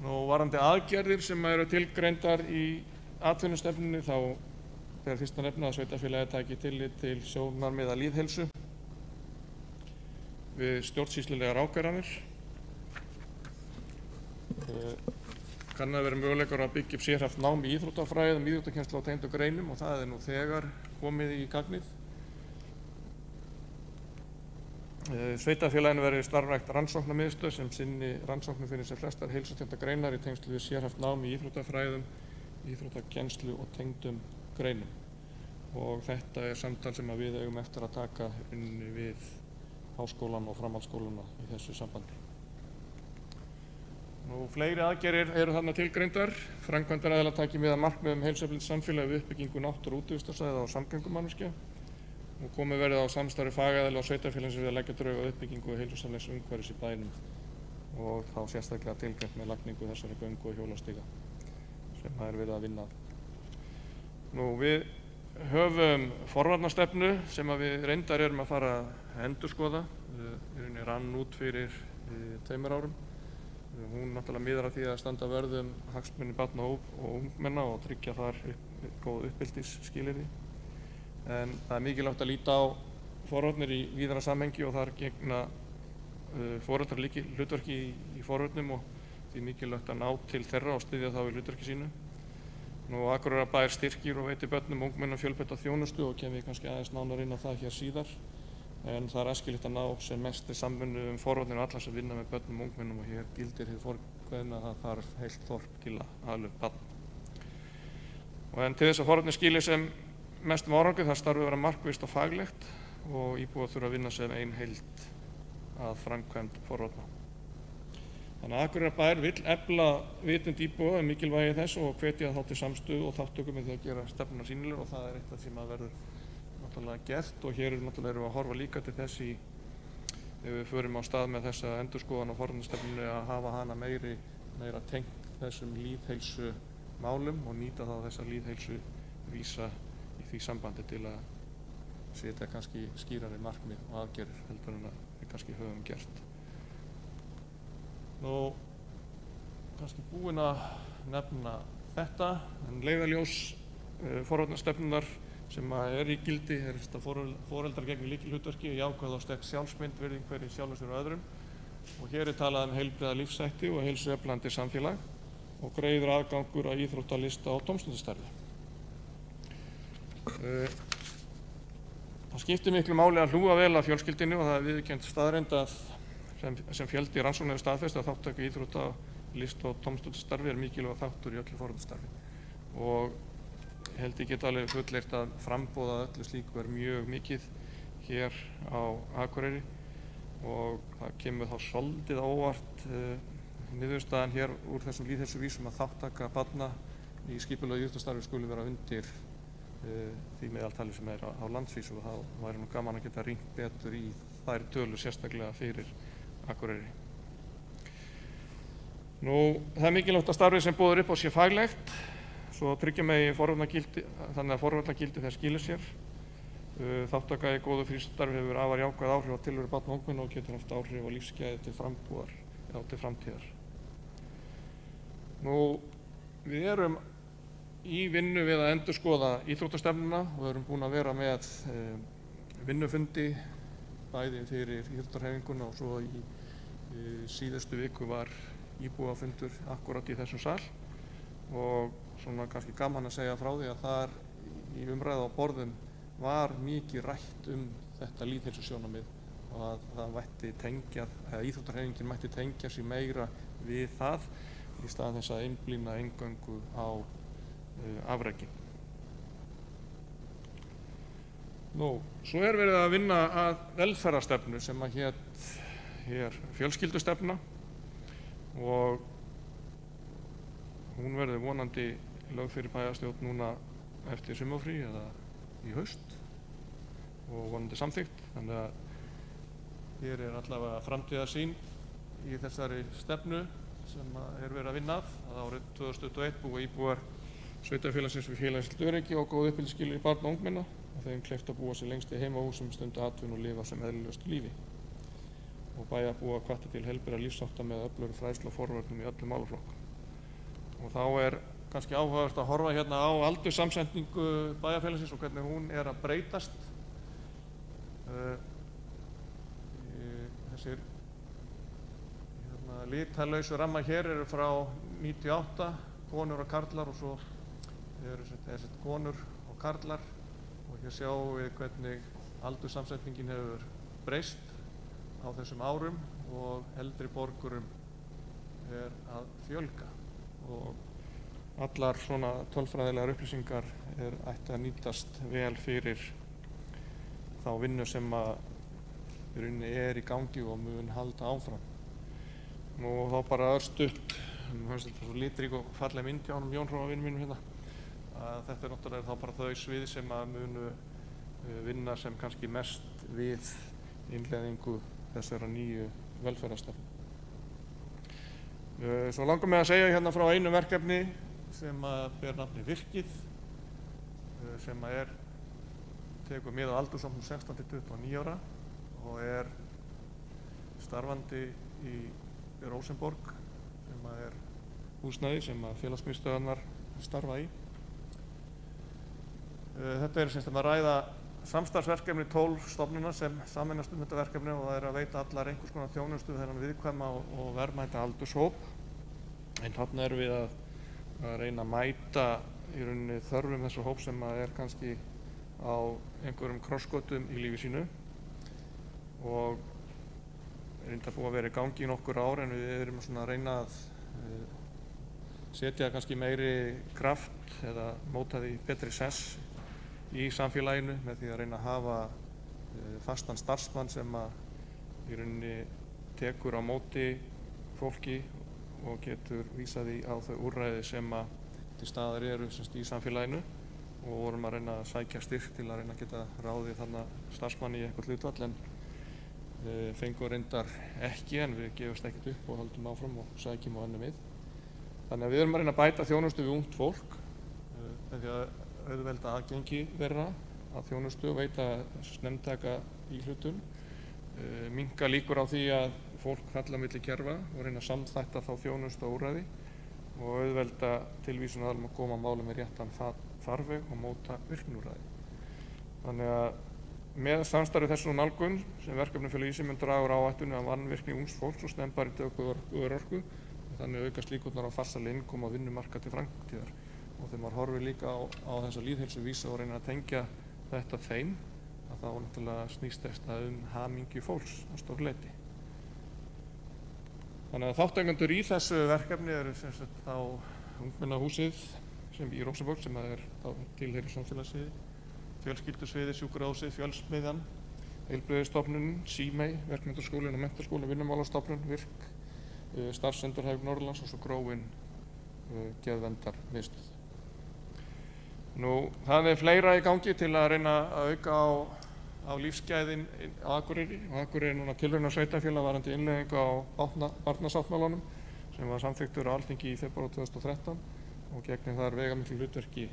Varðandi aðgerðir sem eru tilgreindar í atvinnustefnunni þá ber fyrst að nefna að sveitarfélagið taki tillit til sjónarmiða lýðheilsu við stjórnsýslulegar ákvarðanir. Kann að vera möguleikar að byggja upp sérhæft nám í íþróttafræðum, íþróttakennslu og tengdum greinum og það er nú þegar komið í gagnið. Sveitarfélaginu verði starfrækt rannsóknarmiðstöð sem sinni rannsóknum fyrir sem flestar heilsutengdar greinar í tengslu við sérhæft nám í íþróttafræðum, íþróttakennslu og tengdum greinum. Og þetta er samtal sem við eigum eftir að taka við háskólann og framhaldsskólana í þessu sambandi. Fleiri aðgerðir eru þarna tilgreindar. Framkvæmdaraðilar taki mið af markmiðum heilsueflandi samfélagi við uppbyggingu náttúru- og útivistarsvæða og samgöngumannvirkja og komið verið á samstarfi fagaðila og sveitarfélagsins við að leggja drög að uppbyggingu heilsusamlegs umhverfis í bænum og þá sérstaklega tilgreint með lagningu þessari göngu og hjólastíga sem það er verið að vinna að. Við höfum forvarnastefnu sem við reyndar erum að fara að endurskoða. Hún rann út fyrir 2 árum. Hún náttúrulega miðar að því að standa vörð hagsmuni barna og ungmenna og tryggja þar góð uppeldisskilyrði. En það er mikilvægt að líta á forvarnir í víðara samhengi og þar gegna foreldrar hlutverki í forvörnum og því mikilvægt að ná til þeirra og styðja þá í hlutverki sínu. Akureyrarbær styrkir og veitir börnum og ungmennum fjölbreytta þjónustu og kem ég kannski aðeins nánar inn á það hér síðar. En það er æskilegt að ná sem mestri samvinnu forvarnir og alla sem vinna með börnum og ungmennum og hér gildir hið forkveðna að það þarf heilt þorp til að ala upp barn. En til þess að forvarnir skili sem mestum árangri þar starfi að vera markvisst og faglegt og íbúar þurfa að vinna sem ein heild að framkvæmd forvarna. Þannig að Akureyrarbær vill efla vitund íbúa mikilvægi þess og hvetja þá til samstöðu og þátttöku með því að gera stefnuna sýnileg og það er eitthvað sem að verður náttúrulega gert og hér erum við að horfa líka til þess ef við förum á stað með þessa endurskoðun og forvarnastefnunni að hafa hana meira tengt þessum lýðheilsumálum og nýta þá þessa lýðheilsuvísa í því sambandi til að setja kannski skýrari markmið og aðgerðir heldur en að við kannski höfum gert. Kannski búin að nefna þetta, en leiðarljós forvarnastefnunnar sem er í gildi er að foreldrar gegni lykilhlutverki, jákvæð og sterk sjálfsmynd, virðing fyrir sjálfum sér og öðrum. Og hér er talað heilbrigða lífshætti og heilsueflandi samfélag og greiður aðgangur að íþrótta-, lista- og tómstundastarfi. Það skiptir miklu máli að hlúa vel að fjölskyldunni og það er viðurkennd staðreynd sem fjöldi rannsóknar hefur staðfest að þátttaka í íþrótta-, lista- og tómstundastarfi er mikilvægur þáttur í öllu forvarnastarfi. Og held ég get alveg fullyrt að framboð að öllu slíku mjög mikið hér á Akureyri og það kemur þá svolítið á óvart niðurstaðan hér úr þessum lýðheilsuvísum að þátttaka barna í skipulögðu íþróttastarfi skuli vera undir því meðaltali sem á landsvísu og þá væri nú gaman að geta rýnt betur í þær tölur sérstaklega fyrir Akureyri. Það mikilvægt að starfið sem boðið upp á sé faglegt svo tryggja megi forvarnagildi, þannig að forvarnagildi þess skilir sér. Þátttaka í góðu frístundastarfi hefur afar jákvæð áhrif á tilveru barna og ungmenna og getur haft áhrif á lífsgæði til frambúðar eða til framtíðar. Við erum í vinnu við að endurskoða íþróttastefnuna og erum búin að vera með vinnufundi bæði fyrir íþróttahreyfinguna og svo í síðustu viku var íbúafundur akkúrat í þessum sal og svona kannski gaman að segja frá því að þar í umræðu á borðum var mikið rætt þetta lýðheilsusjónarmið og að það mætti tengja, eða íþróttahreyfingin mætti tengja sig meira við það í staðan þess að einblína eingöngu á afrekin. Svo verið að vinna að velferðarstefnu sem að hét hér fjölskyldustefna og hún verður vonandi lögð fyrir bæjarstjórn núna eftir sumarfrí eða í haust og vonandi samþykkt. Þannig að hér allavega framtíðarsýn í þessari stefnu sem verið að vinna að árið 2021 búa íbúar sveitarfélagsins við félagslegt öryggi og góð uppeldisskilyrði barna og ungmenna og þeim kleift að búa sér lengst í heimahúsum, stunda atvinnu og lifa sem eðlilegustu lífi. Og bæjarbúa hvatti til heilbrigðra lífshátta með öflugri fræðslu og forvörnum í öllum málaflokkum. Og þá kannski áhugavert að horfa hérna á aldurssamsetningu bæjarfélagsins og hvernig hún að breytast. Þessir litalausu ramma hér eru frá 98, konur og karlar og svo eru konur og karlar og hér sjáum við hvernig aldurssamsetningin hefur breyst á þessum árum og eldri borgurum að fjölga og allar svona tölfræðilegar upplýsingar ætti að nýtast vel fyrir þá vinnu sem í rauninni í gangi og mun halda áfram. Og þá bara örstutt, fannst þetta svo litrík og falleg mynd hjá Jón Hróa vinnu mínum hérna, að þetta náttúrulega þá bara þau svið sem munu vinna sem kannski mest við innleiðingu þessara nýju velferðarstefnu. Svo langar mig að segja hérna frá einu verkefni sem ber nafni Virkið, sem tekur mið á aldurshópnum 16 til 29 ára og starfandi í Rósenborg sem húsnæði sem félagsmiðstöðvarnar starfa í. Þetta sem sagt að ræða samstarfsverkefni 12 stofnana sem sameinast þetta verkefni og það að veita allar einhvers konar þjónustu við þennan viðkvæma og verðmæta aldurshóp. En þarna við að reyna að mæta í rauninni þörfum þessa hóp sem kannski á einhverjum krossgötum í lífi sínu og reyndar búið að vera í gangi í nokkur ár en við erum svona að reyna að setja kannski meiri kraft eða móta því betri sess í samfélaginu með því að reyna að hafa fastan starfsmann sem í rauninni tekur á móti fólki og getur vísað því á þau úrræði sem til staðar eru í samfélaginu og vorum að reyna að sækja styrk til að reyna að geta ráðið þarna starfsmanni í eitthvað hlutvall en fengur reyndar ekki en við gefumst ekkert upp og höldum áfram og sækjum á önnum við. Þannig að við erum að reyna að bæta þjónustu við ungt fólk með því að auðvelda aðgengi þeirra að þjónustu og veita snemmtæka íhlutun, minnka líkur á því að fólk falla milli kerfa og reyna að samþætta þá þjónustu og úrræði og auðvelda tilvísun aðalum að koma málum í réttan farveg og móta virkniúrræði. Þannig að með samstarfi þessu nálgun sem verkefnafélag í sig mun draga úr áhættunni af vanvirkni ungs fólks og stemmbar í töku örorku og þannig aukast líkurnar á farsæli innkoma á vinnumarkað til framtíðar. Og þegar maður horfir líka á þessa lýðheilsuvísa og reynir að tengja þetta þeim að þá náttúrulega snýst þetta hamingju fólks að stóru leyti. Þannig að þátttakendur í þessu verkefni eru sem sagt þá ungmennahúsið, sem í Rósaborg sem tilheyrir samfélagssviði, fjölskyldusviði, sjúkrahúsið, Fjölsmiðjan, Heilbrigðisstofnunin, Símey, Verkmenntaskólinn og Menntaskólinn, Vinnumálastofnun, VIRK, Starfsendurhæfing Norðurlands og svo Gróin Geðverndarmiðstöð. Það fleira í gangi til að reyna að auka á lífsgæðin á Akureyri og Akureyri núna tilraunasveitarfélag varðandi innleiðingu á barnasáttmálanum sem var samþykktur á Alþingi í febrúar 2013 og gegnir þar veigamiklu hlutverki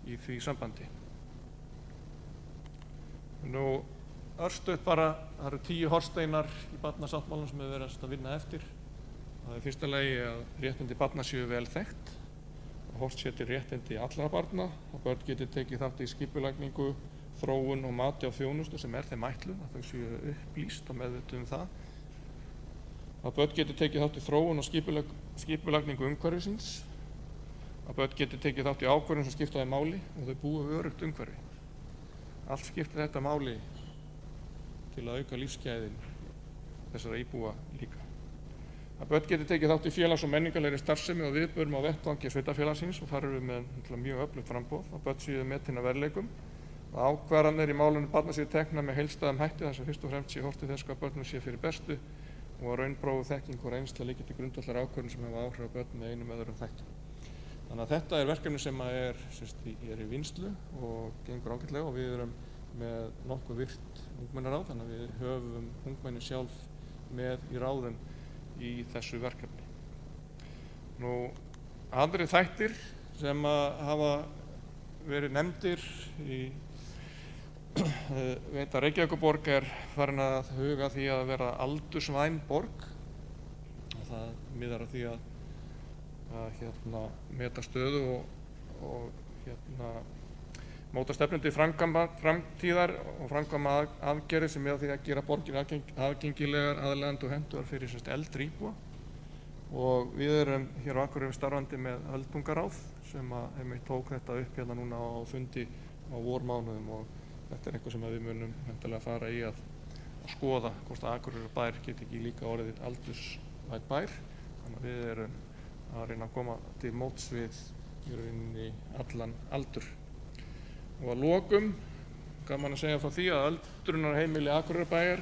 í því sambandi. Örstutt bara, það eru 10 hornsteinar í barnasáttmálanum sem við verðum að vinna eftir. Það í fyrsta lagi að réttindi barna séu vel þekkt og horft sé til réttindi allra barna, að börn geti tekið þátt í skipulagningu, þróun og mati á þjónustu sem þeim ætlun, að þau séu upplýst og meðvituð það. Að börn geti tekið þátt í þróun og skipulagningu umhverfisins, að börn geti tekið þátt í ákvörðunum sem skipta þeim máli og þau búa við öruggt umhverfi. Allt skiptir þetta máli til að auka lífsgæðin þessara íbúa líka. Að börn geti tekið þátt í félags- og menningarlegri starfsemi og viðburðum á vettvangi sveitarfélagsins og þar erum við með mjög öflugt framboð. Að börn séu metin að verðleikum. Að ákvarðanir í málinu barna séu teknar með heildstæðum hætti þar sem fyrst og fremst sé horft til þess hvað börnum sé fyrir bestu og að raunprófuð þekking og reynsla liggi til grundvallar ákvörðun sem hafa áhrif á börn með einum eða öðrum þættum. Þannig að þetta verkefni sem er í vinnslu og gengur ágætlega og við erum með nokkuð virkt ungmennaráð, þannig að við höfum ungmenni sjálf með í ráðum í þessu verkefni. Aðrir þættir sem hafa verið nefndir veit að Reykjavíkurborg farin að huga því að vera aldursvæn borg og það miðar að því að meta stöðu og móta stefnu til framtíðar og framkvæma aðgerðir sem miða að því að gera borgina aðgengilegar, aðlaðandi og hentugar fyrir eldri íbúa. Og við erum hér á Akureyri starfandi með öldungaráð sem einmitt tók þetta upp hérna núna á fundi á vormánuðum og þetta eitthvað sem við munum væntanlega fara í að skoða hvort að Akureyri bær geti ekki líka orðið aldursvænn bær. Þannig að við erum að reyna að koma til móts við í rauninni allan aldur. Og að lokum gaman að segja frá því að öldrunarheimili Akureyrarbæjar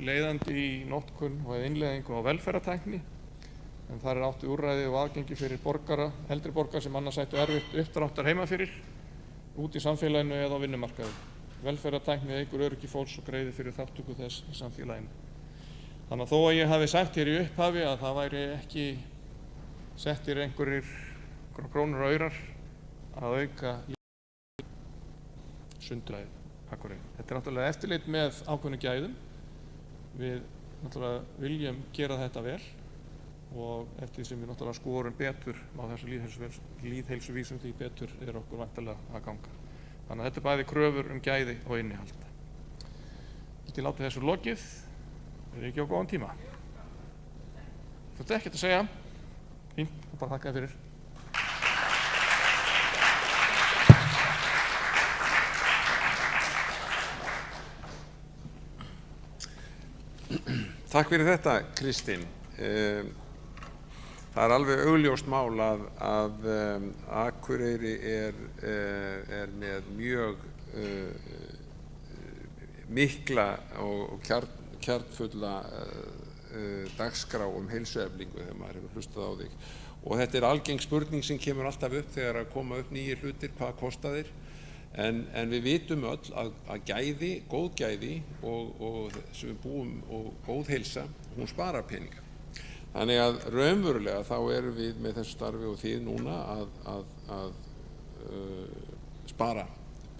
leiðandi í notkun og innleiðingu á velferðartækni en þar átt við úrræði og aðgengi fyrir eldri borgara sem annars ættu erfitt uppdráttar heima fyrir út í samfélaginu eða á vinnumarkaði. Velferðartækni eykur öryggi fólks og greiðir fyrir þátttöku þess í samfélaginu. Þannig að þó að ég hafi sagt hér í upphafi að það væri ekki settir einhverjir krónur og aurar að auka sundlagið Akureyri. Þetta náttúrulega eftirlit með ákveðnum gæðum. Við náttúrulega viljum gera þetta vel og eftir því sem við náttúrulega skorum betur á þessu lýðheilsuvísum því betur okkur væntanlega að ganga. Þannig að þetta bæði kröfur gæði og innihald. Ég láti þessu lokið. Ekki á góðan tíma. Þetta er ekkert að segja. Fínt, og bara þakka þér fyrir. Takk fyrir þetta, Kristín. Það alveg augljóst mál að Akureyri með mjög mikla og kjarnfulla dagskrá heilsueflingu þegar maður hefur hlustað á þig. Og þetta er algeng spurning sem kemur alltaf upp þegar að koma upp nýjir hlutir, hvað kosta þeir? En við vitum öll að gæði, góð gæði og sem við búum og góð heilsa, hún sparar peninga. Þannig að raunverulega þá erum við með þessu starfi og þið núna að spara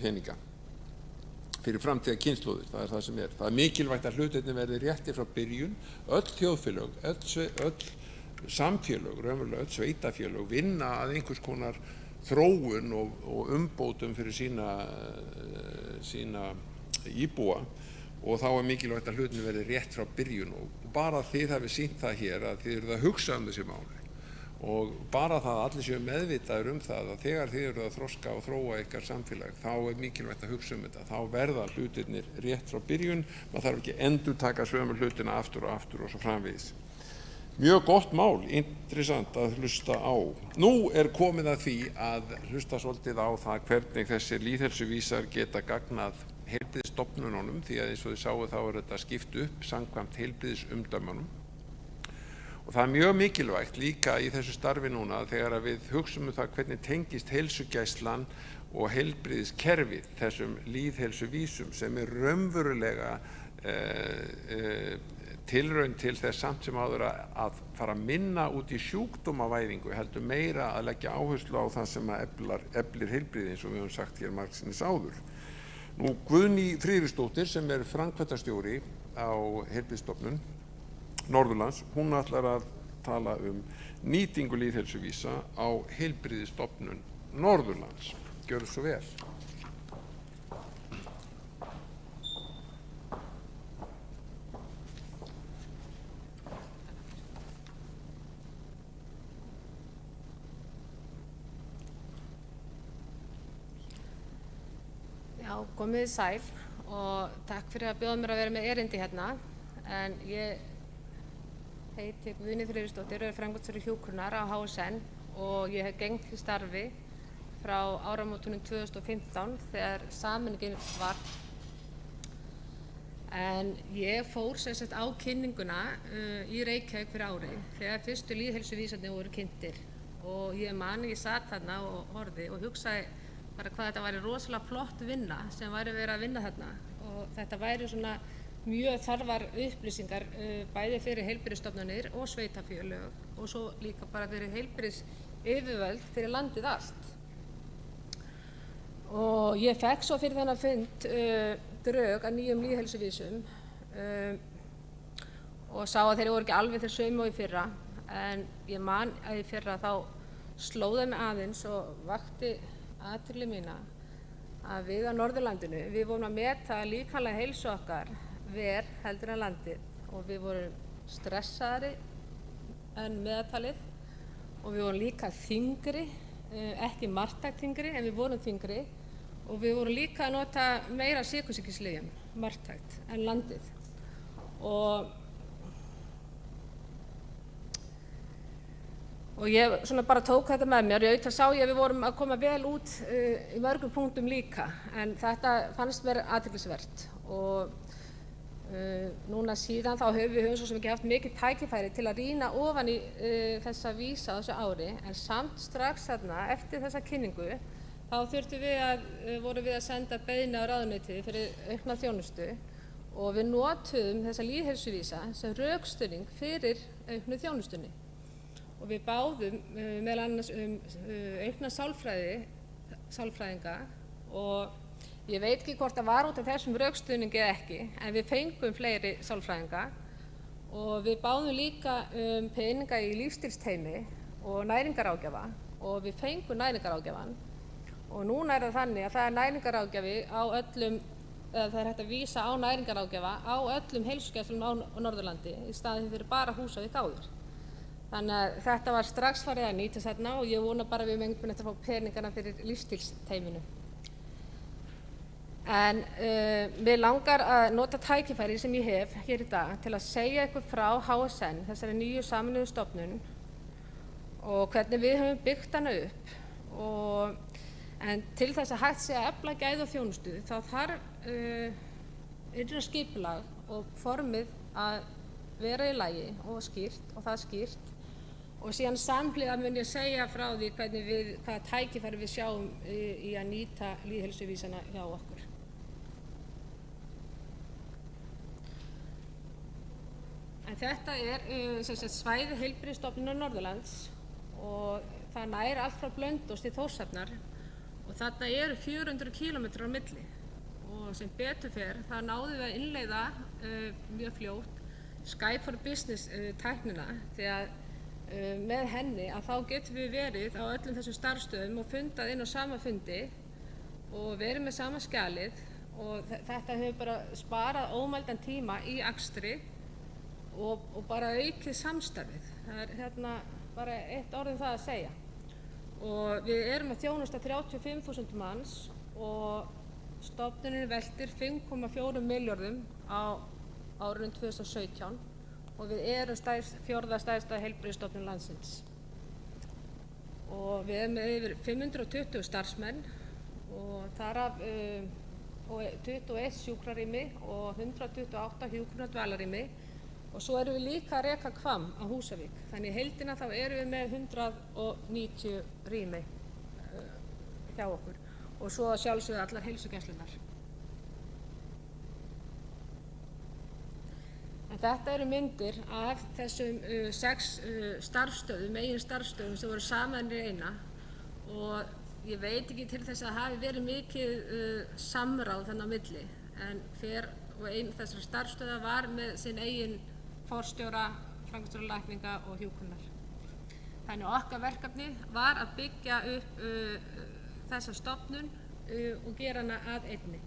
peninga fyrir framtíða kynslóðir, það er það sem er. Það er mikilvægt að hlutirnir verði réttir frá byrjun. Öll þjóðfélög, öll samfélög, raunverulega öll sveitafélög vinna að einhvers konar þróun og umbótum fyrir sína íbúa og þá er mikilvægt að hlutinni verði rétt frá byrjun og bara þið hafið sýnt það hér að þið eruð að hugsa þessi máli og bara það að allir séu meðvitaður það að þegar þið eruð að þroska og þróa ykkar samfélag þá er mikilvægt að hugsa þetta, þá verða hlutirnir rétt frá byrjun, maður þarf ekki endurtaka sömu hlutina aftur og svo framvegis. Mjög gott mál, interessant að hlusta á. Nú komið að því að hlusta svolítið á það hvernig þessir lýðheilsuvísar geta gagnað heilbrigðisstofnununum, því að eins og þið sáu þá þetta skipt upp samkvæmt heilbrigðisumdæmunum. Og það mjög mikilvægt líka í þessu starfi núna þegar við hugsum það hvernig tengist heilsugæslan og heilbrigðiskerfið þessum lýðheilsuvísum sem raunverulega tilraun til þess samt sem áður að fara að minna út í sjúkdómavæðingu, heldur meira að leggja áherslu á það sem að eflir heilbrigði eins og við höfum sagt hér margsinnis áður. Nú Guðný Friðriksdóttir sem framkvæmdastjóri á Heilbrigðisstofnun Norðurlands, hún ætlar að tala nýtingu lýðheilsuvísa á Heilbrigðisstofnun Norðurlands. Gjörðu svo vel. Já, komið sæl og takk fyrir að bjóða mér að vera með erindi hérna. En ég heiti Guðný Friðriksdóttir og framkvæmdastjóri hjúkrunar á HSN og ég hef gegnt því starfi frá áramótunum 2015 þegar sameiningin var. En ég fór sem sagt á kynninguna í Reykjavík fyrir ári þegar fyrstu lýðheilsuvísarnir voru kynntir og ég sat þarna og horfði og hugsaði bara hvað þetta væri rosalega flott vinna sem væri verið að vinna þarna og þetta væri svona mjög þarfar upplýsingar bæði fyrir heilbrigðisstofnanir og sveitarfélög og svo líka bara fyrir heilbrigðisyfirvöld fyrir landið allt. Og ég fekk svo fyrir þennan fund drög að nýjum lýðheilsuvísum og sá að þeir voru ekki alveg þeir sömu og í fyrra en ég man að í fyrra þá slóði mig aðeins og vakti athygli mína að við á Norðurlandinu, við vorum að meta líkamlega heilsu okkar verr heldur en landið og við vorum stressaðri en meðaltalið og við vorum líka þyngri, ekki marktækt þyngri en við vorum þyngri og við vorum líka að nota meira sykursýkislyfjum, marktækt, en landið. Og ég svona bara tók þetta með mér, auðvitað sá ég að við vorum að koma vel út í mörgum punktum líka, en þetta fannst mér athyglisvert og núna síðan þá höfum við svo sem ekki haft mikið tækifæri til að rýna ofan í þessa vísa á þessu ári, en samt strax þarna eftir þessa kynningu þá vorum við að senda beiðni á ráðuneytið fyrir aukna þjónustu og við notuðum þessa lýðheilsuvísa sem rökstuðning fyrir auknu þjónustunni. Og við báðum meðal annars aukna sálfræðinga og ég veit ekki hvort það var út af þessum rökstuðningi eða ekki, en við fengum fleiri sálfræðinga og við báðum líka peninga í lífsstílsteymi og næringaráðgjafa og við fengum næringaráðgjafan og núna það þannig að það næringaráðgjafi á öllum, eða það hægt að vísa á næringaráðgjafa á öllum heilsugæslum á Norðurlandi í staðinn fyrir bara Húsavík áður. Þannig að þetta var strax farið að nýtast þarna og ég vona bara að við megum eftir að fá peningana fyrir lífsstílsteyminu. En mig langar að nota tækifæri sem ég hef hér í dag til að segja ykkur frá HSN, þessari nýju sameinuðu stofnun og hvernig við höfum byggt hana upp. En til þess að hægt sé að efla gæði og þjónustu þá þarf innra skipulag og formið að vera í lagi og skýrt og það skýrt. Og síðan samhliða mun ég segja frá því hvaða tækifæri við sjáum í að nýta lýðheilsuvísana hjá okkur. En þetta svæði Heilbrigðisstofnunar Norðurlands og það nær allt frá Blönduósi til Þórshafnar og þarna eru 400 kílómetrar á milli og sem betur fer það náðum við að innleiða mjög fljótt Skype for Business tæknina því að með henni að þá getum við verið á öllum þessum starfsstöðum og fundað inn á sama fundi og verið með sama skjalið og þetta hefur bara sparað ómældan tíma í akstri og bara aukið samstarfið. Það hérna bara eitt orð það að segja. Og við erum að þjónusta 35.000 manns og stofnunin veltir 5,4 milljörðum á árinu 2017 og við erum fjórða stærsta heilbrigðisstofnun landsins. Og við erum með yfir 520 starfsmenn og þar af 21 sjúkrarými og 128 hjúkrunardvalarrými og svo erum við líka að reka Hvamm á Húsavík. Þannig í heildina þá erum við með 190 rými hjá okkur og svo sjálfsögðu allar heilsugæslurnar. En þetta eru myndir af þessum 6 starfsstöðum, megin starfsstöðum sem voru samanir í eina og ég veit ekki til þess að það hafi verið mikið samráð þarna á milli en hver og ein þessara starfsstöða var með sinn eigin forstjóra, framkvæmdastjóra lækninga og hjúkrunar. Þannig okkar verkefni var að byggja upp þessa stofnun og gera hana að einni.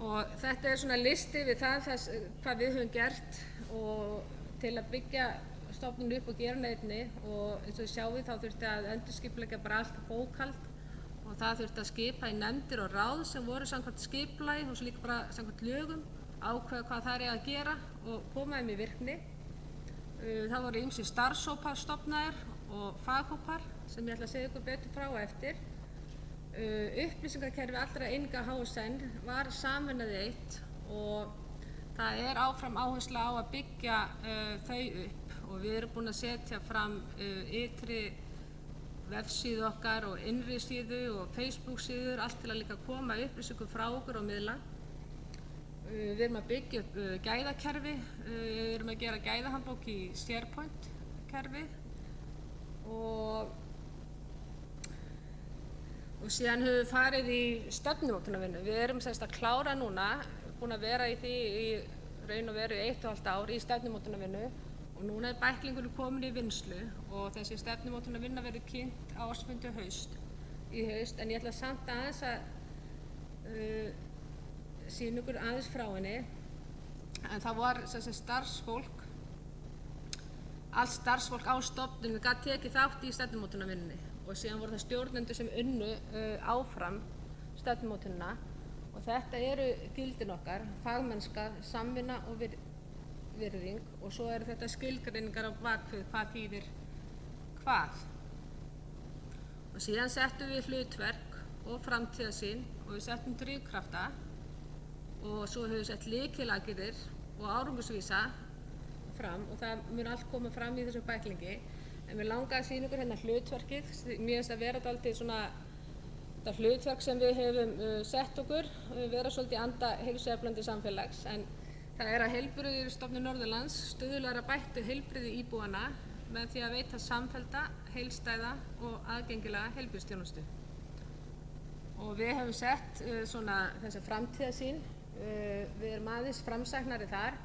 Og þetta svona listi við þess hvað við höfum gert og til að byggja stofnun upp og gera hana einni og eins og við sjáum þá þurfti að endurskipuleggja bara allt bókhald og það þurfti að skipa í nefndir og ráð sem voru samkvæmt skipulagi og svo líka bara samkvæmt lögum, ákveða hvað það er að gera og koma þeim í virkni. Það voru ýmsir starfshópar stofnaðir og faghópar sem ég ætla að segja ykkur betur frá og eftir. Upplýsingakerfi allra eininga HSN var sameinað í eitt og það er áfram áhersla á að byggja þau upp og við erum búin að setja fram ytri vefsíðu okkar og innri síðu og Facebook síður, allt til að líka koma upplýsingum frá okkur og miðla. Við erum að byggja upp gæðakerfi, við erum að gera gæðahandbók í SharePoint kerfi og síðan höfum við farið í stefnumótunarvinnu. Við erum semst að klára núna, búin að vera í því í raun og veru 1,5 ár í stefnumótunarvinnu og núna er bæklingurinn komin í vinnslu og þessi stefnumótunarvinna verður kynnt á ársfundi í haust en ég ætla samt aðeins að sýna ykkur aðeins frá henni en það var þessi starfsfólk, allt starfsfólk á stofnunum gat tekið þátt í stefnumótunarvinnunni og síðan voru það stjórnendur sem unnu áfram stefnumótunina og þetta eru gildin okkar, fagmennska, samvinna og virðing og svo eru þetta skilgreiningar á bakvið hvað þýðir hvað. Og síðan settum við hlutverk og framtíðarsýn og við settum drifkrafta og svo höfum við sett lykilaðgerðir og árangursvísa fram og það mun allt koma fram í þessum bæklingi. En mér langaði að sýna ykkur hérna hlutverkið, mér finnst að vera dálítið svona þetta hlutverk sem við hefum sett okkur, vera svolítið í anda heilsueflandi samfélags en það er að Heilbrigðisstofnun Norðurlands stuðlar að bættu heilbrigði íbúanna með því að veita samfellda, heildstæða og aðgengilega heilbrigðisþjónustu. Og við hefum sett svona þessa framtíðarsýn, við erum aðeins framsæknari þar.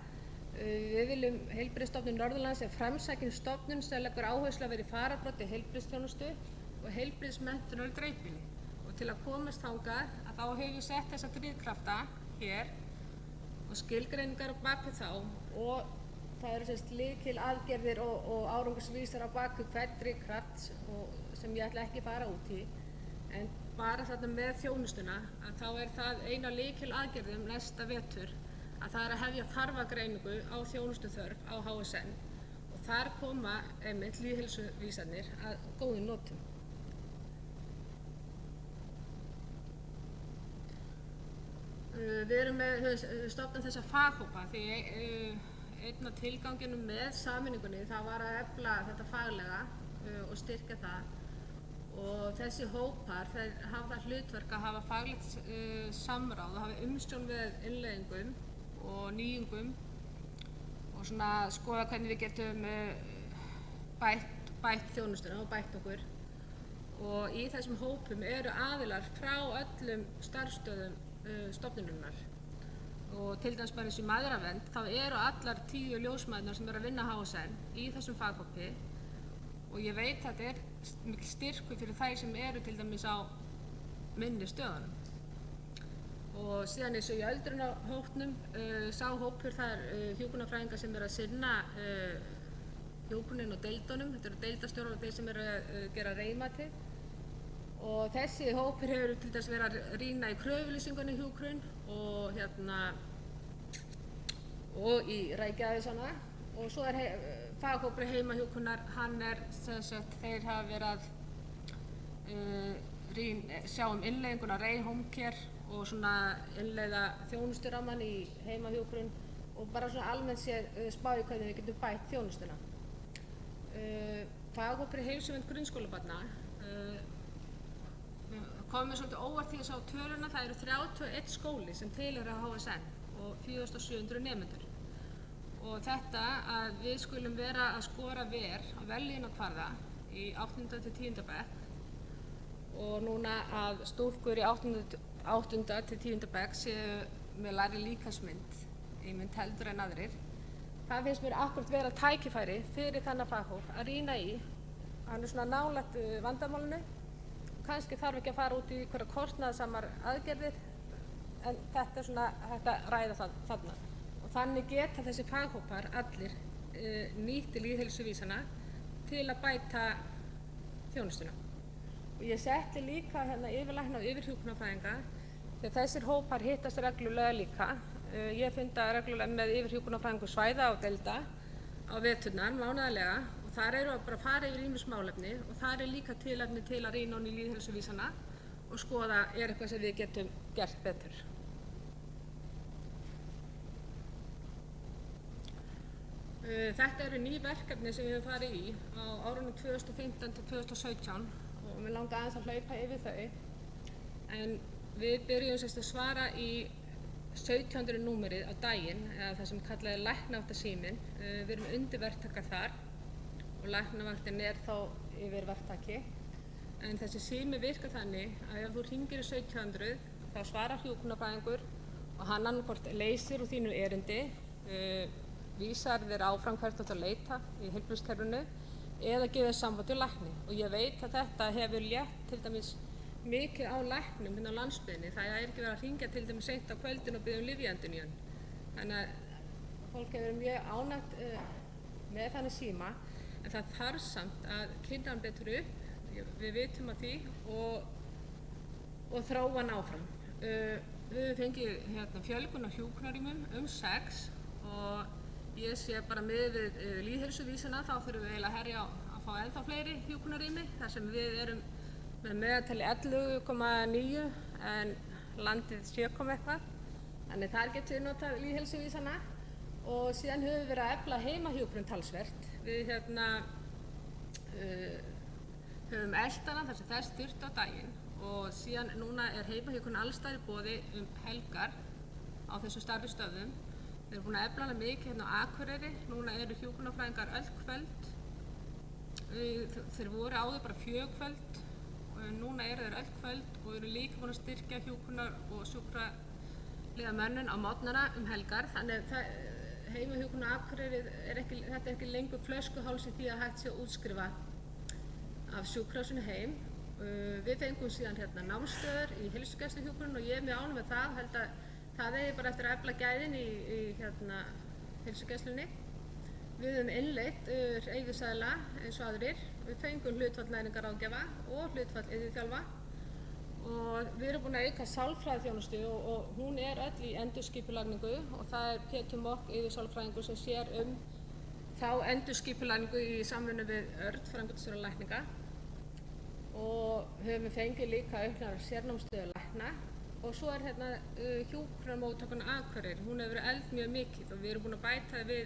Við viljum Heilbrigðisstofnun Norðurlands er framsækin stofnun sem leggur áherslu að vera í fararbroddi heilbrigðisþjónustu og heilbrigðismenntunar í dreifbýli. Og til að komast þangað að þá hefur við sett þessa drifkrafta hér og skilgreiningar á bakvið þá og það eru lykilaðgerðir og árangursvísar á bakvið hvern drifkraft sem ég ætla ekki að fara út í en bara þarna með þjónustuna að þá er það eina lykilaðgerðum næsta vetur að það er að hefja þarfagreiningu á þjónustuþörf á HSN og þar koma einmitt lýðheilsuvísarnir að góðum notum. Við erum með stofnað þessa faghópa því einn af tilganginum með sameiningunni það var að efla þetta faglega og styrkja það og þessi hópar þeir hafa það hlutverk að hafa faglegt samráð og hafa umstjón við innleiðingum og nýjungum og svona skoða hvernig við getum bætt þjónustuna og bætt okkur og í þessum hópum eru aðilar frá öllum starfsstöðum stofnunarinnar og til dæmis bara eins og í mæðravernd þá eru allar 10 ljósmæðurnar sem eru að vinna HSN í þessum faghópi og ég veit að þetta er mikil styrkur fyrir þær sem eru til dæmis á minni stöðunum. Og síðan eins og í öldrunarhópnum, sá hópur það er hjúkrunarfræðingar sem eru að sinna hjúkrunin og deildunum, þetta eru deildastjórar og þeir sem eru að gera reymati og þessi hópur hefur til dæmis verið að rýna í kröfulýsingunni hjúkrun og í Reykjavísana og svo faghópur heimahjúkrunar, hann þeir hafa verið að sjá innleiðinguna Ray Home Care og svona innleiða þjónusturammann í heimahjúkrun og bara svona almennt séð spá í hvernig við getum bætt þjónustuna. Faghópur heilsuvernd grunnskólabarna kom mér svolítið óvart því að sá töluna, það eru 31 skóli sem tilheyra HSN og 4700 nemendur. Og þetta að við skulum vera að skora ver á vellíðunarkvarða í 8. til 10. bekk og núna að stúlkur í 8. til 10. bekk séu með lægri líkamsmynd heldur en aðrir. Það finnst mér akkúrat vera tækifæri fyrir þennan faghóp að rýna í. Hann er svona nálægt vandamálinu. Kannski þarf ekki að fara út í einhverjar kostnaðarsamar aðgerðir en þetta er svona hægt að ræða þarna. Og þannig geta þessi faghópar allir nýtt lýðheilsuvísana til að bæta þjónustuna. Og ég setti líka hérna yfirlækna og yfirhjúkrunarfræðinga þegar þessir hópar hittast reglulega líka. Ég funda reglulega með yfirhjúkrunarfræðingum svæða og deilda á veturnar mánaðarlega og þar eru að bara fara yfir ýmis málefni og þar er líka tilefni til að rýna ofan í lýðheilsuvísana og skoða er eitthvað sem við getum gert betur. Þetta eru ný verkefni sem við höfum farið í á árunum 2015 til 2017 og mér langar aðeins að hlaupa yfir þau en við byrjum að svara í 1700 númerið á daginn, eða það sem kallað er læknavaktasíminn. Við erum undir verktakar þar og læknavaktin er þá yfir verktaki. En þessi sími virkar þannig að ef þú hringir í 1700 þá svarar hjúkrunarfræðingur og hann annaðhvort leysir úr þínu erindi, vísar þér áfram hvert þú átt að leita í heilbrigðiskerfinu eða gefur þér samband við lækni. Og ég veit að þetta hefur létt til dæmis mikið á læknum hérna á landsbyggðinni. Það er ekki verið að hringja til dæmis seint á kvöldin og biðja um lyfjaendurnýjun. Þannig að fólk hefur verið mjög ánægt með þannig síma en það þarf samt að kynna hann betur upp, við vitum að því og þróa hann áfram. Við höfum fengið hérna, fjölgun á hjúkrunarrýmum 6 og ég sé bara með lýðheilsuvísina þá þurfum við eiginlega að herja á að fá ennþá fleiri hjúkrunarrými þar sem við erum með meðaltali 11,9 en landið 7, eitthvað. Þannig þar getum við notað lýðheilsuvísana og síðan höfum við verið að efla heimahjúkrun talsvert. Við höfum eldana þar sem þess þurft á daginn og síðan núna er heimahjúkrun alls staðar í boði helgar á þessum stærri stöðum. Við erum búin að efla hana mikið hérna á Akureyri. Núna eru hjúkrunarfræðingar öll kvöld. Þeir voru áður bara 4 kvöld. Núna eru þeir öll kvöld og eru líka búin að styrkja hjúkrunar og sjúkraliðamönnun á morgnana helgar. Þannig að heimahjúkrun á Akureyri þetta er ekki lengur flöskuháls í því að hægt sé að útskrifa af sjúkrahúsinu heim. Við fengum síðan hérna námsstöður í heilsugæsluhjúkrun og ég er mjög ánægð með það. Held að það eigi bara eftir að efla gæðin í hérna heilsugæslunni. Við höfum innleitt hreyfiseðla eins og aðrir. Við fengum hlutfall næringarráðgjafa og hlutfall iðjuþjálfa og við erum búin að auka sálfræðiþjónustu og hún er öll í endurskipulagningu og það er Pétur Mokk yfirsálfræðingur sem sér þá endurskipulagningu í samvinnu við Örn, framkvæmdastjóra lækninga og höfum fengið líka auknar sérnámsstöðu lækna og svo er hérna hjúkrunarmóttökan Akureyri, hún hefur verið efld mjög mikið og við erum búin að bæta við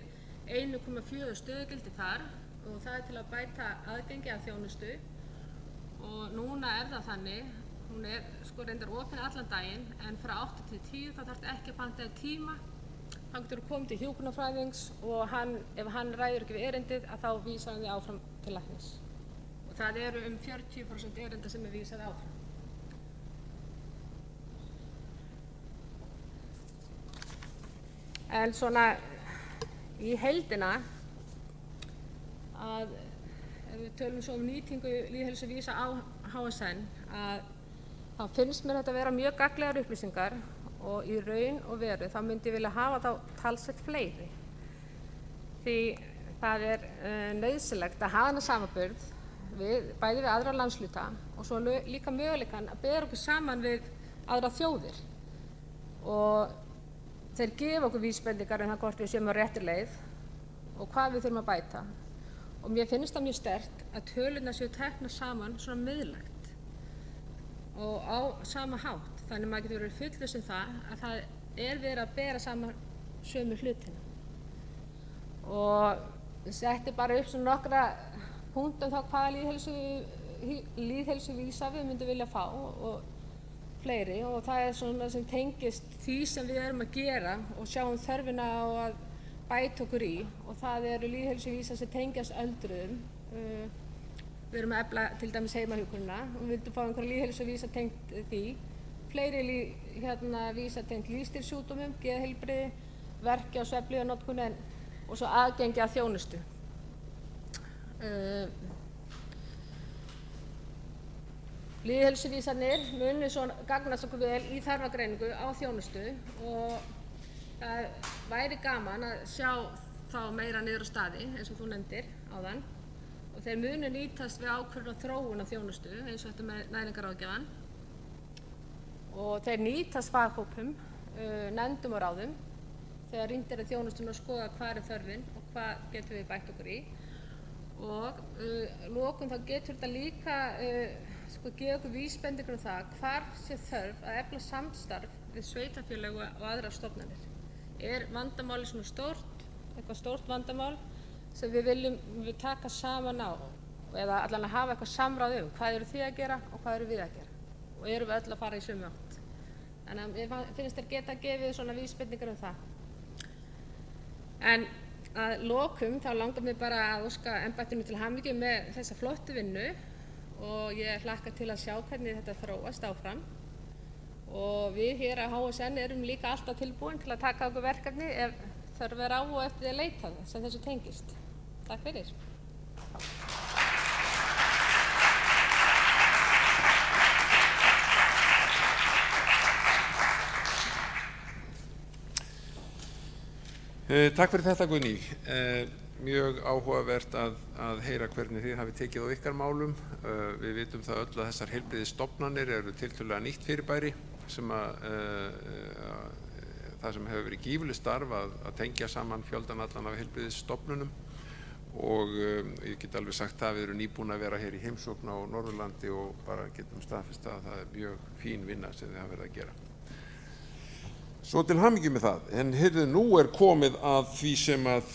1,4 stöðugildi þar og það er til að bæta aðgengi að þjónustu og núna er það þannig, hún er sko reyndar opin allan daginn en frá 8 til 10 þá þarf ekki að panta þér tíma. Hann getur komið til hjúkrunarfræðings og ef hann ræður ekki við erindið að þá vísar hann þig áfram til læknis og það eru 40% erinda sem er vísað áfram. En svona í heildina að ef við tölum svo nýtingu lýðheilsuvísa á HSN að þá finnst mér þetta vera mjög gagnlegar upplýsingar og í raun og veru þá myndi ég vilja hafa þá talsvert fleiri því það er nauðsynlegt að hafa hana samanburð bæði við aðra landshluta og svo líka möguleikann að bera okkur saman við aðra þjóðir og þeir gefa okkur vísbendingar það hvort við séum á réttri leið og hvað við þurfum að bæta. Og mér finnst það mjög sterkt að tölurnar séu teknar saman svona miðlægt og á sama hátt. Þannig maður getur verið fullviss það að það verið að bera saman sömu hlutina. Og setti bara upp svona nokkra punktum þá hvaða lýðheilsuvísa við myndum vilja fá og fleiri, og það svona sem tengist því sem við erum að gera og sjáum þörfina á að bæta okkur í, og það eru lýðheilsuvísa sem tengjast öldruðum. Við erum að efla til dæmis heimahjúkrunina og við vildum fá einhverja lýðheilsuvísa tengt því, fleiri vísa tengt lífsstílssjúkdómum, geðheilbrigði, verkja og svefnlyfjanotkun og svo aðgengi að þjónustu. Lýðheilsuvísarnir munu svo gagnast okkur vel í þarfagreiningu á þjónustu, og það væri gaman að sjá þá meira niður á staði eins og þú nefndir áðan, og þeir munu nýtast við ákvörðun og þróun af þjónustu eins og þetta með næringarráðgjafann, og þeir nýtast faghópum, nefndum og ráðum þegar rýnt er að þjónustuna og skoða hvað þörfin og hvað getum við bætt okkur í. Og lokum þá getur þetta líka gefa okkur vísbendingar það hvar sé þörf að efla samstarf við sveitarfélög og aðrar stofnanir. Vandamálið svona stórt, eitthvað stórt vandamál sem við viljum taka saman á, eða allan að hafa eitthvað samráð hvað eru þið að gera og hvað eru við að gera, og erum við öll að fara í sömu átt. Þannig að mér finnst þér geta gefið svona vísbendingar það. En að lokum þá langar mér bara að óska embættinu til hamingju með þessa flottu vinnu, og ég hlakka til að sjá hvernig þetta þróast áfram. Og við hér á HSN erum líka alltaf tilbúin til að taka okkur verkefni ef þörf á og eftir því að leita sem þessu tengist. Takk fyrir. Takk fyrir þetta, Guðný. Mjög áhugavert að heyra hvernig þið hafið tekið á ykkar málum. Við vitum það öll að þessar heilbrigðisstofnanir eru tiltölulega nýtt fyrirbæri, það sem hefur verið gífurlegt starf að tengja saman fjöldan allan af heilbrigðisstofnunum, og ég get alveg sagt að við erum nýbúin að vera hér í heimsókn á Norðurlandi og bara getum staðfest að það er mjög fín vinna sem þið hafa verið að gera. Svo til hamingju með það, en heyrðu, nú er komið að því sem að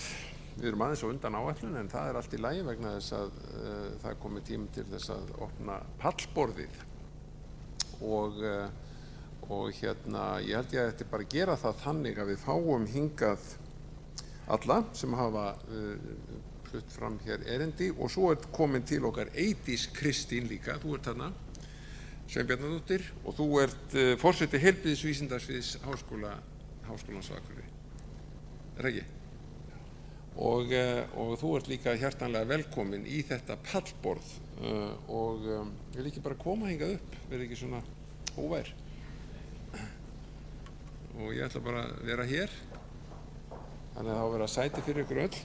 við erum aðeins á undan áætlun, en það er allt í lagi vegna þess að það er komið tími til þess að opna pallborðið, og ég held ég að þetta bara gera það þannig að við fáum hingað alla sem hafa flutt fram hér erindi, og svo er komin til okkar Eydís Kristín líka, þú ert þarna, Sveinbjarnardóttir, og þú ert forseti heilbrigðisvísindasviðs Háskólans á Akureyri, er það ekki? Og þú ert líka hjartanlega velkomin í þetta pallborð, og ég vil ekki bara koma hingað upp, verið ekki svona óvær, og ég ætla bara að vera hér, þannig að það á að vera sæti fyrir ykkur öll,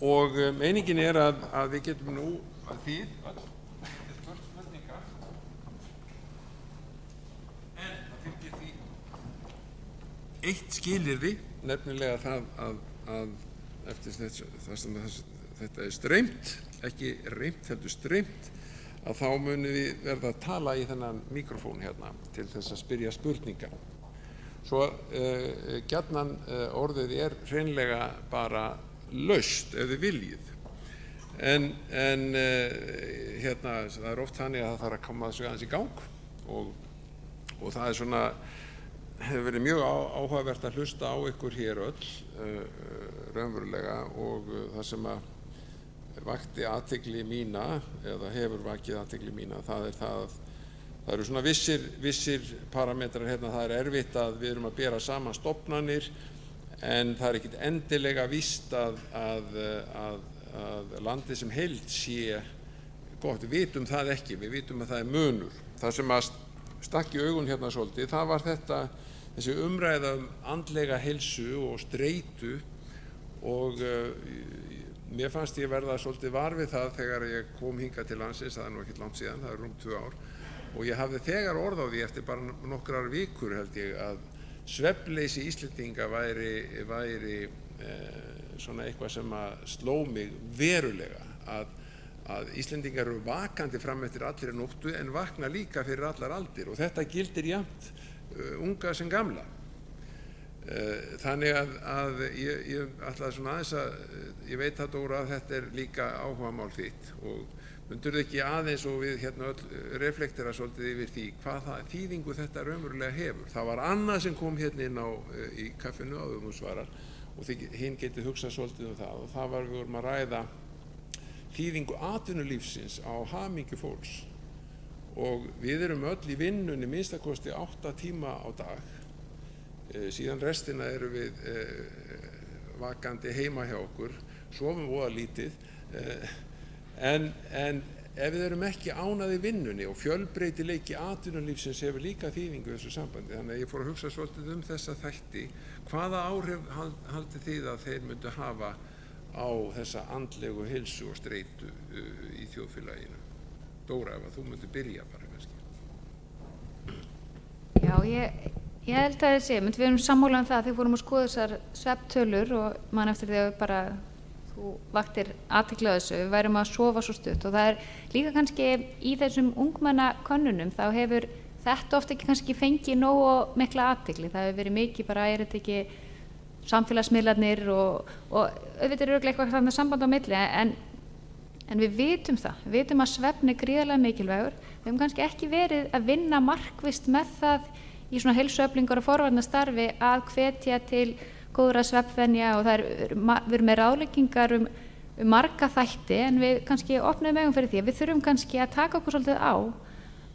og meiningin er að við getum nú að þið öll eitt skilyrði, nefnilega það að eftir það sem þetta er streymt, ekki reymt, heldur streymt, að þá munum við verða að tala í þennan mikrofón hérna til þess að spyrja spurninga. Svo gjarnan orðið er hreinlega bara laust ef þið viljið. En hérna, það er oft þannig að það þarf að koma þessu aðeins í gang, og það er svona, hefur verið mjög áhugavert að hlusta á ykkur hér öll, raunverulega, og það sem að vakti athygli mína, eða hefur vakið athygli mína, það eru svona vissir parametrar hérna. Það er erfitt að við erum að bera saman stofnanir, en það er ekkert endilega víst að landið sem heild sé gott. Við vitum það ekki, við vitum að það er munur. Það sem að stakk í augun hérna svolítið, það var þessi umræða andlega heilsu og streitu, og mér fannst ég verða svolítið var við það þegar ég kom hingað til landsins, það er nú ekkert langt síðan, það er rúm 2 ár, og ég hafði þegar orð á því eftir bara nokkrar vikur held ég að svefnleysi Íslendinga væri svona eitthvað sem að sló mig verulega, að Íslendingar eru vakandi fram eftir allri nóttu en vakna líka fyrir allar aldir, og þetta gildir jafnt unga sem gamla. Þannig að ég ætlaði svona aðeins að ég veit að Dóra að þetta líka áhugamál þitt, og myndirðu ekki aðeins og við hérna öll reflektera svolítið yfir því hvað þýðingu þetta raunverulega hefur. Það var annað sem kom hérna inn í kaffinu áður nú svarar, og hinn getið hugsað svolítið það, og það var við vorum að ræða þýðingu atvinnulífsins á hamingju fólks, og við erum öll í vinnunni minnstakosti 8 tíma á dag, síðan restina erum við vakandi heima hjá okkur, sofum voða lítið, en ef við erum ekki ánað í vinnunni, og fjölbreytileiki atvinnulífsins hefur líka þýðingu í þessu sambandi, þannig að ég fór að hugsa svolítið þessa þætti. Hvaða áhrif haldið þið að þeir myndu hafa á þessa andlegu heilsu og streitu í þjóðfélaginu? Dóra, ef þú myndir byrja bara kannski. Já, ég held að við erum sammála um það að þegar fórum að skoða þessar svefntölur, og mann eftir því að bara þú vaktir athygli á þessu, við værum að sofa svo stutt, og það er líka kannski í þessum ungmennakönnunum þá hefur þetta ofta ekki kannski fengið nógu mikla athygli. Það hefur verið mikið bara þetta ekki samfélagsmiðlarnir og auðvitað er örugglega eitthvað þannig samband á milli, en við vitum það, við vitum að svefn er gríðarlega mikilvægur. Við hefum kannski ekki verið að vinna markvisst með það í svona heilsueflingar og forvarnastarfi að hvetja til góðra svefnvenja, og við erum með ráðleggingar um marga þætti, en við kannski opnum augum fyrir því að við þurfum kannski að taka okkur svolítið á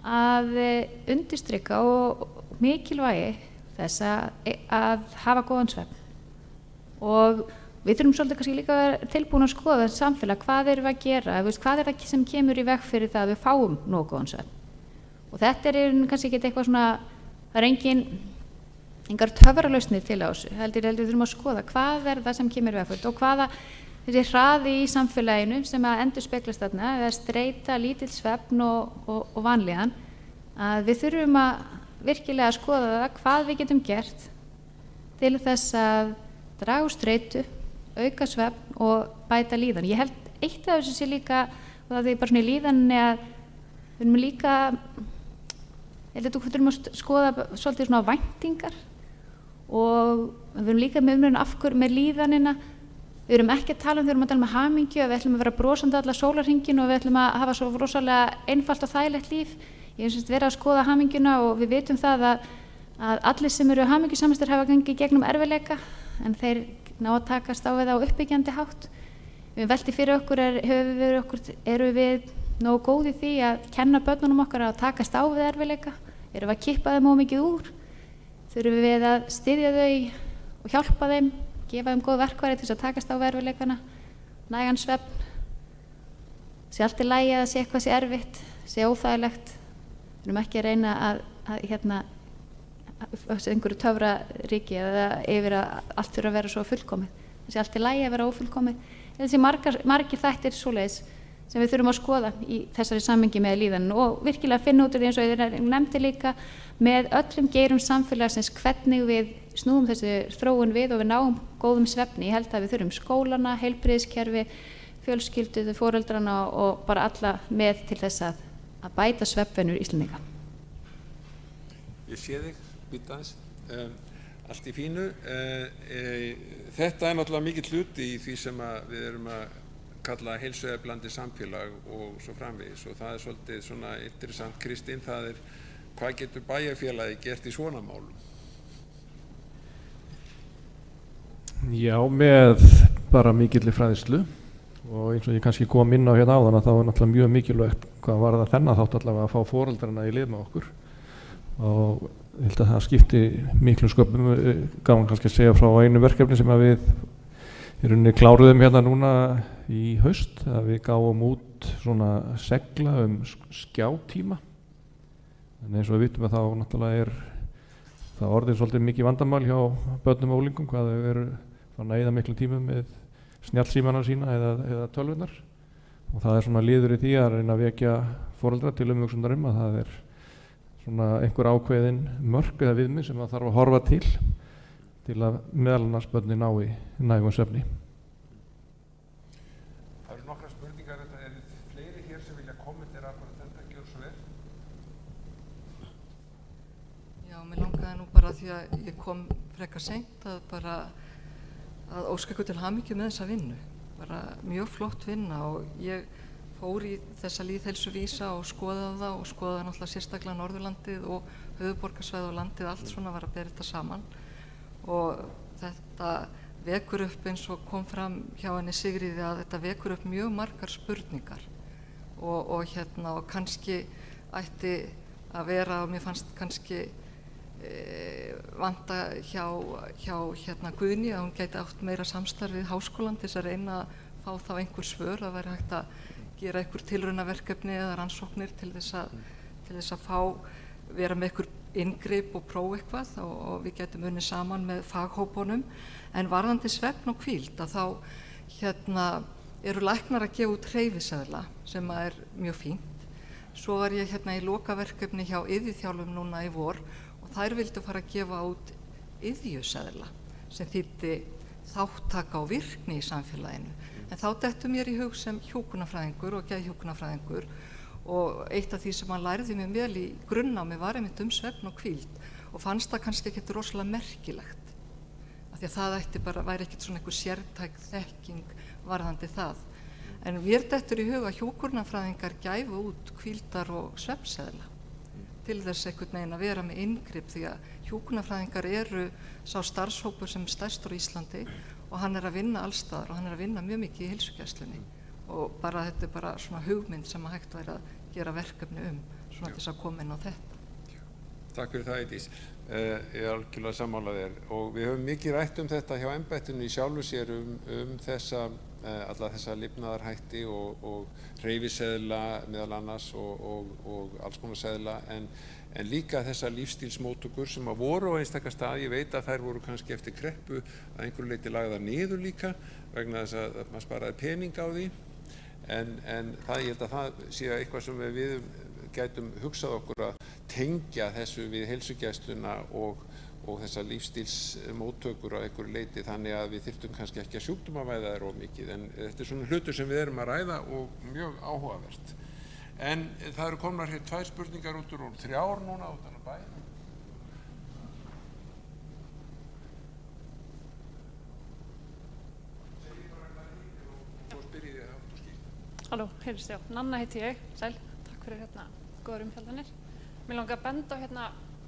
að undirstrika og mikilvægi þess að hafa góðan svefn. Og við þurfum svolítið kannski líka að vera tilbúin að skoða samfélag, hvað erum við að gera, hvað er það sem kemur í veg fyrir það að við fáum nógu góðan svefn. Og þetta er kannski ekki eitthvað svona, það er engar töfralausnir til á þessu, heldur við þurfum að skoða hvað er það sem kemur í veg fyrir, og hvaða þessi hraði í samfélaginu sem að endurspeglast þarna, eða streita, lítill svefn og vanlíðan, að við þurfum að virkilega að skoða það hvað við getum gert til þess að draga úr streitu, auka svefn og bæta líðan. Ég held eitt af þessu sé líka, og það er bara svona í líðaninni, að við erum líka, ég held að við þurfum að skoða svolítið svona væntingar, og við erum líka með umræðinu af hverju með líðanina. Við erum ekki að tala um hamingju, að við ætlum að vera brosandi alla sólarhringinn og við ætlum að hafa svo rosalega einfalt og þægilegt líf. Ég hef verið að skoða hamingjuna, og við vitum það að allir sem eru hamingjusamstir hafa gengið gegnum erfiðleika, en þeir ná að takast á við það á uppbyggjandi hátt. Við velti fyrir okkur, eru við nógu góð í því að kenna börnunum okkar að takast á við erfiðleika? Erum við að kippa þeim ómikið úr? Þurfum við að styðja þau og hjálpa þeim, gefa þeim góð verkfæri til þess að takast á við erfiðleikana, nægan svefn, sé allt í lagi að sé eitthvað sé erfitt, sé óþægilegt. Við erum ekki að reyna að einhverju töfraríki eða yfir að allt þurfa að vera svo fullkomið. Það sé allt í lagi að vera ófullkomið. Þessi margir þættir svoleiðis sem við þurfum að skoða í þessari samhengi með líðaninu, og virkilega finna út úr því, eins og ég nefndi líka, með öllum geirum samfélagsins hvernig við snúum þessu þróun við og við náum góðum svefni. Ég held að við þurfum skólana, heilbrigðiskerfi, fjölskyldu, foreldrana og bara alla með til þess að bæta svefnvenjur Íslendinga. Ég sé þig, býta aðeins. Allt í fínu. Þetta er náttúrulega mikill hluti í því sem við erum að kalla heilsueflandi samfélag og svo framvegis, og það er svolítið svona interessant, Kristín, það er hvað getur bæjarfélagi gert í svona málum? Já, með bara mikilli fræðslu, og eins og ég kannski kom inn á hérna áðan að það var náttúrulega mjög mikilvægt hvað var það þennan þátt allavega að fá foreldrana í lið með okkur, og ég held að það skipti miklu sköpum. Gaman kannski að segja frá einu verkefni sem við í rauninni kláruðum hérna núna í haust, að við gáum út svona segla skjátíma. En eins og við vitum að þá náttúrulega er það orðið svolítið mikið vandamál hjá börnum og úlingum hvað þau eru að eyða miklu tímum með snjallsímana sína eða tölvurnar, og það er svona liður í því að reyna að vekja foreldra til umhugsunar að það er svona einhver ákveðin mörk eða viðmið sem það þarf að horfa til að meðal annars börnin nái nægum svefni. Það eru nokkra spurningar, er fleiri hér sem vilja kommentera bara þetta, gjör svo vel? Já, mér langaði nú bara því að ég kom frekar seint að óska ykkur til hamingju með þessa vinnu. Bara mjög flott vinna og ég fór í þessa lýðheilsuvísa og skoðaði það og skoðaði náttúrulega sérstaklega Norðurlandið og höfuðborgarsvæðið og landið allt svona var að bera þetta saman. Og þetta vekur upp eins og kom fram hjá henni Sigríði að þetta vekur upp mjög margar spurningar og kannski ætti að vera og mér fannst kannski vanta hjá Guðni að hún gæti átt meira samstarf við háskólann til þess að reyna að fá þá einhver svör að vera hægt að gera einhver tilraunaverkefni eða rannsóknir til þess að vera með einhver inngrip og próf eitthvað og við getum unnið saman með faghópunum. En varðandi svefn og hvíld að þá eru læknar að gefa út hreyfiseðla sem er mjög fínt. Svo var ég í lokaverkefni hjá iðjuþjálfum núna í vor og þær vildu fara að gefa út iðjuseðla sem þýddi þáttaka og virkni í samfélaginu. En þá dettur mér í hug sem hjúkrunarfræðingur og geðhjúkrunarfræðingur og eitt af því sem hann lærði mér vel í grunnnámi var einmitt svefn og hvíld og fannst það kannski ekkert rosalega merkilegt af því að það væri ekkert svona einhver sértæk þekking varðandi það. En mér dettur í hug að hjúkrunarfræðingar gæfu út hvíldar og svefnseðla til þess einhvern veginn að vera með inngrip því að hjúkrunarfræðingar eru sá starfshópur sem er stærstur í Íslandi og hann er að vinna allstaðar og hann er að vinna mjög mikið í heilsugæslunni og þetta er bara svona hugmynd sem að hægt væri að gera verkefni svona til þess að koma inn á þetta. Takk fyrir það, Eydís. Ég er algjörlega sammála þér og við höfum mikið rætt þetta hjá embættinu í sjálfu sér alla þessa lifnaðarhætti og hreyfiseðla meðal annars og alls konar seðla en líka þessa lífstílsmóttökur sem að voru á einstaka stað. Ég veit að þær voru kannski eftir kreppu að einhverju leyti lagðar niður líka vegna þess að maður sparaði pening á því en ég held að það sé eitthvað sem við gætum hugsað okkur að tengja þessu við heilsugæsluna og þessa lífstílsmóttökur á einhverju leyti þannig að við þyrftum kannski ekki að sjúkdómavæða þær of mikið en þetta er svona hlutur sem við erum að ræða og mjög áhugavert. En það eru komnar hér 2 spurningar út úr 3 núna utan að bæ. Halló, heyrðist, já. Nanna heiti ég, sæl. Takk fyrir góðar umfjallanir. Mér langar að benda á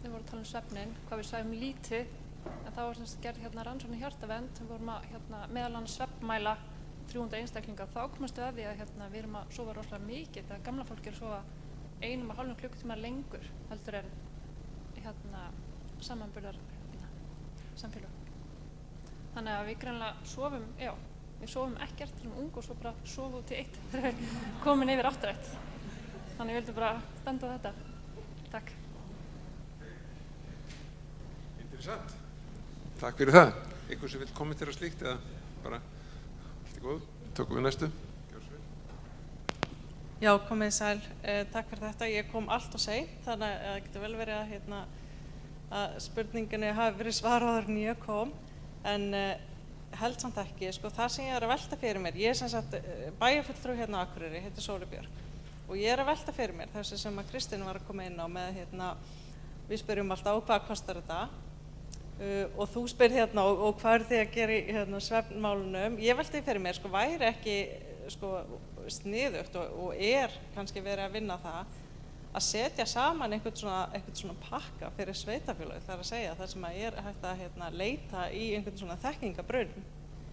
við vorum að tala svefnin, hvað við svæfum lítið, en það var gerð rannsókn í hjartavernd, við vorum að meðal annars svefnmæla 300 einstaklinga. Þá komumst við að því að við erum að sofa rosalega mikið, þegar gamla fólk er að sofa 1,5 klukkutíma lengur heldur en samanburðar samfélög. Þannig að við greinilega sofum, við sofum ekkert til ung og svo bara sofum út í 1 þegar við komin yfir áttrætt. Þannig ég vildi bara benda á þetta. Takk. Interessant. Takk fyrir það. Einhver sem vil kommentera slíkt eða bara allt í góðu? Tökum við næstu. Já, komið sæl. Takk fyrir þetta. Ég kom allt og seint, þannig að það getur vel verið að spurninginni hafi verið svaraður en ég kom, en held samt ekki. Það sem ég er að velta fyrir mér, ég er sem sagt bæjarfulltrúi á Akureyri, heitir Sólu Björk, og ég er að velta fyrir mér þessu sem að Kristín var að koma inn á með við spyrjum alltaf á hvað kostar þetta og þú spyr og hvað er þið að gera í svefnmálunum. Ég velti fyrir mér, væri ekki sniðugt og er kannski verið að vinna það að setja saman einhvern svona pakka fyrir sveitafélög, það er að segja það sem er hægt að leita í einhvern svona þekkingabrunn.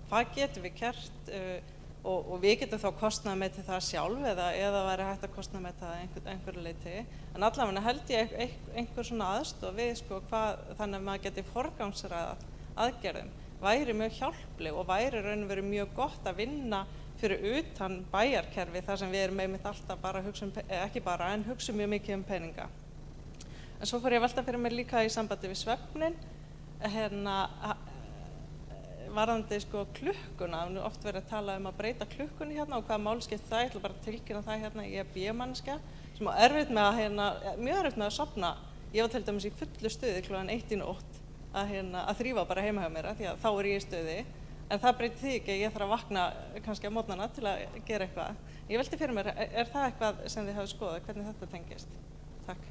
Hvað getum við gert og við getum þá kostnað með til það sjálf eða væri hægt að kostnað með það einhverju leyti. En allavega held ég einhver svona aðstoð við þannig að maður geti forgangsraðað aðgerðum væri mjög hjálpleg og væri raun og veru mjög gott að vinna fyrir utan bæjarkerfi þar sem við erum einmitt alltaf bara að hugsa ekki bara en hugsa mjög mikið um peninga. En svo fór ég að velta fyrir mér líka í sambandi við svefnin varðandi klukkuna, oft verið að tala að breyta klukkunni og hvaða máli skiptir það, ég ætla bara að tilkynna það ég er B-manneskja sem á mjög erfitt með að sofna Ég var til dæmis í fullu stuði klukkan 1 í nótt að þrífa bara heima hjá mér því að þá ég í stuði. En það breytir því ekki að ég þarf að vakna kannski á morgnana til að gera eitthvað. Ég velti fyrir mér, það eitthvað sem þið hafið skoðað, hvernig þetta tengist? Takk.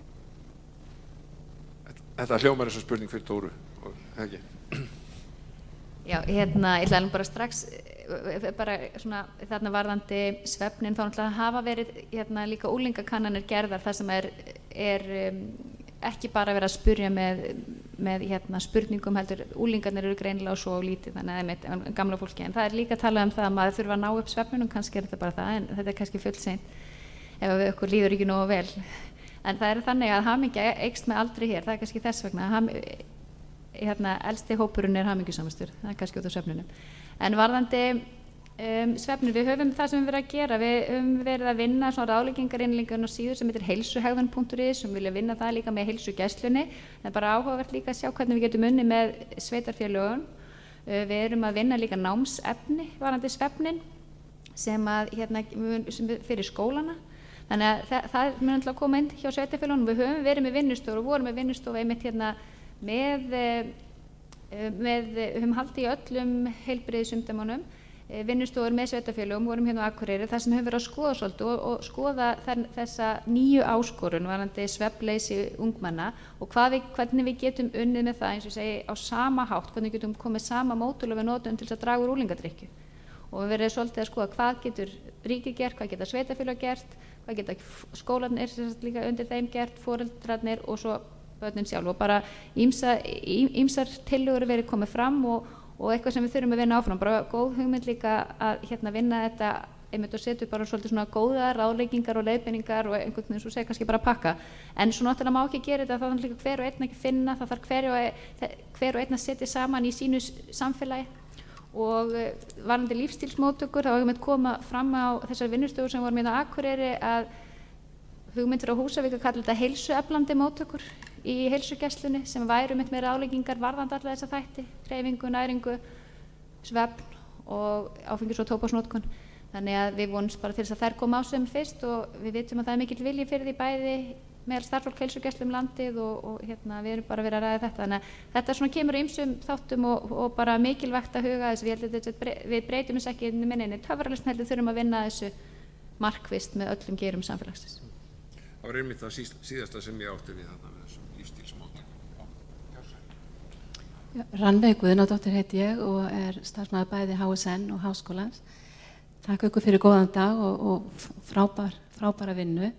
Þetta hljómar eins og spurning fyrir Dóru, ekki? Já, ég ætla bara strax, bara svona þarna varðandi svefnin, þá náttúrulega hafa verið líka úlingakannanir gerðar þar sem er ekki bara verið að spurja með spurningum heldur, úlingarnir eru greinilega og svo lítið, þannig að gamla fólki, en það er líka að tala um það að maður þurfa að ná upp svefninum, kannski er þetta bara það, en þetta er kannski fullseint ef við okkur líður ekki nógu vel. En það er þannig að hamingja eykst með aldri hér, það er kannski þess vegna elsti hópurinn er hamingjusamastur, það er kannski út af svefninum. En varðandi svefnin, við höfum það sem við verið að gera, við höfum verið að vinna svona ráðleggingarinnleggjum á síður sem heitir heilsuhegðun.is og vilja vinna það líka með heilsugæslunni. Það er bara áhugavert líka að sjá hvernig við getum unnið með sveitarfélögum. Við erum að vinna líka námsefni varðandi svefnin sem fyrir skólana. Þannig að það mun alltaf að koma inn hjá sveitarfélögunum. Við höfum verið með vinnustofu og vorum með vinnustofu einmitt höfum haldið í öllum heilbrigðisumdæmunum vinnustofur með sveitarfélögum, vorum á Akureyri, þar sem höfum verið að skoða svolítið og skoða þessa nýju áskorun varðandi svefnleysi ungmenna og hvernig við getum unnið með það, eins og ég segi, á sama hátt, hvernig við getum komið sama módul við notum til að draga úr úlingadrykkju. Og við verðum svolítið að skoða hvað getur ríkið gert, hvað geta sveitarfélög gert, hvað geta skólarnir líka undir þeim gert, foreldrarnir og svo börnin sjálf, og bara ýmsar tillögur verið komið fram og eitthvað sem við þurfum að vinna áfram, bara góð hugmynd líka að vinna þetta einmitt og setja upp bara svolítið svona góða ráðleggingar og leiðbeiningar og einhvern veginn svo segja kannski bara pakka, en svo náttúrulega má ekki gera þetta, það þarf líka hver og einn ekki finna, það þarf hver og einn að setja saman í sínu samfélagi og varðandi lífstílsmóttökur, þá hefum við koma fram á þessar vinnustöður sem vorum á Akureyri að hugmyndir á Húsavík að kalla þetta heilsueflandi móttökur í heilsugæslunni sem væru með ráðleggingar varðandi alla þessa þætti, hreyfingu, næringu, svefn og áfengis- og tóbaksnotkun. Þannig að við vonumst bara til þess að þær koma á sem fyrst og við vitum að það er mikill vilji fyrir því bæði meðal starfsfólk heilsugæslu landið og við erum bara verið að ræða þetta. Þannig að þetta svona kemur ýmsum þáttum og bara mikilvægt að huga þessu. Við breytum þess ekki minninni töfralausn, heldur þurfum að vinna þessu markvisst með öllum geirum samfélagsins. Það var einmitt það síðasta sem ég átti við þarna með þessum lífstílsmóttökum. Rannveig Guðnadóttir heiti ég og er starfsmaður bæði HSN og Háskólans. Takk ykkur fyrir góðan dag og frábæra vinnu.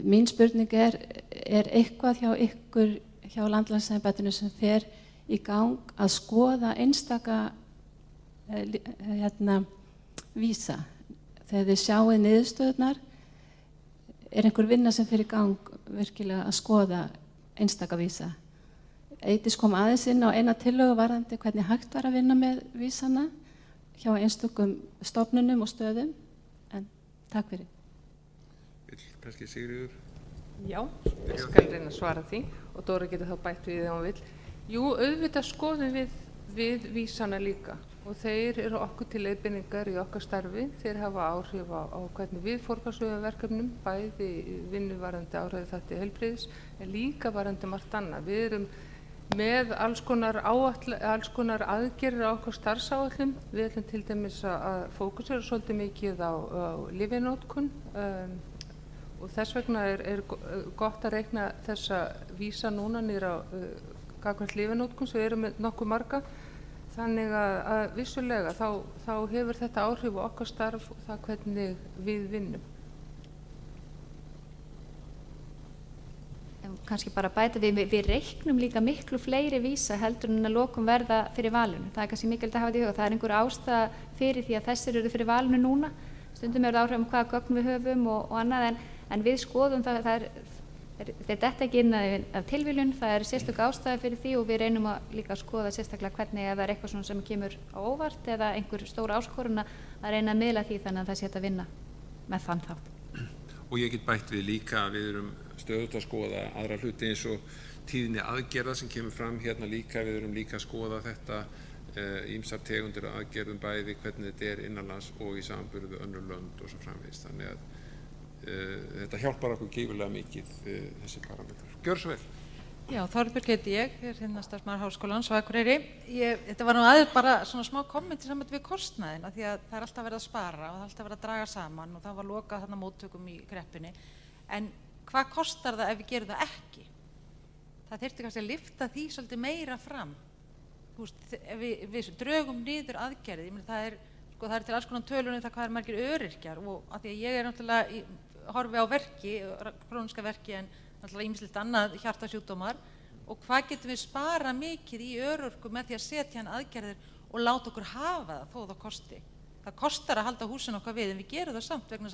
Mín spurning er eitthvað hjá ykkur hjá landlæknisembættinu sem fer í gang að skoða einstaka vísa. Þegar þið sjáið niðurstöðurnar, er einhver vinna sem fer í gang virkilega að skoða einstaka vísa? Eydís kom aðeins inn á eina tillögu varðandi hvernig hægt var að vinna með vísana hjá einstökum stofnunum og stöðum, en takk fyrir. Kannski Sigríður? Já, ég skal reyna að svara því og Dóra getur þá bætt við þegar hún vill. Jú, auðvitað skoðum við vísana líka og þeir eru okkur til leiðbeiningar í okkar starfi. Þeir hafa áhrif á hvernig við forgangsröðum verkefnum, bæði vinnu varðandi áhrifaþætti heilbrigðis en líka varðandi margt annað. Við erum með alls konar aðgerðir á okkar starfsáætlum. Við ætlum til dæmis að fókusera svolítið mikið á lyfjanotkun og þess vegna er gott að reikna þessa vísa núna niður á gagnvart lyfjanotkun sem eru með nokkuð marga. Þannig að vissulega þá hefur þetta áhrif á okkar starf og það hvernig við vinnum. Kannski bara bæta við reiknum líka miklu fleiri vísa heldur en að lokum verða fyrir valinu. Það er kannski mikilvægt að hafa þetta í huga. Það er einhver ástæða fyrir því að þessir eru fyrir valinu núna. Stundum eru það áhrif hvaða gögn við höfum og annað en við skoðum þetta ekki inn af tilviljun. Það er sérstök ástæða fyrir því og við reynum líka að skoða sérstaklega hvernig ef það er eitthvað sem kemur á óvart eða einhver stóra áskorun að reyna að miðla því þannig að það sé hægt að vinna með þann þátt. Og ég get bætt við líka að við erum stöðugt að skoða aðra hluti eins og tíðni aðgerða sem kemur fram hérna líka. Við erum líka að skoða þetta ýmsar tegundir aðgerðum bæði hvernig þetta er innanlands og í samanburði við önnur lönd og svo framvegis. Þannig að þetta hjálpar okkur gífurlega mikið þessi parametrar. Gjör svo vel. Já, Þorbjörg heiti ég, hérna starfsmaður Háskólans á Akureyri. Þetta var nú aðeins bara svona smá kommenti saman við kostnaðina því að það er alltaf verið að spara og það er alltaf verið að draga saman og það var lokað þarna móttökum í kreppunni. En hvað kostar það ef við gerum það ekki? Það þyrfti kannski að lyfta því svolítið meira fram. Þú veist, ef við drögum niður aðgerðið, ég meina það er til alls konar tölur um það hvað margir öryrkjar og að því að ég er náttúrulega horfi á verki, króníska verki en náttúrulega ýmislegt annað hjartasjúkdómar og hvað getum við spara mikið í örorku með því að setja hann aðgerðir og láta okkur hafa það þó það kosti. Það kostar að halda húsin okkar við en við gerum það samt vegna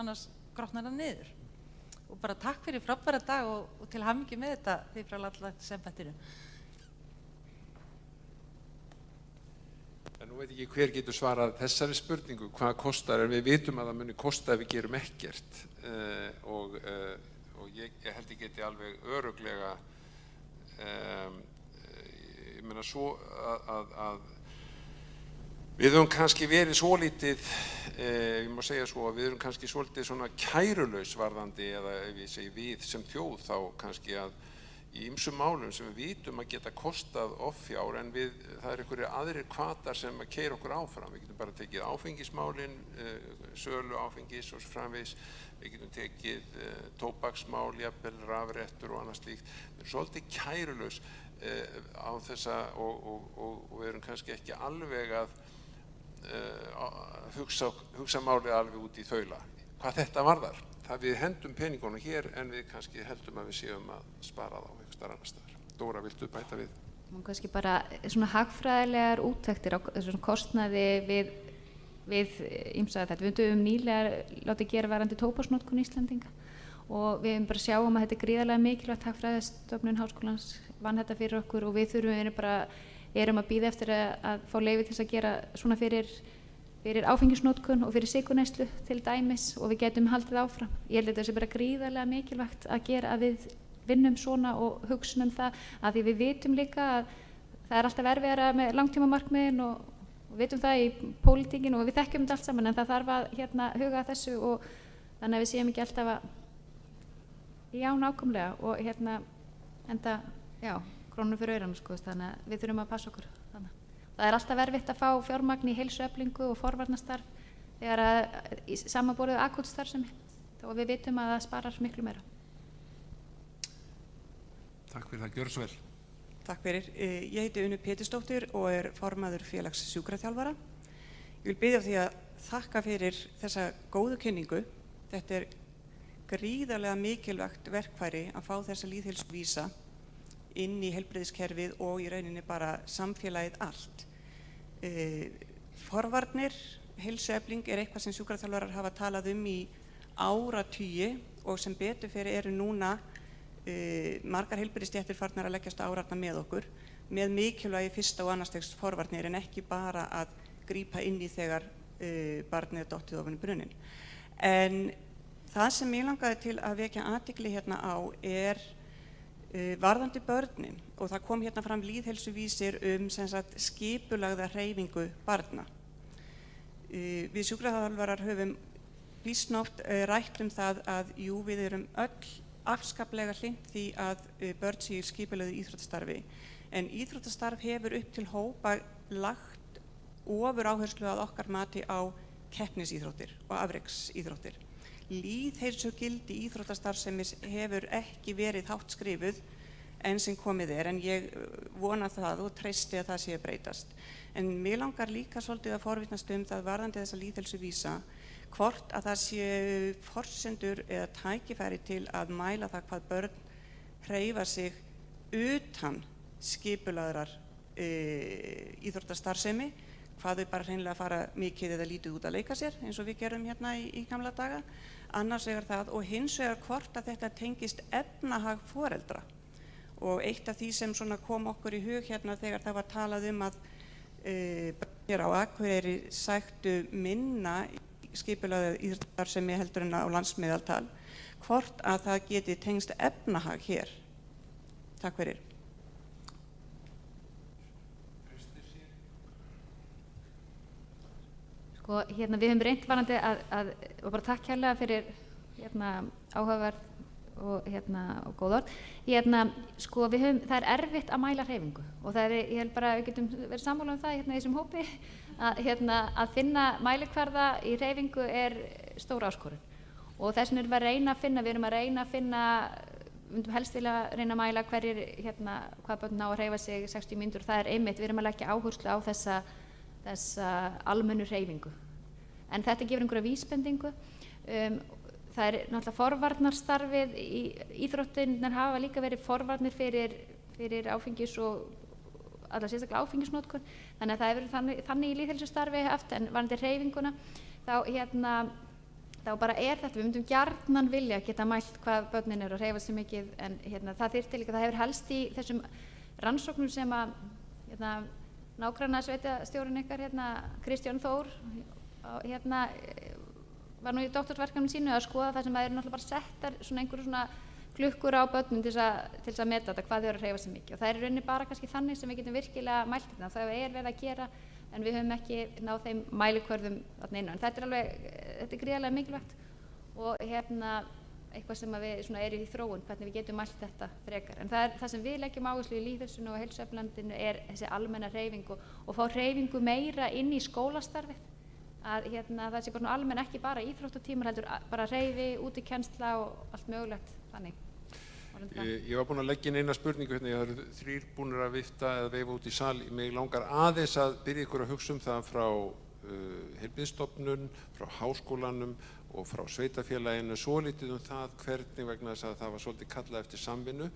annars grotnar það niður. Og bara takk fyrir frábæra dag og til hamingju með þetta því frá landlæknisembættinu. En nú veit ekki hver getur svarað þessari spurningu, hvað kostar, en við vitum að það muni kosta ef við gerum ekkert og ég held ég geti alveg örugglega, ég meina svo að við höfum kannski verið svolítið, ég má segja svo að við höfum kannski svolítið svona kærulaus varðandi eða ef ég segi við sem þjóð þá kannski að í ýmsum málum sem við vitum að geta kostað offjár en það er einhverjir aðrir hvatar sem að keyra okkur áfram. Við getum bara tekið áfengismálin, sölu áfengis og framvegis, við getum tekið tóbaksmál, jafnvel rafrettur og annað slíkt. Við erum svolítið kærulaus á þessa og við erum kannski ekki alveg að hugsa málið alveg út í þaula. Hvað þetta varðar? Það við hendum peningunum hér en við kannski heldum að við séum að spara þá einhvers staðar annars staðar. Dóra, viltu bæta við? Kannski bara svona hagfræðilegar úttektir á þessum kostnaði við ýmsa þetta. Við höfum nýlega látið gera varðandi tóbaksnotkun Íslendinga og við höfum bara sjáum að þetta er gríðarlega mikilvægt. Hagfræðistofnun Háskólans vann þetta fyrir okkur og við erum að bíða eftir að fá leyfi til að gera svona fyrir áfengisnotkun og fyrir sykurneyslu til dæmis og við getum haldið áfram. Ég held að þetta sé bara gríðarlega mikilvægt að gera að við vinnum svona og hugsunum það að því við vitum líka að það er alltaf erfiðara með langtímamarkmiðin og vitum það í pólitíkinu og við þekkjum þetta allt saman en það þarf að huga að þessu og þannig að við séum ekki alltaf að já, nákvæmlega og enda, já, krónur fyrir auranum sko, þannig að við þurfum að passa okkur þannig. Það er alltaf erfitt að fá fjármagn í heilsueflingu og forvarnastarf þegar í samanborið akút starfsemi og við vitum að það sparar miklu meira. Takk fyrir það, gjör svo vel. Takk fyrir. Ég heiti Unu Pétursdóttir og er formaður félags sjúkraþjálfara. Ég vil biðja því að þakka fyrir þessa góðu kynningu. Þetta er gríðarlega mikilvægt verkfæri að fá þessa lýðheilsuvísa inn í heilbrigðiskerfið og í rauninni bara samfélagið allt. Forvarnir, heilsuefling er eitthvað sem sjúkraþjálfarar hafa talað í áratugi og sem betur fyrir eru núna margar heilbrigðisstéttir farnar að leggjast á árarnar með okkur með mikilvægi fyrsta og annarstegs forvarnir en ekki bara að grípa inn í þegar barnið er dottið ofan í brunninn. En það sem ég langaði til að vekja athygli hérna á er varðandi börnin og það kom hérna fram lýðheilsuvísir skipulagða hreyfingu barna. Við sjúkraþjálfarar höfum býsna oft rætt það að jú, við erum öll afskaplega hlynnt því að börn séu í skipulögðu íþróttastarfi en íþróttastarf hefur upp til hópa lagt ofur áherslu að okkar mati á keppnisíþróttir og afreksíþróttir. Lýðheilsugildi íþróttastarfsemis hefur ekki verið hátt skrifuð enn sem komið en ég vona það og treysti að það sé að breytast. En mig langar líka svolítið að forvitnast það varðandi þessa lýðheilsuvísa hvort að það séu forsendur eða tækifæri til að mæla það hvað börn hreyfa sig utan skipulagðrar íþróttastarfsemi, hvað þau bara hreinlega fara mikið eða lítið út að leika sér eins og við gerum hérna í gamla daga, annars vegar það og hins vegar hvort að þetta tengist efnahag foreldra og eitt af því sem svona kom okkur í hug hérna þegar það var talað að hér á Akureyri sæktu minna skipulagða íþróttastarfsemi heldur en á landsmeðaltal, hvort að það geti tengst efnahag hér. Takk fyrir. Sko, við höfum reynt varandi og bara takk kærlega fyrir áhugaverð og góð orð. Sko það er erfitt að mæla hreyfingu og það ég held bara að við getum verið sammála það í þessum hópi að finna mælikvarða í hreyfingu er stór áskorun og þess vegna erum við að reyna að finna við myndum helst vilja reyna að mæla hverjir hvað börn ná að hreyfa sig 60 mínútur. Það er einmitt, við erum að leggja áherslu á þessa almennu hreyfingu. En þetta gefur einhverja vísbendingu. Það er náttúrulega forvarnarstarfið, íþróttirnar hafa líka verið forvarnir fyrir áfengis og allar sérstaklega áfengisnotkun. Þannig að það hefur verið þannig í lýðheilsustarfi haft en varðandi hreyfinguna þá bara þetta, við myndum gjarnan vilja geta mælt hvað börnin eru að hreyfa sig mikið en það þyrfti líka, það hefur helst í þessum rannsóknum sem að nágrannasveitastjórinn ykkar Kristján Þór var nú í doktorsverkefnum sínu að skoða það sem að eru náttúrulega bara settar einhverju klukkur á börnum til þess að meta þetta hvað þau eru að hreyfa sig mikið og það er í rauninni bara kannski þannig sem við getum virkilega mælt þetta, það er verið að gera en við höfum ekki náð þeim mælikvörðum þarna inn en þetta er gríðarlega mikilvægt og eitthvað sem að við er í þróun, hvernig við getum mælt þetta frekar. En það sem við leggjum áherslu í lýðheilsunni og heilsueflinlandinu er þessi almenna hreyfingu og fá hreyfingu meira inn í skólastarfið að það sé bara almenn ekki bara íþróttatímar heldur bara hreyfi, útikennsla og allt mögulegt þannig. Ég var búinn að leggja inn eina spurningu það eru 3 búnir að vifta eða veifa út í sal. Mig langar aðeins að byrja ykkur að hugsa það frá heilbrigðisstofnun, frá háskólanum og frá sveitafélaginu svolítið það hvernig vegna þess að það var svolítið kallað eftir samvinnu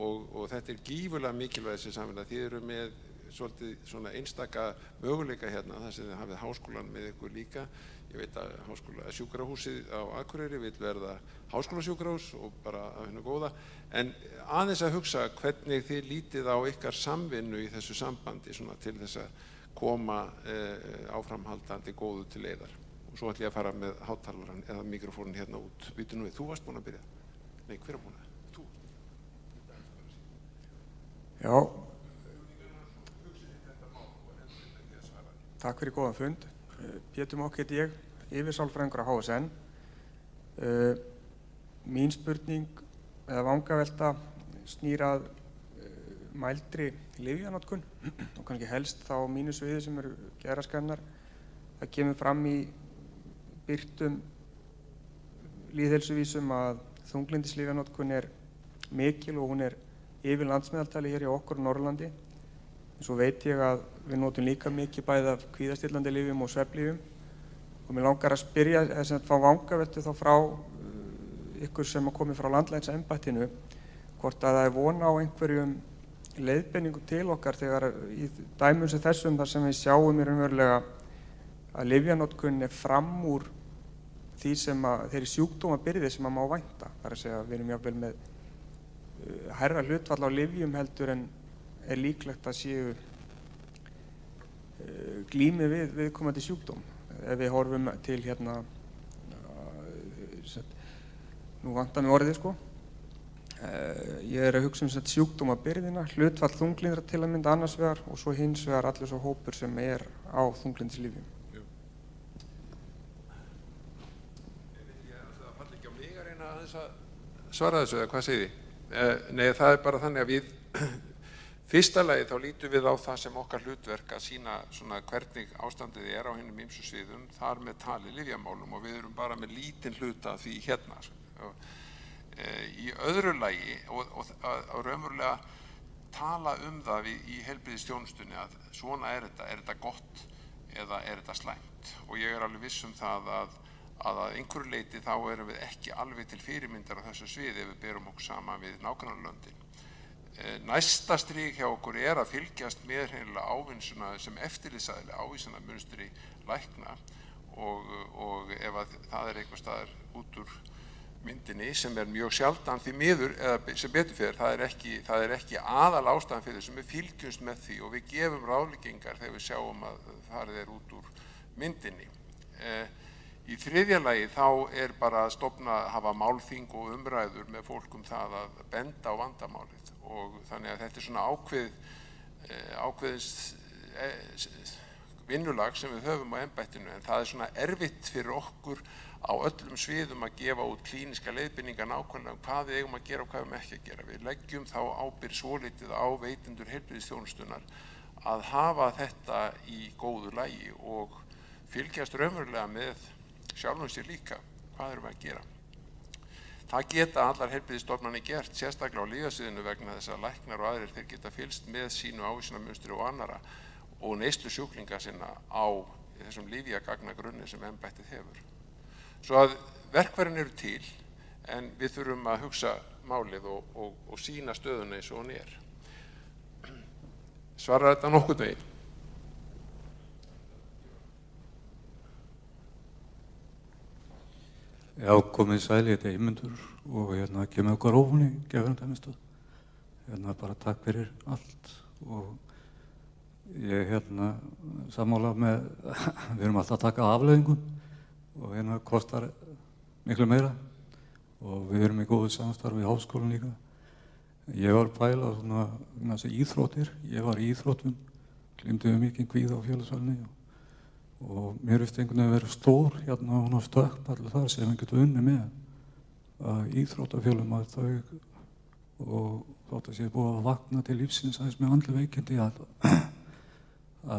og þetta er gífurlega mikilvæg þessi samvinna. Þið eru með svolítið svona einstaka möguleika þar sem þið hafið háskólan með ykkur líka. Ég veit að sjúkrahúsið á Akureyri vill verða háskólasjúkrahús og bara af hennu góða. En aðeins að hugsa hvernig þið lítið á ykkar samvinnu í þessu sambandi svona til þess að koma áframhaldandi góðu til leiðar. Og svo ætlum ég að fara með hátalarann eða mikrofónin út. Býtu nú við, þú varst búinn að byrja? Nei, hver er búinn að? Þú? Já. Takk fyrir góðan fund. Pétur Mokk heiti ég, yfirsálfræðingur á HSN. Mín spurning eða vangavelta snýr að mældri lyfjanotkun og kannski helst þá mínu sviði sem eru geðraskannar. Það kemur fram í birtum lýðheilsuvísum að þunglyndislyfjanotkun er mikil og hún er yfir landsmeðaltali hér hjá okkur á Norðurlandi. Svo veit ég að við notum líka mikið bæði af kvíðastillandi lyfjum og svefnlyfjum og mér langar að spyrja þess að fá vangaveltu þá frá ykkur sem að komi frá landlæknisembættinu hvort að það er von á einhverjum leiðbeiningum til okkar þegar í dæmum sem þessum þar sem við sjáum í raunverulega að lyfjanotkun er fram úr því sem að þeirri sjúkdómabyrði sem að má vænta. Það er að segja að við erum jafnvel með hærra hlutfall á lyfjum heldur en er líklegt að séu glími við viðkomandi sjúkdóm. Ef við horfum til nú vantar mig orðið ég er að hugsa sjúkdómabyrðina, hlutfall þunglyndra til að mynda annars vegar og svo hins vegar allir svo hópur sem er á þunglyndislyfjum. Það falli ekki á mig að reyna aðeins að svara þessu eða hvað segir þið? Nei, það er bara þannig að við fyrsta lagi þá lítum við á það sem okkar hlutverk að sýna svona hvernig ástandið er á hinum ýmsu sviðum, þar með talið lyfjamálum og við erum bara með lítinn hluta af því Í öðru lagi og raunverulega tala það í heilbrigðisþjónustunni að svona er þetta gott eða er þetta slæmt og ég er alveg viss það að einhverju leyti þá erum við ekki alveg til fyrirmyndar á þessu sviði ef við berum okkur saman við nágrannalöndin. Næsta strik hjá okkur er að fylgjast með hreinlega ávísana sem eftirlitsaðili ávísanamynstri lækna og ef það er einhvers staðar út úr myndinni sem er mjög sjaldan því miður eða sem betur fyrir, það er ekki aðal ástæðan fyrir sem við fylgjumst með því og við gefum ráðleggingar þegar við sjáum að það er út úr myndinni. Í þriðja lagi þá er bara að hafa málþing og umræður með fólk það að benda á vandamálið og þannig að þetta er svona vinnulag sem við höfum á embættinu, en það svona erfitt fyrir okkur á öllum sviðum að gefa út klíníska leiðbeiningar nákvæmlega hvað við eigum að gera og hvað við eigum ekki að gera. Við leggjum þá ábyrgð svolítið á veitendur heilbrigðisþjónustunnar að hafa þetta í góðu lagi og fylgjast raunverulega með sjálfum sér líka. Hvað erum við að gera? Það geta allar heilbrigðisstofnanir gert, sérstaklega á lyfjasviðinu vegna þess að læknar og aðrir þeir geta fylgst með sínu ávísunarmunstri og annarra og neyslu sjúklinga sinna á þessum lyfjagagnagrunni sem embættið hefur. Svo að verkfærin eru til, en við þurfum að hugsa málið og sýna stöðuna eins og hún er. Svarar þetta nokkurn veginn? Já, komið sæli, þetta Eymundur og kemur okkur ófunni, gefur dæmistöð. Bara takk fyrir allt og ég sammála með, við erum alltaf að taka afleiðingum og kostar miklu meira og við erum í góðu samstarfi í háskólan líka. Ég var að pæla svona íþróttir, ég var í íþróttum, glímdi mikið kvíða á félagsvalni og mér finnst einhvern veginn að vera stór hún á stökkpalli þar sem við getum unnið með að íþróttafélögum að þau og þótt að sé búið að vakna til lífsins aðeins með andleg veikindi að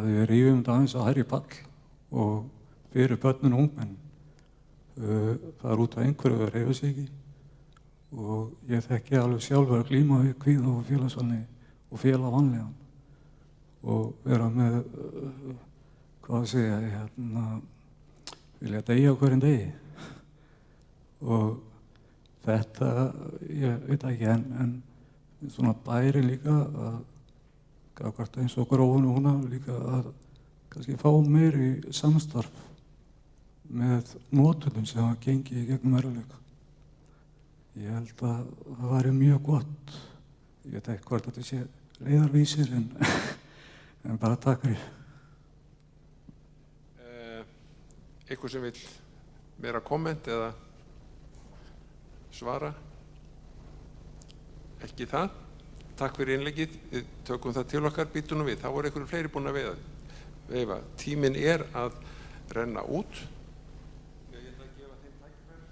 við rífum þetta aðeins að hærri pall og fyrir börnin og ungmenn. Það er út af einhverju að hreyfa sig ekki og ég þekki alveg sjálfur að glíma við kvíða og félagsvalni og félagsvanlíðan og vera með hvað að segja, vilja deyja á hverjum degi og þetta, ég veit ekki en svona bæri líka að gafkvært eins og grófun og húnna líka að kannski fá meiri samstarf með notendum sem hafa gengið í gegnum erfiðleika. Ég held að það væri mjög gott, ég veit ekki hvort þetta sé leiðarvísir en bara takk fyrir. Eitthvað sem vil meira komment eða svara? Ekki það. Takk fyrir innleggið. Við tökum það til okkar, býtum nú við. Það voru einhverjum fleiri búin að veifa. Tíminn er að renna út. Ég ætla að gefa þeim tækifæri.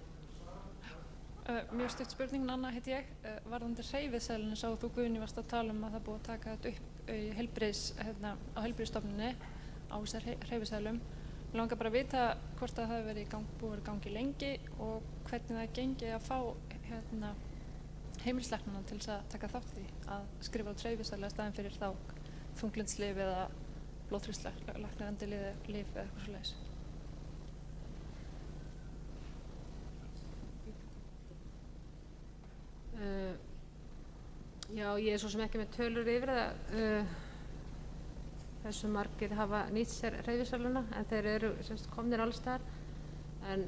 Mjög stutt spurning, Nanna heiti ég. Varðandi hreyfiseðlunni sá þú Guðni varst að tala að það búið að taka þetta upp á heilbrigðisstofnunni á þessar hreyfiseðlum. Mér langar bara að vita hvort það hafi verið búið að gangi lengi og hvernig það gengi að fá heimilislæknana til þess að taka þátt í að skrifa út hreyfiseðla í staðinn fyrir þá þunglyndislyf eða blóðþrýstilæknandi lyf eða eitthvað svoleiðis. Já, ég svo sem ekki með tölur yfir það. Þessu margir hafa nýtt sér hreyfiseðluna en þeir eru komnir alls staðar. En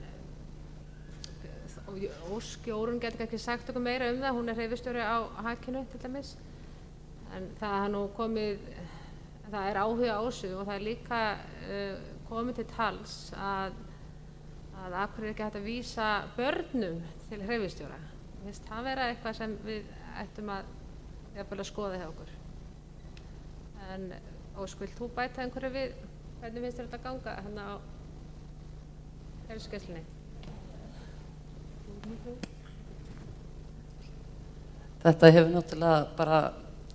Ósk Jórunn getur kannski sagt okkur meira það, hún er hreyfistjóri á Hakinu til dæmis. En það nú komið, það er áhuga á þessu og það er líka komið til tals að Akureyri ekki hægt að vísa börnum til hreyfistjóra. Mér finnst það vera eitthvað sem við ættum að skoða hjá okkur. En Ósk, vilt þú bæta einhverju við hvernig finnst þér þetta ganga hérna á heilsugæslunni? Þetta hefur náttúrulega bara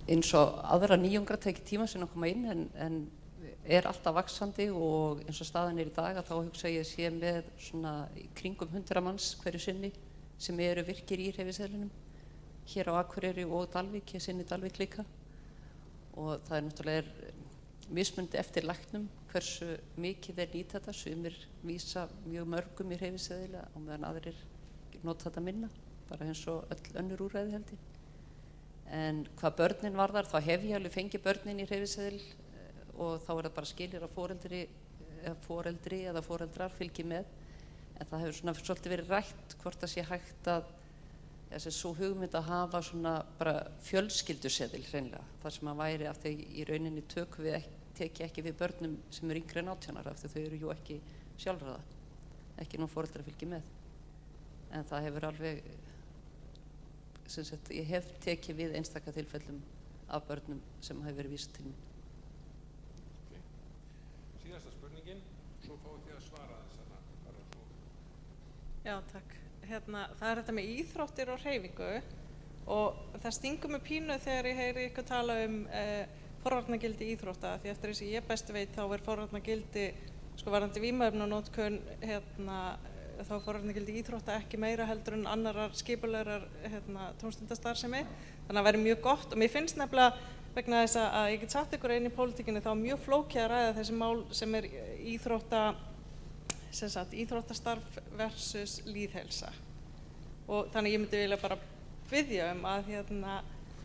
eins og aðra nýjungra tekið tíma sem að koma inn en er alltaf vaxandi og eins og staðan er í dag að þá hugsa ég sé með svona kringum 100 manns hverju sinni sem eru virkir í hreyfiseðlunum hér á Akureyri og Dalvík, ég sinni Dalvík líka og það er náttúrulega mismunandi eftir læknum hversu mikið þeir nýta þetta, sumir vísa mjög mörgum í hreyfiseðla og meðan aðrir nota þetta minna, bara eins og öll önnur úrræði held ég. En hvað börnin varðar, þá hef ég alveg fengið börnin í hreyfiseðl og þá er það bara skilir að foreldri eða foreldrar fylgi með. En það hefur svona svolítið verið rætt hvort það sé hægt að svo hugmynd að hafa svona bara fjölskylduseðil hreinlega. Það sem að væri af því í rauninni teki ekki við börnum sem eru yngri en 18 ára af því þau eru jú ekki sjálfráða, ekki nú foreldrar fylgi með. En það hefur alveg, ég hef tekið við einstaka tilfellum af börnum sem hefur verið vísað til mín. sérsta spurningin, svo fáið þið að svara þess hana. Bara svo. Já, takk. Það er þetta með íþróttir og hreyfingu og það stingur mig pínu þegar ég heyri ykkur tala forvarnargildi íþrótta, því eftir þess að ég best veit þá forvarnargildi, sko varðandi vímuefnanotkun, þá forvarnargildi íþrótta ekki meira heldur en annarar skipulegar tómstundastarfsemi. Þannig að það væri mjög gott og mér finnst nefnilega vegna þess að ég get sagt ykkur inn í pólitíkinni þá mjög flókið að ræða þessi mál sem íþróttastarf versus lýðheilsa. Og þannig ég myndi vilja bara biðja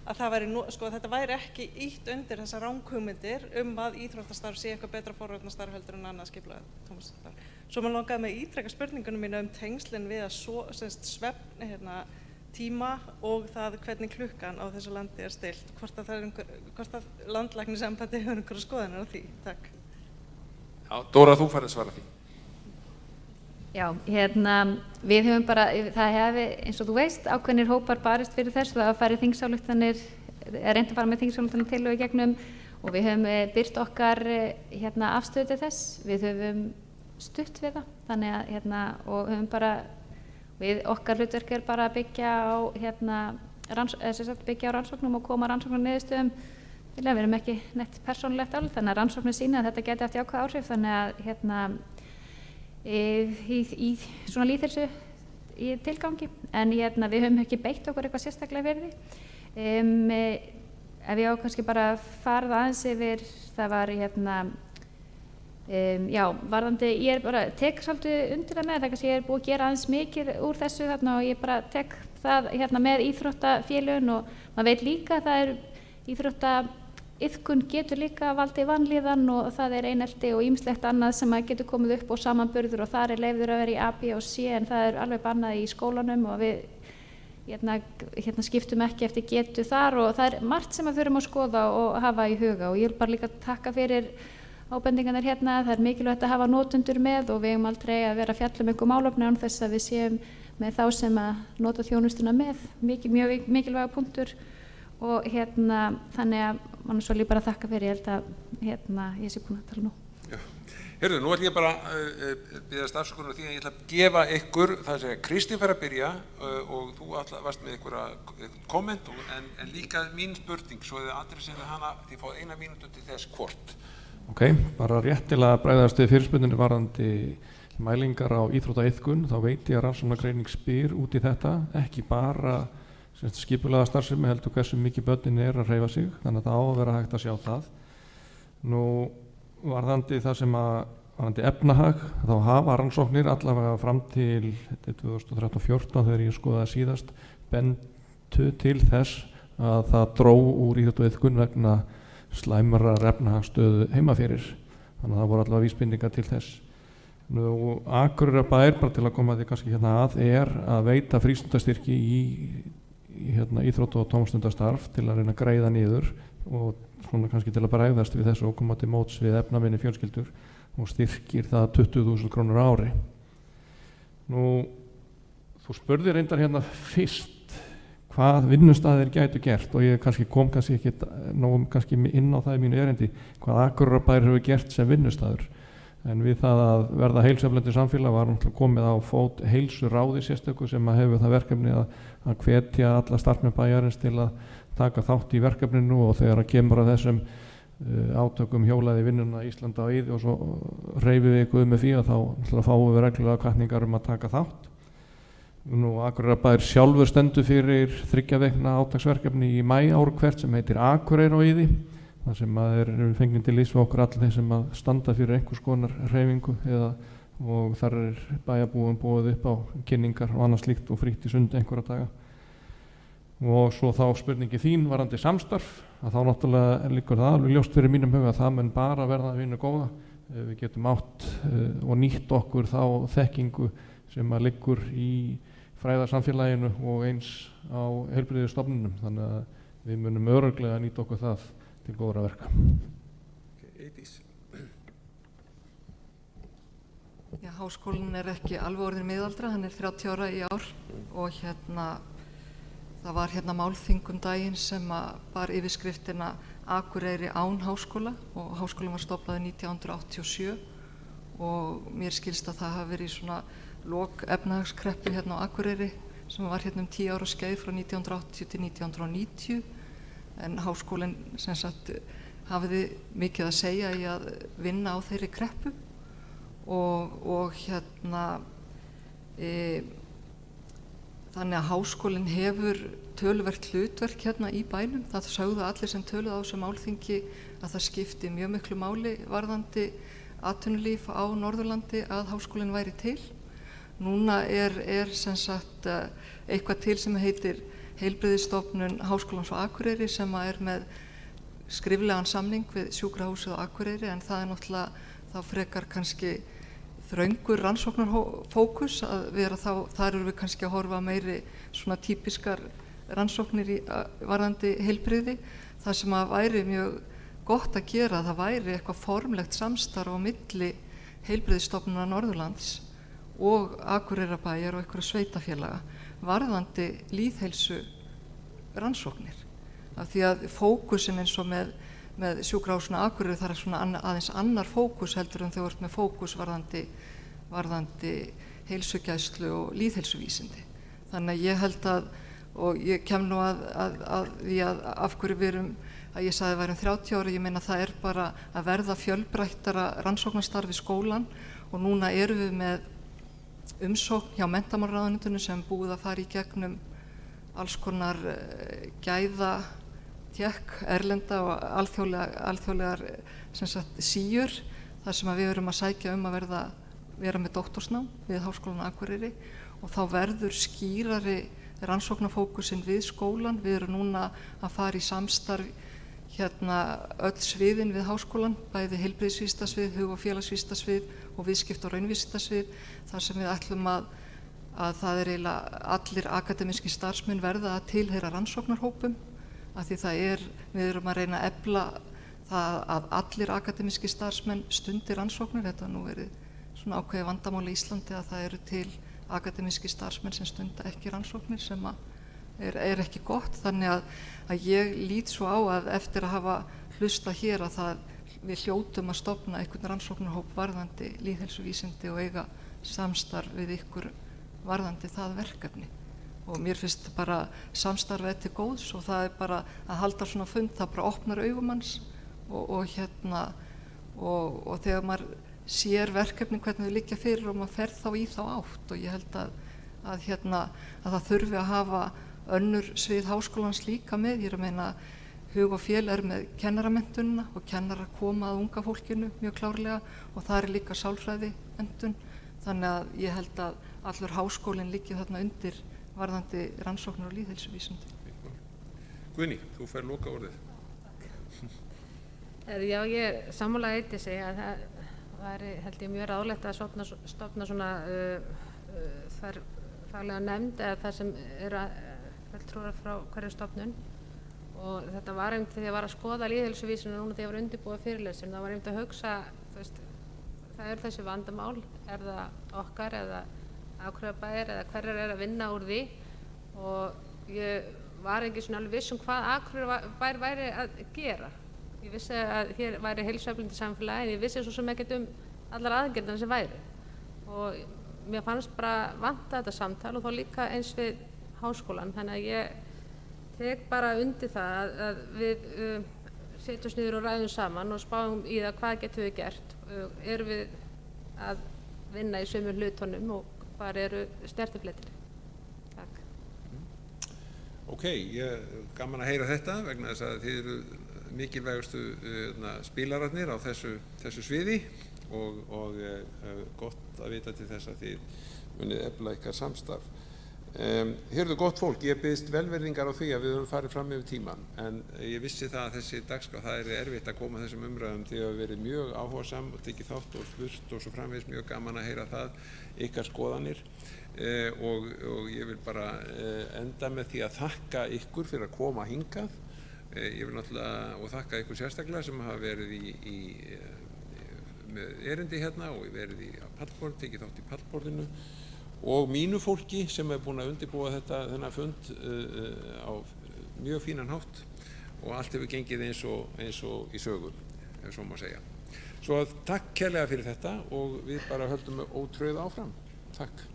að það væri, sko þetta væri ekki ýtt undir þessar ranghugmyndir að íþróttastarf sé eitthvað betra forvarnastarf heldur en annað skipulega tómstundastarf. Svo maður langaði með ítreka spurningunum mína tengslin við að svefn tíma og það hvernig klukkan á þessu landi stilt. Hvort að landlæknisembættið hefur einhverja skoðanir á því. Takk. Já, Dóra, þú færð að svara því. Já, við höfum bara, það hefði, eins og þú veist, ákveðnir hópar barist fyrir þess, það farið þingsályktanir, reynt að fara með þingsályktanir tillögu í gegnum og við höfum birt okkar afstöðu til þess, við höfum stutt við það, þannig að og höfum bara, okkar hlutverk bara að byggja á rannsóknum og koma rannsóknum niðurstöðum, við erum ekki neitt persónulegt álit, þannig að rannsóknir sýna að þetta geti haft jákvæð áhrif, þannig að í svona lýðheilsu í tilgangi, en við höfum ekki beitt okkur eitthvað sérstaklega fyrir því. Ef ég á kannski bara farið aðeins yfir, það var já, varðandi, ég bara tek svolítið undir það með það, kannski ég búið að gera aðeins mikið úr þessu þarna og ég bara tek það með íþróttafélögin og maður veit líka að það íþróttaiðkun getur líka valdið vanlíðan og það einelti og ýmislegt annað sem getur komið upp og samanburður og þar leyfður að vera í A, B og C en það alveg bannað í skólanum og við skiptum ekki eftir getu þar og það margt sem við þurfum að skoða og hafa í huga og ég vil bara líka takka fyrir ábendingarnar það mikilvægt að hafa notendur með og við eigum aldrei að vera að fjalla einhver málefni án þess að við séum með þá sem að nota þjónustuna með, mjög mikilvæga punktur og þannig að mann svo líka bara að þakka fyrir, ég held að ég sé búin að tala nú. Já, heyrðu, nú ætlum ég bara biðjast afsökunar því að ég ætla að gefa ykkur, það segja Kristín fer að byrja og þú varst með einhverja komment en líka mín spurning, svo þið adressið hana, þið fáið 1 mínútu til þess hvort. Ok, bara rétt til að bregðast við fyrirspurninni varðandi mælingar á íþróttaiðkun, þá veit ég að rannsóknargreining spyr út í þetta, ekki bara skipulega starfsemi heldur hversu mikið börnin að hreyfa sig, þannig að það á að vera hægt að sjá það. Nú varðandi það sem varðandi efnahag, þá hafa rannsóknir allavega fram til 2013-14 þegar ég skoðaði síðast bentu til þess að það dró úr íþróttaiðkun vegna slæmrar efnahagsstöðu heima fyrir, þannig að það voru allavega vísbendingar til þess. Nú Akureyrarbær, bara til að koma því kannski að að veita frístundastyrki í íþrótta- og tómstundastarf til að reyna að greiða niður og svona kannski til að bregðast við þessu og koma til móts við efnaminni fjölskyldur og styrkir það 20.000 krónur á ári. Nú, þú spurðir reyndar fyrst hvað vinnustaðir gætu gert og ég kom kannski ekki nógum kannski inn á það í mínu erindi hvað Akureyrarbær hefur gert sem vinnustaður en við það að verða heilsueflandi samfélag var náttúrulega komið á fót heilsuráði sérstöku sem hefur það verkefni að hvetja alla starfsmenn bæjarins til að taka þátt í verkefninu og þegar að kemur að þessum átökum hjólaði vinnuna Íslanda á Eiði og svo hreyfum við ykkur með því að þá fáum við reglulega hvatningar að taka þátt. Nú Akureyrarbær sjálfur stendur fyrir 3 vikna átaksverkefni í maí ár hvert sem heitir Akureyri á Eiði. Það sem eru fengnin til liðs við okkur allir þeir sem að standa fyrir einhvers konar hreyfingu og þar bæjarbúum búið upp á kynningar og annað slíkt og frítt í sundi einhverja daga. Og svo þá spurningi þín varðandi samstarf, að þá náttúrulega líkur það alveg ljóst fyrir mínum huga að það mun bara verða vinnu góða. Við getum átt og nýtt okkur þá þekkingu sem að liggur í fræðarsamfélaginu og eins á heilbrigðisstofnunum, þannig að við munum örugglega að nýta okkur það til góðra verka. Eydís. Já, háskólinn ekki alveg orðinn miðaldra, hann 30 ára í ár og það var málþing daginn sem bar yfirskriftina Akureyri án háskóla og háskólinn var stofnaður 1987 og mér skilst að það hafi verið svona lok efnahagskreppu hérna á Akureyri sem var hérna 10 ára skeið frá 1980 til 1990 en háskólinn sem sagt hafiði mikið að segja í að vinna á þeirri kreppu og hérna þannig að háskólinn hefur töluvert hlutverk hérna í bænum. Það sögðu allir sem töluðu á þessu málþingi að það skipti mjög miklu máli varðandi atvinnulíf á Norðurlandi að háskólinn væri til. Núna er sem sagt eitthvað til sem heitir Heilbrigðisstofnun Háskólans á Akureyri sem er með skriflegan samning við sjúkrahúsið á Akureyri en það náttúrulega þá frekar kannski þröngur rannsóknarfókus að vera þar erum við kannski að horfa meiri svona típiskar rannsóknir varðandi heilbrigði. Það sem að væri mjög gott að gera, það væri eitthvað formlegt samstarf á milli Heilbrigðisstofnunar Norðurlands og Akureyrarbæjar og einhverju sveitafélaga varðandi lýðheilsu rannsóknir. Af því að fókusin eins og með sjúkrahúsinu á Akureyri það svona aðeins annar fókus heldur en þau ert með fókus varðandi heilsugæslu og lýðheilsuvísindi. Þannig að ég held að, og ég kem nú að því að af hverju við erum, að ég sagði að við erum 30 ára, ég meina það er bara að verða fjölbreyttara rannsóknarstarf í skólan og núna erum við með umsókn hjá menntamálaráðuneytinu sem búið að fara í gegnum alls konar gæða erlenda og alþjóðlegar sem sagt síur þar sem við erum að sækja að vera með doktorsnám við Háskólann á Akureyri og þá verður skýrari rannsóknarfókusinn við skólan. Við erum núna að fara í samstarf hérna öll sviðin við háskólann, bæði heilbrigðisvísindasvið, hug- og félagsvísindasvið og viðskipta- og raunvísindasvið þar sem við ætlum að það er eiginlega allir akademíski starfsmenn verða að tilheyra rannsóknarhópum af því við erum að reyna að efla það að allir akademíski starfsmenn stundir rannsóknir. Þetta nú verið svona ákveðið vandamál í Íslandi að það eru til akademíski starfsmenn sem stunda ekki rannsóknir sem er ekki gott. Þannig að ég lít svo á að eftir að hafa hlusta hér að við hljótum að stofna einhvern rannsóknarhóp varðandi lýðheilsuvísindi og eiga samstarf við ykkur varðandi það verkefni. Og mér finnst bara samstarfið til góðs og það er bara að halda svona fund, það bara opnar augum manns og þegar maður sér verkefni hvernig þau liggja fyrir og maður fer þá í þá átt og ég held að það þurfi að hafa önnur svið háskólans líka með. Ég er að meina hug og fél er með kennaramenntunina og kennarar koma að unga fólkinu mjög klárlega og það er líka sálfræðimenntun þannig að ég held að allur háskólinn liggi þarna undir varðandi rannsóknir og lýðheilsuvísindi. Guðný, þú fær loka orðið. Já, ég sammála Eydísi að það væri held ég mjög ráðlegt að stofna svona faglega nefnd eða það sem eru fulltrúar frá hverju stofnun og þetta var einmitt þegar ég var að skoða lýðheilsuvísinu núna þegar ég var að undirbúa fyrirlestur, það var einmitt að hugsa, það eru þessi vandamál, er það okkar eða Akureyrarbæjar eða hverjar er að vinna úr því og ég var ekki svona alveg viss hvað Akureyrarbær væri að gera. Ég vissi að hér væri heilsueflandi samfélagi en ég vissi svo sem ekkert allar aðgerðina sem væri og mér fannst bara vanta þetta samtal og þá líka eins við háskólann þannig að ég tek bara undir það að við setjumst niður og ræðum saman og spáum í það hvað getum við gert. Erum við að vinna í sömu hlutunum og hvar eru stertifletir? Takk. Ok, gaman að heyra þetta vegna þess að þið eru mikilvægustu spilararnir á þessu sviði og gott að vita til þess að þið munið efla ykkar samstarf. Heyrðu gott fólk, ég biðst velvirðingar á því að við höfum farið fram yfir tíman en ég vissi það að þessi dagskrá, það er erfitt að koma þessum umræðum því að við verið mjög áhugasam og tekið þátt og spurt og svo framvegis mjög gaman að heyra það, ykkar skoðanir og ég vil bara enda með því að þakka ykkur fyrir að koma hingað. Ég vil náttúrulega og þakka ykkur sérstaklega sem hafa verið með erindi hérna og verið tekið þátt í pallborðinu og mínu fólki sem er búin að undirbúa þennan fund á mjög fínan hátt og allt hefur gengið eins og í sögu, ef svo má segja. Svo takk kærlega fyrir þetta og við bara höldum ótrauð áfram. Takk.